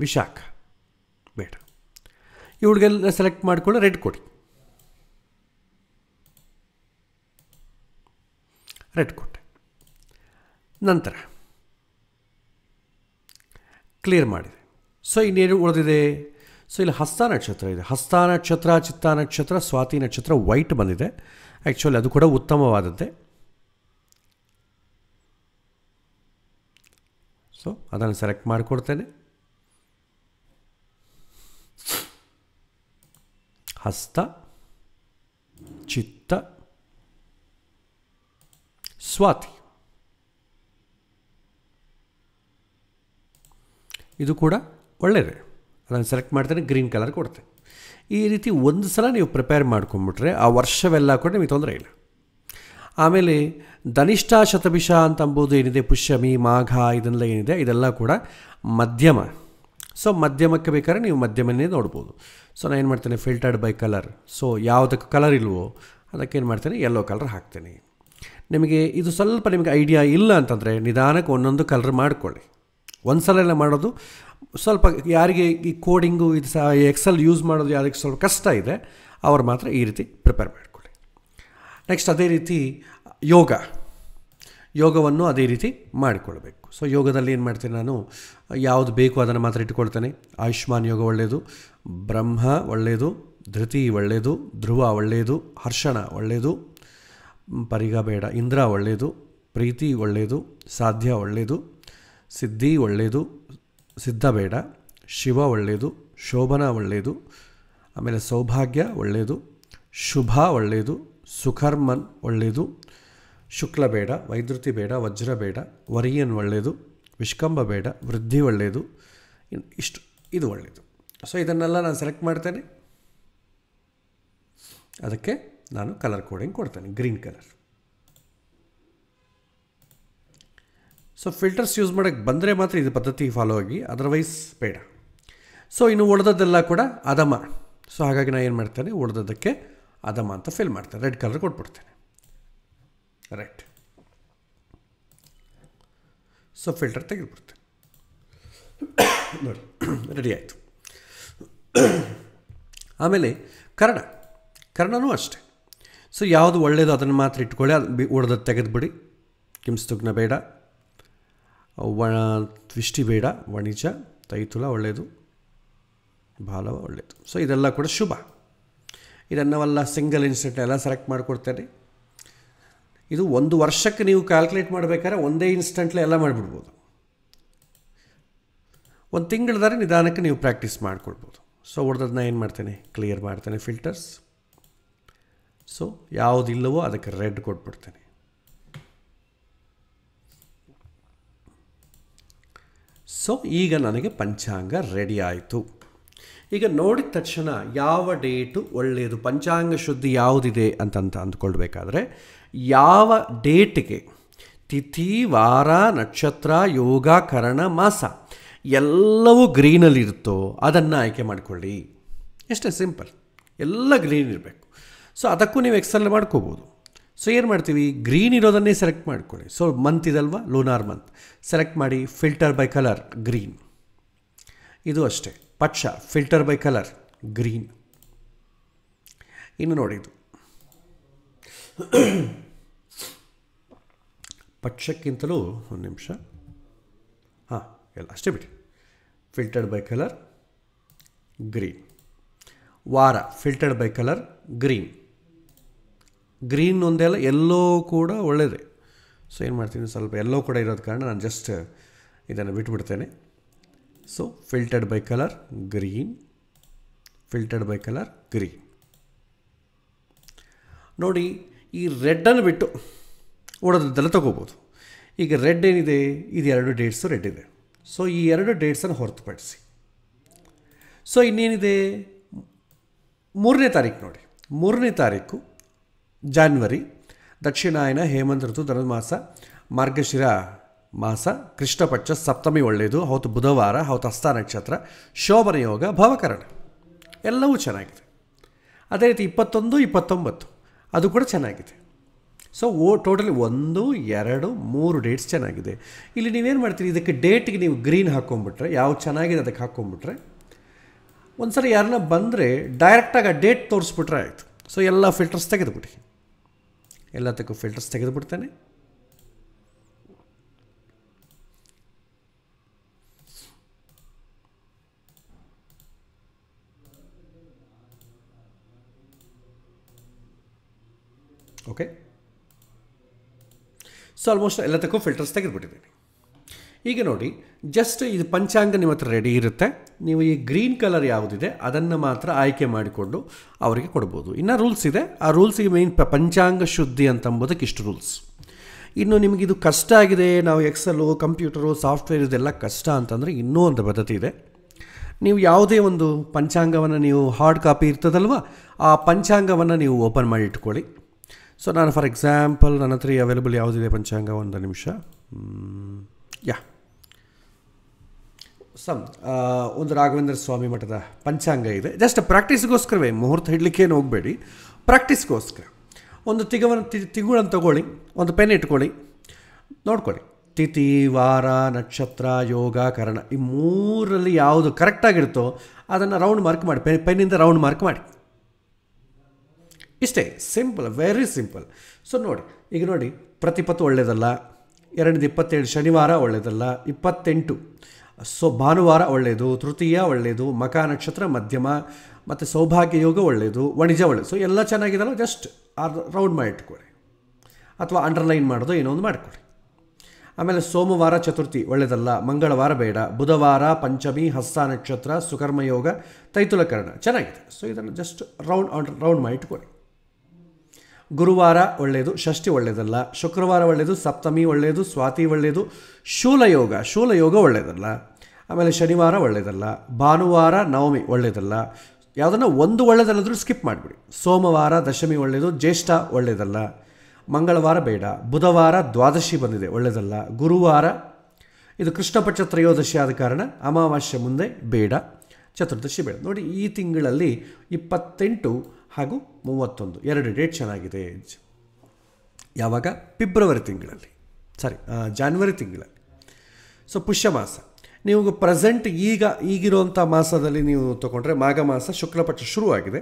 ವಿಶಾಖ ಬೇಡ. ಇವುಗಳಿಗೆಲ್ಲ ಸೆಲೆಕ್ಟ್ ಮಾಡಿಕೊಂಡು ರೆಡ್ ಕೊಡಿ. ರೆಡ್ ಕೊಟ್ಟೆ. ನಂತರ ಕ್ಲಿಯರ್ ಮಾಡಿದೆ. ಸೊ ಇನ್ನೇನು ಉಳಿದಿದೆ? ಸೊ ಇಲ್ಲಿ ಹಸ್ತ ನಕ್ಷತ್ರ ಇದೆ. ಹಸ್ತ ನಕ್ಷತ್ರ, ಚಿತ್ತ ನಕ್ಷತ್ರ, ಸ್ವಾತಿ ನಕ್ಷತ್ರ ವೈಟ್ ಬಂದಿದೆ. ಆ್ಯಕ್ಚುಲಿ ಅದು ಕೂಡ ಉತ್ತಮವಾದದ್ದೇ. ಸೊ ಅದನ್ನು ಸೆಲೆಕ್ಟ್ ಮಾಡಿಕೊಡ್ತೇನೆ. ಹಸ್ತ, ಚಿತ್ತ, ಸ್ವಾತಿ, ಇದು ಕೂಡ ಒಳ್ಳೆಯದೇ. ಅದನ್ನು ಸೆಲೆಕ್ಟ್ ಮಾಡ್ತೇನೆ, ಗ್ರೀನ್ ಕಲರ್ ಕೊಡ್ತೇನೆ. ಈ ರೀತಿ ಒಂದು ಸಲ ನೀವು ಪ್ರಿಪೇರ್ ಮಾಡ್ಕೊಂಬಿಟ್ರೆ ಆ ವರ್ಷವೆಲ್ಲ ಕೂಡ ನಿಮಗೆ ತೊಂದರೆ ಇಲ್ಲ. ಆಮೇಲೆ ಧನಿಷ್ಠ, ಶತಭಿಷ ಅಂತಂಬುದು ಏನಿದೆ, ಪುಷ್ಯಮಿ, ಮಾಘ, ಇದೆಲ್ಲ ಏನಿದೆ ಇದೆಲ್ಲ ಕೂಡ ಮಧ್ಯಮ. ಸೊ ಮಧ್ಯಮಕ್ಕೆ ಬೇಕಾದ್ರೆ ನೀವು ಮಧ್ಯಮನ್ನೇ ನೋಡ್ಬೋದು. ಸೊ ನಾನು ಏನು ಮಾಡ್ತೇನೆ, ಫಿಲ್ಟರ್ಡ್ ಬೈ ಕಲರ್. ಸೊ ಯಾವುದಕ್ಕೆ ಕಲರ್ ಇಲ್ವೋ ಅದಕ್ಕೇನು ಮಾಡ್ತೇನೆ, ಯೆಲ್ಲೋ ಕಲರ್ ಹಾಕ್ತೇನೆ. ನಿಮಗೆ ಇದು ಸ್ವಲ್ಪ ನಿಮಗೆ ಐಡಿಯಾ ಇಲ್ಲ ಅಂತಂದರೆ ನಿಧಾನಕ್ಕೆ ಒಂದೊಂದು ಕಲರ್ ಮಾಡ್ಕೊಳ್ಳಿ. ಒಂದು ಸಲ ಎಲ್ಲ ಮಾಡೋದು ಸ್ವಲ್ಪ, ಯಾರಿಗೆ ಈ ಕೋಡಿಂಗು ಇದು ಸಹ ಎಕ್ಸೆಲ್ ಯೂಸ್ ಮಾಡೋದು ಯಾರಿಗೆ ಸ್ವಲ್ಪ ಕಷ್ಟ ಇದೆ ಅವರು ಮಾತ್ರ ಈ ರೀತಿ ಪ್ರಿಪೇರ್ ಮಾಡಿಕೊಳ್ಳಿ. ನೆಕ್ಸ್ಟ್ ಅದೇ ರೀತಿ ಯೋಗವನ್ನು ಅದೇ ರೀತಿ ಮಾಡಿಕೊಳ್ಬೇಕು. ಸೊ ಯೋಗದಲ್ಲಿ ಏನು ಮಾಡ್ತೇನೆ ನಾನು, ಯಾವುದು ಬೇಕು ಅದನ್ನು ಮಾತ್ರ ಇಟ್ಕೊಳ್ತೇನೆ. ಆಯುಷ್ಮಾನ್ ಯೋಗ ಒಳ್ಳೆಯದು, ಬ್ರಹ್ಮ ಒಳ್ಳೆಯದು, ಧೃತಿ ಒಳ್ಳೆಯದು, ಧ್ರುವ ಒಳ್ಳೆಯದು, ಹರ್ಷಣ ಒಳ್ಳೆಯದು, ಪರಿಗ ಬೇಡ, ಇಂದ್ರ ಒಳ್ಳೆಯದು, ಪ್ರೀತಿ ಒಳ್ಳೆಯದು, ಸಾಧ್ಯ ಒಳ್ಳೆಯದು, ಸಿದ್ಧಿ ಒಳ್ಳೆಯದು, ಸಿದ್ಧ ಬೇಡ, ಶಿವ ಒಳ್ಳೆಯದು, ಶೋಭನ ಒಳ್ಳೆಯದು, ಆಮೇಲೆ ಸೌಭಾಗ್ಯ ಒಳ್ಳೆಯದು, ಶುಭ ಒಳ್ಳೆಯದು, ಸುಕರ್ಮನ್ ಒಳ್ಳೆಯದು, ಶುಕ್ಲ ಬೇಡ, ವೈದ್ಯುತಿ ಬೇಡ, ವಜ್ರ ಬೇಡ, ವರಿಯನ್ ಒಳ್ಳೆಯದು, ವಿಷ್ಕಂಭ ಬೇಡ, ವೃದ್ಧಿ ಒಳ್ಳೆಯದು, ಇಷ್ಟು ಇದು ಒಳ್ಳೆಯದು. ಸೊ ಇದನ್ನೆಲ್ಲ ನಾನು ಸೆಲೆಕ್ಟ್ ಮಾಡ್ತೇನೆ. ಅದಕ್ಕೆ ನಾನು ಕಲರ್ ಕೋಡಿಂಗ್ ಕೊಡ್ತೇನೆ, green colour. So filters use ಮಾಡೋಕ್ಕೆ ಬಂದರೆ ಮಾತ್ರ ಇದು ಪದ್ಧತಿ ಫಾಲೋ ಆಗಿ, ಅದರ್ವೈಸ್ ಬೇಡ. ಸೊ ಇನ್ನು ಉಳಿದದ್ದೆಲ್ಲ ಕೂಡ ಅಧಮ. ಸೊ ಹಾಗಾಗಿ ನಾನು ಏನು ಮಾಡ್ತೇನೆ, ಉಳಿದದ್ದಕ್ಕೆ ಅಧಮ ಅಂತ ಫಿಲ್ ಮಾಡ್ತೇನೆ, ರೆಡ್ ಕಲರ್ ಕೊಟ್ಬಿಡ್ತೇನೆ. ರೈಟ್. ಸೊ ಫಿಲ್ಟರ್ ತೆಗೆದುಬಿಡ್ತೇನೆ. ನೋಡಿ, ರೆಡಿ ಆಯಿತು. ಆಮೇಲೆ ಕರ್ಣನೂ ಅಷ್ಟೇ. ಸೊ ಯಾವುದು ಒಳ್ಳೆಯದು ಅದನ್ನು ಮಾತ್ರ ಇಟ್ಕೊಳ್ಳಿ, ಅದು ಉಳಿದದ್ದು ತೆಗೆದುಬಿಡಿ. ಕಿಂಸ್ತುಗ್ನ ಬೇಡ, ತ್ವಿಷ್ಟಿ ಬೇಡ, ವಣಿಜ, ತೈತುಲ ಒಳ್ಳೆಯದು, ಬಾಲವ ಒಳ್ಳೆಯದು. ಸೊ ಇದೆಲ್ಲ ಕೂಡ ಶುಭ. ಇದನ್ನೆಲ್ಲ ಸಿಂಗಲ್ ಇನ್ಸ್ಟೆಂಟ್ ಎಲ್ಲ ಸೆಲೆಕ್ಟ್ ಮಾಡಿಕೊಡ್ತೇನೆ. ಇದು 1 ವರ್ಷಕ್ಕೆ ನೀವು ಕ್ಯಾಲ್ಕುಲೇಟ್ ಮಾಡಬೇಕಾದ್ರೆ ಒಂದೇ ಇನ್ಸ್ಟೆಂಟ್ಲೆ ಎಲ್ಲ ಮಾಡಿಬಿಡ್ಬೋದು. 1 ತಿಂಗಳದಾರೆ ನಿಧಾನಕ್ಕೆ ನೀವು ಪ್ರಾಕ್ಟೀಸ್ ಮಾಡಿಕೊಡ್ಬೋದು. ಸೊ ಉಳಿದದನ್ನ ಏನು ಮಾಡ್ತೇನೆ, ಕ್ಲಿಯರ್ ಮಾಡ್ತೇನೆ ಫಿಲ್ಟರ್ಸ್. ಸೊ ಯಾವುದಿಲ್ಲವೋ ಅದಕ್ಕೆ ರೆಡ್ ಕೊಟ್ಬಿಡ್ತೇನೆ. ಸೊ ಈಗ ನನಗೆ ಪಂಚಾಂಗ ರೆಡಿ ಆಯಿತು. ಈಗ ನೋಡಿದ ತಕ್ಷಣ ಯಾವ ಡೇಟು ಒಳ್ಳೆಯದು, ಪಂಚಾಂಗ ಶುದ್ಧಿ ಯಾವುದಿದೆ ಅಂತ ಅಂದ್ಕೊಳ್ಬೇಕಾದ್ರೆ ಯಾವ ಡೇಟಿಗೆ ತಿಥಿ, ವಾರ, ನಕ್ಷತ್ರ, ಯೋಗ, ಕರಣ, ಮಾಸ ಎಲ್ಲವೂ ಗ್ರೀನಲ್ಲಿರುತ್ತೋ ಅದನ್ನು ಆಯ್ಕೆ ಮಾಡಿಕೊಳ್ಳಿ. ಎಷ್ಟೇ ಸಿಂಪಲ್, ಎಲ್ಲ ಗ್ರೀನ್ ಇರಬೇಕು. ಸೊ ಅದಕ್ಕೂ ನೀವು ಎಕ್ಸೆಲ್ ಮಾಡ್ಕೋಬೋದು. ಸೊ ಏನು ಮಾಡ್ತೀವಿ, ಗ್ರೀನ್ ಇರೋದನ್ನೇ ಸೆಲೆಕ್ಟ್ ಮಾಡ್ಕೊಳ್ಳಿ. ಸೊ ಮಂತ್ ಇದಲ್ವಾ, ಲೂನಾರ್ ಮಂತ್ ಸೆಲೆಕ್ಟ್ ಮಾಡಿ, ಫಿಲ್ಟರ್ ಬೈ ಕಲರ್ ಗ್ರೀನ್. ಇದು ಅಷ್ಟೇ, ಪಕ್ಷ ಫಿಲ್ಟರ್ ಬೈ ಕಲರ್ ಗ್ರೀನ್. ಇನ್ನು ನೋಡಿ, ಇದು ಪಕ್ಷಕ್ಕಿಂತಲೂ ಒಂದು ನಿಮಿಷ, ಹಾಂ ಎಲ್ಲ ಅಷ್ಟೇ ಬಿಡಿ. Filtered by colour green. ವಾರ filtered by colour green. Green ಒಂದೆಲ್ಲ, ಎಲ್ಲೋ ಕೂಡ ಒಳ್ಳೆಯದೇ. ಸೊ ಏನು ಮಾಡ್ತೀನಿ, ಸ್ವಲ್ಪ ಎಲ್ಲೋ ಕೂಡ ಇರೋದು ಕಾರಣ ನಾನು ಜಸ್ಟ್ ಇದನ್ನು ಬಿಟ್ಬಿಡ್ತೇನೆ. So filtered by colour green, filtered by colour green. ನೋಡಿ, ಈ ರೆಡ್ಡನ್ನು ಬಿಟ್ಟು ಉಳಿದದ್ದೆಲ್ಲ ತೊಗೋಬೋದು. ಈಗ ರೆಡ್ ಏನಿದೆ, ಇದು 2 ಡೇಟ್ಸು ರೆಡ್ ಇದೆ. ಸೊ ಈ 2 ಡೇಟ್ಸನ್ನು ಹೊರತುಪಡಿಸಿ, ಸೊ ಇನ್ನೇನಿದೆ, 3ನೇ ತಾರೀಕು ನೋಡಿ, 3ನೇ ತಾರೀಕು ಜಾನ್ವರಿ, ದಕ್ಷಿಣಾಯನ, ಹೇಮಂತ ಋತು, ಧನುರ್ಮಾಸ, ಮಾರ್ಗಶಿರ ಮಾಸ, ಕೃಷ್ಣಪಕ್ಷ, ಸಪ್ತಮಿ ಒಳ್ಳೆಯದು, ಹೌದು ಬುಧವಾರ, ಹೌದು ಹಸ್ತ ನಕ್ಷತ್ರ, ಶೋಭನ ಯೋಗ, ಭವಕರಣ ಎಲ್ಲವೂ ಚೆನ್ನಾಗಿದೆ. ಅದೇ ರೀತಿ 21, 29 ಅದು ಕೂಡ ಚೆನ್ನಾಗಿದೆ. ಸೊ ಟೋಟಲಿ 1, 2, 3 ಡೇಟ್ಸ್ ಚೆನ್ನಾಗಿದೆ. ಇಲ್ಲಿ ನೀವೇನು ಮಾಡ್ತೀರಿ, ಇದಕ್ಕೆ ಡೇಟಿಗೆ ನೀವು ಗ್ರೀನ್ ಹಾಕ್ಕೊಂಬಿಟ್ರೆ, ಯಾವ್ದು ಚೆನ್ನಾಗಿದೆ ಅದಕ್ಕೆ ಹಾಕ್ಕೊಂಬಿಟ್ರೆ, ಒಂದು ಸಲ ಯಾರನ್ನ ಬಂದರೆ ಡೈರೆಕ್ಟಾಗಿ ಆ ಡೇಟ್ ತೋರಿಸ್ಬಿಟ್ರೆ ಆಯಿತು. ಸೊ ಎಲ್ಲ ಫಿಲ್ಟರ್ಸ್ ತೆಗೆದುಬಿಡಿ, ಎಲ್ಲದಕ್ಕೂ ಫಿಲ್ಟರ್ಸ್ ತೆಗೆದುಬಿಡ್ತೇನೆ. ಓಕೆ. ಸೊ ಆಲ್ಮೋಸ್ಟ್ ಎಲ್ಲದಕ್ಕೂ ಫಿಲ್ಟರ್ಸ್ ತೆಗೆದುಬಿಟ್ಟಿದ್ದೀನಿ. ಈಗ ನೋಡಿ, ಜಸ್ಟ್ ಇದು ಪಂಚಾಂಗ ನಿಮ್ಮ ಹತ್ರ ರೆಡಿ ಇರುತ್ತೆ. ನೀವು ಈ ಗ್ರೀನ್ ಕಲರ್ ಯಾವುದಿದೆ ಅದನ್ನು ಮಾತ್ರ ಆಯ್ಕೆ ಮಾಡಿಕೊಂಡು ಅವರಿಗೆ ಕೊಡ್ಬೋದು. ಇನ್ನು ರೂಲ್ಸ್ ಇದೆ, ಆ ರೂಲ್ಸಿಗೆ ಮೇಯ್ನ್ ಪಂಚಾಂಗ ಶುದ್ಧಿ ಅಂತಂಬೋದಕ್ಕೆ ಇಷ್ಟು ರೂಲ್ಸ್. ಇನ್ನು ನಿಮಗಿದು ಕಷ್ಟ ಆಗಿದೆ, ನಾವು ಎಕ್ಸೆಲ್ಲು, ಕಂಪ್ಯೂಟರು, ಸಾಫ್ಟ್ವೇರ್ ಇದೆಲ್ಲ ಕಷ್ಟ ಅಂತಂದರೆ ಇನ್ನೂ ಒಂದು ಪದ್ಧತಿ ಇದೆ. ನೀವು ಯಾವುದೇ ಒಂದು ಪಂಚಾಂಗವನ್ನು, ನೀವು ಹಾರ್ಡ್ ಕಾಪಿ ಇರ್ತದಲ್ವ, ಆ ಪಂಚಾಂಗವನ್ನು ನೀವು ಓಪನ್ ಮಾಡಿ ಇಟ್ಕೊಳ್ಳಿ. ಸೊ ನಾನು ಫಾರ್ ಎಕ್ಸಾಂಪಲ್ ನನ್ನ ಹತ್ರ ಅವೈಲೇಬಲ್ ಯಾವುದಿದೆ ಪಂಚಾಂಗ, ಒಂದು ನಿಮಿಷ. ಒಂದು ರಾಘವೇಂದ್ರ ಸ್ವಾಮಿ ಮಠದ ಪಂಚಾಂಗ ಇದೆ. ಜಸ್ಟ್ ಪ್ರಾಕ್ಟೀಸ್ಗೋಸ್ಕರವೇ, ಮುಹೂರ್ತ ಹಿಡಲಿಕ್ಕೇನು ಹೋಗಬೇಡಿ, ಪ್ರಾಕ್ಟೀಸ್ಗೋಸ್ಕರ. ಒಂದು ತಿಂಗಳನ್ನು ತಗೊಳ್ಳಿ, ಒಂದು ಪೆನ್ ಇಟ್ಕೊಳ್ಳಿ, ನೋಡ್ಕೊಳ್ಳಿ. ತಿಥಿ, ವಾರ, ನಕ್ಷತ್ರ, ಯೋಗ, ಕರಣ ಈ 3ರಲ್ಲಿ ಯಾವುದು ಕರೆಕ್ಟಾಗಿರುತ್ತೋ ಅದನ್ನು ರೌಂಡ್ ಮಾರ್ಕ್ ಮಾಡಿ, ಪೆನ್ನಿಂದ ರೌಂಡ್ ಮಾರ್ಕ್ ಮಾಡಿ. ಇಷ್ಟೇ, ಸಿಂಪಲ್, ವೆರಿ ಸಿಂಪಲ್. ಸೊ ನೋಡಿ, ಈಗ ನೋಡಿ, ಪ್ರತಿಪತ್ತು ಒಳ್ಳೆಯದಲ್ಲ, 227 ಶನಿವಾರ ಒಳ್ಳೆಯದಲ್ಲ, 28 ಸೊ ಭಾನುವಾರ ಒಳ್ಳೆಯದು, ತೃತೀಯ ಒಳ್ಳೆಯದು, ಮಕ ನಕ್ಷತ್ರ ಮಧ್ಯಮ, ಮತ್ತು ಸೌಭಾಗ್ಯ ಯೋಗ ಒಳ್ಳೆಯದು, ವಣಿಜ ಒಳ್ಳೆಯದು. ಸೊ ಎಲ್ಲ ಚೆನ್ನಾಗಿದೆಯಲ್ಲ, ಜಸ್ಟ್ ರೌಂಡ್ ಮಾಡಿ ಇಟ್ಕೊಳ್ಳಿ, ಅಥವಾ ಅಂಡರ್ಲೈನ್ ಮಾಡೋದು ಏನೋ ಒಂದು ಮಾಡಿಕೊಳ್ಳಿ. ಆಮೇಲೆ ಸೋಮವಾರ ಚತುರ್ಥಿ ಒಳ್ಳೆಯದಲ್ಲ, ಮಂಗಳವಾರ ಬೇಡ, ಬುಧವಾರ ಪಂಚಮಿ, ಹಸ್ತ ನಕ್ಷತ್ರ, ಸುಕರ್ಮ ಯೋಗ, ತೈತುಲಕರಣ ಚೆನ್ನಾಗಿದೆ. ಸೊ ಇದನ್ನು ಜಸ್ಟ್ ರೌಂಡ್ ಮಾಡಿ ಇಟ್ಕೊಳ್ಳಿ. ಗುರುವಾರ ಒಳ್ಳೆಯದು, ಷಷ್ಠಿ ಒಳ್ಳೆಯದಲ್ಲ, ಶುಕ್ರವಾರ ಒಳ್ಳೆಯದು, ಸಪ್ತಮಿ ಒಳ್ಳೆಯದು, ಸ್ವಾತಿ ಒಳ್ಳೆಯದು, ಶೂಲಯೋಗ ಒಳ್ಳೆಯದಲ್ಲ. ಆಮೇಲೆ ಶನಿವಾರ ಒಳ್ಳೆಯದಲ್ಲ, ಭಾನುವಾರ ನವಮಿ ಒಳ್ಳೆಯದಲ್ಲ. ಯಾವುದನ್ನು ಒಂದು ಒಳ್ಳೆಯದಲ್ಲಾದರೂ ಸ್ಕಿಪ್ ಮಾಡಿಬಿಡಿ. ಸೋಮವಾರ ದಶಮಿ ಒಳ್ಳೆಯದು, ಜ್ಯೇಷ್ಠ ಒಳ್ಳೆಯದಲ್ಲ, ಮಂಗಳವಾರ ಬೇಡ, ಬುಧವಾರ ದ್ವಾದಶಿ ಬಂದಿದೆ ಒಳ್ಳೆಯದಲ್ಲ, ಗುರುವಾರ ಇದು ಕೃಷ್ಣ ಪಕ್ಷ ತ್ರಯೋದಶಿ ಆದ ಕಾರಣ ಅಮಾವಾಸ್ಯೆ ಮುಂದೆ ಬೇಡ, ಚತುರ್ದಶಿ ಬೇಡ. ನೋಡಿ ಈ ತಿಂಗಳಲ್ಲಿ 28 ಹಾಗೂ 31 2 ಡೇಟ್ ಚೆನ್ನಾಗಿದೆ. ಯಾವಾಗ? ಫೆಬ್ರವರಿ ತಿಂಗಳಲ್ಲಿ, ಜಾನ್ವರಿ ತಿಂಗಳಲ್ಲಿ. ಸೊ ಪುಷ್ಯ ಮಾಸ ನೀವು ಪ್ರೆಸೆಂಟ್ ಈಗಿರುವಂಥ ಮಾಸದಲ್ಲಿ ನೀವು ತೊಗೊಂಡ್ರೆ ಮಾಘ ಮಾಸ ಶುಕ್ಲಪಕ್ಷ ಶುರುವಾಗಿದೆ.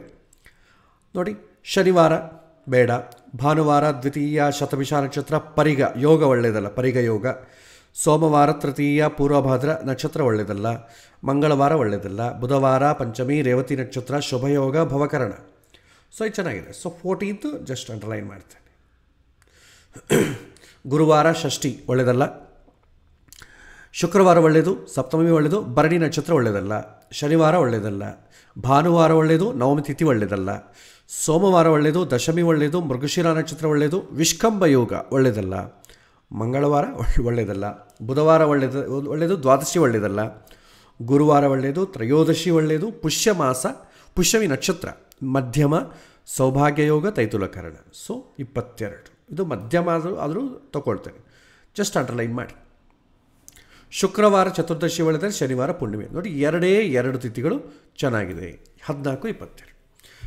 ನೋಡಿ ಶನಿವಾರ ಬೇಡ, ಭಾನುವಾರ ದ್ವಿತೀಯ ಶತಭಿಷ ನಕ್ಷತ್ರ ಪರಿಗ ಯೋಗ ಒಳ್ಳೆಯದಲ್ಲ, ಪರಿಗ ಯೋಗ. ಸೋಮವಾರ ತೃತೀಯ ಪೂರ್ವಭಾದ್ರ ನಕ್ಷತ್ರ ಒಳ್ಳೆಯದಲ್ಲ, ಮಂಗಳವಾರ ಒಳ್ಳೆಯದಲ್ಲ, ಬುಧವಾರ ಪಂಚಮಿ ರೇವತಿ ನಕ್ಷತ್ರ ಶುಭಯೋಗ ಭವಕರಣ. ಸೊ ಇದು ಚೆನ್ನಾಗಿದೆ. ಸೊ 14th ಜಸ್ಟ್ ಅಂಡರ್ಲೈನ್ ಮಾಡ್ತೇನೆ. ಗುರುವಾರ ಷಷ್ಠಿ ಒಳ್ಳೆಯದಲ್ಲ, ಶುಕ್ರವಾರ ಒಳ್ಳೆಯದು, ಸಪ್ತಮಿ ಒಳ್ಳೆಯದು, ಭರಣಿ ನಕ್ಷತ್ರ ಒಳ್ಳೆಯದಲ್ಲ, ಶನಿವಾರ ಒಳ್ಳೆಯದಲ್ಲ, ಭಾನುವಾರ ಒಳ್ಳೆಯದು, ನವಮಿ ತಿಥಿ ಒಳ್ಳೆಯದಲ್ಲ, ಸೋಮವಾರ ಒಳ್ಳೆಯದು, ದಶಮಿ ಒಳ್ಳೆಯದು, ಮೃಗಶಿರ ನಕ್ಷತ್ರ ಒಳ್ಳೆಯದು, ವಿಷ್ಕಂಭ ಯೋಗ ಒಳ್ಳೆಯದಲ್ಲ, ಮಂಗಳವಾರ ಒಳ್ಳೆಯದಲ್ಲ, ಬುಧವಾರ ಒಳ್ಳೆಯದು, ದ್ವಾದಶಿ ಒಳ್ಳೆಯದಲ್ಲ, ಗುರುವಾರ ಒಳ್ಳೆಯದು, ತ್ರಯೋದಶಿ ಒಳ್ಳೆಯದು, ಪುಷ್ಯ ಮಾಸ ಪುಷ್ಯಮಿ ನಕ್ಷತ್ರ ಮಧ್ಯಮ, ಸೌಭಾಗ್ಯಯೋಗ ತೈತುಲಕರಣ. ಸೊ 22 ಇದು ಮಧ್ಯಮ ಆದರೂ ತಗೊಳ್ತೇನೆ, ಜಸ್ಟ್ ಅಂಡರ್ಲೈನ್ ಮಾಡಿ. ಶುಕ್ರವಾರ ಚತುರ್ದಶಿ ಒಳ್ಳೆದರೆ, ಶನಿವಾರ ಪೂರ್ಣಿಮೆ. ನೋಡಿ 2 ತಿಥಿಗಳು ಚೆನ್ನಾಗಿದೆ, 14, 22.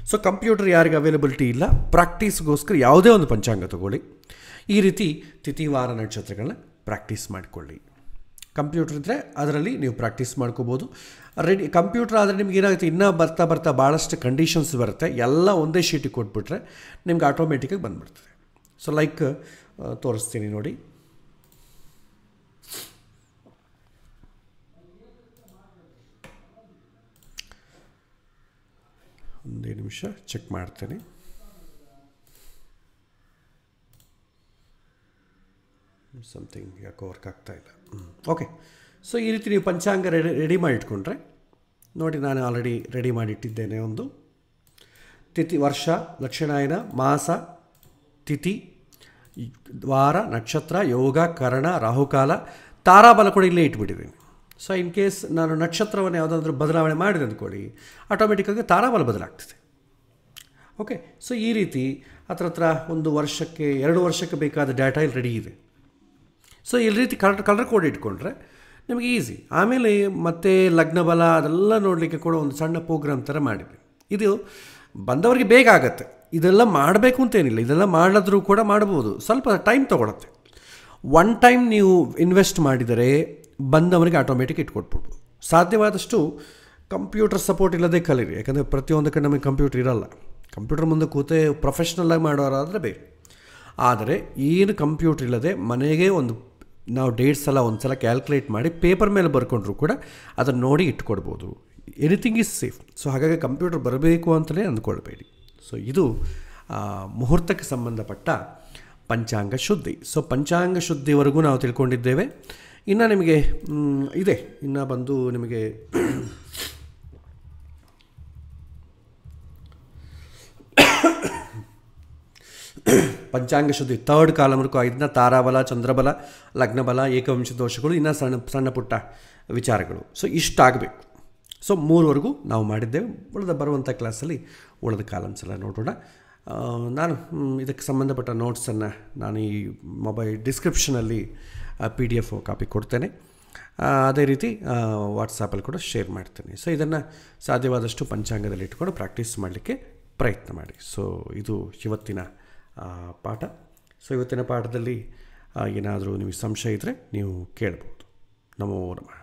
ಸೊ ಕಂಪ್ಯೂಟರ್ ಯಾರಿಗೆ ಅವೈಲಬಿಲಿಟಿ ಇಲ್ಲ, ಪ್ರಾಕ್ಟೀಸ್ಗೋಸ್ಕರ ಯಾವುದೇ ಒಂದು ಪಂಚಾಂಗ ತಗೊಳ್ಳಿ. ಈ ರೀತಿ ತಿಥಿವಾರ ನಕ್ಷತ್ರಗಳನ್ನ ಪ್ರಾಕ್ಟೀಸ್ ಮಾಡಿಕೊಳ್ಳಿ. ಕಂಪ್ಯೂಟರ್ ಇದ್ದರೆ ಅದರಲ್ಲಿ ನೀವು ಪ್ರಾಕ್ಟೀಸ್ ಮಾಡ್ಕೋಬೋದು. ಕಂಪ್ಯೂಟರ್ ಆದರೆ ನಿಮ್ಗೆ ಏನಾಗುತ್ತೆ, ಇನ್ನೂ ಬರ್ತಾ ಭಾಳಷ್ಟು ಕಂಡೀಷನ್ಸ್ ಬರುತ್ತೆ. ಎಲ್ಲ ಒಂದೇ ಶೀಟಿಗೆ ಕೊಟ್ಬಿಟ್ರೆ ನಿಮ್ಗೆ ಆಟೋಮೆಟಿಕಾಗಿ ಬಂದುಬಿಡ್ತದೆ. ಸೊ ಲೈಕ್ ತೋರಿಸ್ತೀನಿ ನೋಡಿ. ಒಂದೇ ನಿಮಿಷ ಚೆಕ್ ಮಾಡ್ತೇನೆ. ಸಮಥಿಂಗ್ ಯಾಕೋ ವರ್ಕ್ ಆಗ್ತಾಯಿಲ್ಲ. ಓಕೆ. ಸೊ ಈ ರೀತಿ ನೀವು ಪಂಚಾಂಗ ರೆಡಿ ಮಾಡಿ ಇಟ್ಕೊಂಡ್ರೆ ನೋಡಿ, ನಾನು ಆಲ್ರೆಡಿ ರೆಡಿ ಮಾಡಿಟ್ಟಿದ್ದೇನೆ. ಒಂದು ತಿಥಿ, ವರ್ಷ, ದಕ್ಷಿಣಾಯನ, ಮಾಸ, ತಿಥಿ, ವಾರ, ನಕ್ಷತ್ರ, ಯೋಗ, ಕರಣ, ರಾಹುಕಾಲ, ತಾರಾಬಲ ಕೂಡ ಇಲ್ಲೇ ಇಟ್ಬಿಟ್ಟಿದ್ದೀನಿ. ಸೊ ಇನ್ ಕೇಸ್ ನಾನು ನಕ್ಷತ್ರವನ್ನು ಯಾವುದಾದ್ರೂ ಬದಲಾವಣೆ ಮಾಡಿದೆ ಅಂದ್ಕೊಳ್ಳಿ, ಆಟೋಮೆಟಿಕ್ಕಾಗಿ ತಾರಾಬಲ ಬದಲಾಗ್ತದೆ. ಓಕೆ. ಸೊ ಈ ರೀತಿ ಹತ್ರ ಒಂದು ವರ್ಷಕ್ಕೆ 2 ವರ್ಷಕ್ಕೆ ಬೇಕಾದ ಡಾಟಾ ಇಲ್ಲಿ ರೆಡಿ ಇದೆ. ಸೊ ಈ ರೀತಿ ಕಲರ್ ಕೋಡ್ ಇಟ್ಕೊಂಡ್ರೆ ನಿಮಗೆ ಈಸಿ. ಆಮೇಲೆ ಮತ್ತೆ ಲಗ್ನ ಬಲ ಅದೆಲ್ಲ ನೋಡಲಿಕ್ಕೆ ಕೂಡ ಒಂದು ಸಣ್ಣ ಪ್ರೋಗ್ರಾಮ್ ಥರ ಮಾಡಿದೆ. ಇದು ಬಂದವರಿಗೆ ಬೇಗ ಆಗುತ್ತೆ. ಇದೆಲ್ಲ ಮಾಡಬೇಕು ಅಂತೇನಿಲ್ಲ, ಇದೆಲ್ಲ ಮಾಡಿದ್ರೂ ಕೂಡ ಮಾಡ್ಬೋದು, ಸ್ವಲ್ಪ ಟೈಮ್ ತೊಗೊಳುತ್ತೆ. ಒನ್ ಟೈಮ್ ನೀವು ಇನ್ವೆಸ್ಟ್ ಮಾಡಿದರೆ ಬಂದವರಿಗೆ ಆಟೋಮೆಟಿಕ್ ಇಟ್ಕೊಟ್ಬಿಡ್ಬೋದು. ಸಾಧ್ಯವಾದಷ್ಟು ಕಂಪ್ಯೂಟರ್ ಸಪೋರ್ಟ್ ಇಲ್ಲದೆ ಕಲೀರಿ, ಯಾಕಂದರೆ ಪ್ರತಿಯೊಂದಕ್ಕೆ ನಮಗೆ ಕಂಪ್ಯೂಟರ್ ಇರೋಲ್ಲ. ಕಂಪ್ಯೂಟರ್ ಮುಂದೆ ಕೂತೆ ಪ್ರೊಫೆಷ್ನಲ್ಲಾಗಿ ಮಾಡೋರಾದರೆ ಬೇರೆ. ಆದರೆ ಏನು ಕಂಪ್ಯೂಟರ್ ಇಲ್ಲದೆ ಮನೆಗೆ ನಾವು ಡೇಟ್ಸ್ ಎಲ್ಲ ಒಂದು ಸಲ ಕ್ಯಾಲ್ಕುಲೇಟ್ ಮಾಡಿ ಪೇಪರ್ ಮೇಲೆ ಬರ್ಕೊಂಡ್ರೂ ಕೂಡ ಅದನ್ನು ನೋಡಿ ಇಟ್ಕೊಡ್ಬೋದು. Anything is safe. ಸೊ ಹಾಗಾಗಿ ಕಂಪ್ಯೂಟರ್ ಬರಬೇಕು ಅಂತಲೇ ಅಂದ್ಕೊಳ್ಬೇಡಿ. ಸೊ ಇದು ಮುಹೂರ್ತಕ್ಕೆ ಸಂಬಂಧಪಟ್ಟ ಪಂಚಾಂಗ ಶುದ್ಧಿ. ಸೊ ಪಂಚಾಂಗ ಶುದ್ಧಿವರೆಗೂ ನಾವು ತಿಳ್ಕೊಂಡಿದ್ದೇವೆ. ಇನ್ನು ನಿಮಗೆ ಇದೆ, ಇನ್ನು ಬಂದು ನಿಮಗೆ ಪಂಚಾಂಗ ಶುದ್ಧಿ 3rd ಕಾಲಮ್ವರೆಗೂ ಇದನ್ನ ತಾರಾಬಲ, ಚಂದ್ರಬಲ, ಲಗ್ನಬಲ, ಏಕವಂಶ ದೋಷಗಳು, ಇನ್ನು ಸಣ್ಣ ಪುಟ್ಟ ವಿಚಾರಗಳು. ಸೊ ಇಷ್ಟಾಗಬೇಕು. ಸೊ 3ವರೆಗೂ ನಾವು ಮಾಡಿದ್ದೇವೆ. ಬರುವಂಥ ಕ್ಲಾಸಲ್ಲಿ ಉಳಿದ ಕಾಲಮ್ಸ್ ಎಲ್ಲ ನೋಡೋಣ. ನಾನು ಇದಕ್ಕೆ ಸಂಬಂಧಪಟ್ಟ ನೋಟ್ಸನ್ನು ನಾನು ಈ ಡಿಸ್ಕ್ರಿಪ್ಷನಲ್ಲಿ PDF ಕಾಪಿ ಕೊಡ್ತೇನೆ. ಅದೇ ರೀತಿ ವಾಟ್ಸಾಪಲ್ಲಿ ಕೂಡ ಶೇರ್ ಮಾಡ್ತೇನೆ. ಸೊ ಇದನ್ನು ಸಾಧ್ಯವಾದಷ್ಟು ಪಂಚಾಂಗದಲ್ಲಿ ಇಟ್ಕೊಂಡು ಪ್ರಾಕ್ಟೀಸ್ ಮಾಡಲಿಕ್ಕೆ ಪ್ರಯತ್ನ ಮಾಡಿ. ಸೊ ಇದು ಇವತ್ತಿನ ಪಾಠ. ಸೊ ಇವತ್ತಿನ ಪಾಠದಲ್ಲಿ ಏನಾದರೂ ನಿಮಗೆ ಸಂಶಯ ಇದ್ದರೆ ನೀವು ಕೇಳ್ಬೋದು. ನಮೋ ನಮಃ.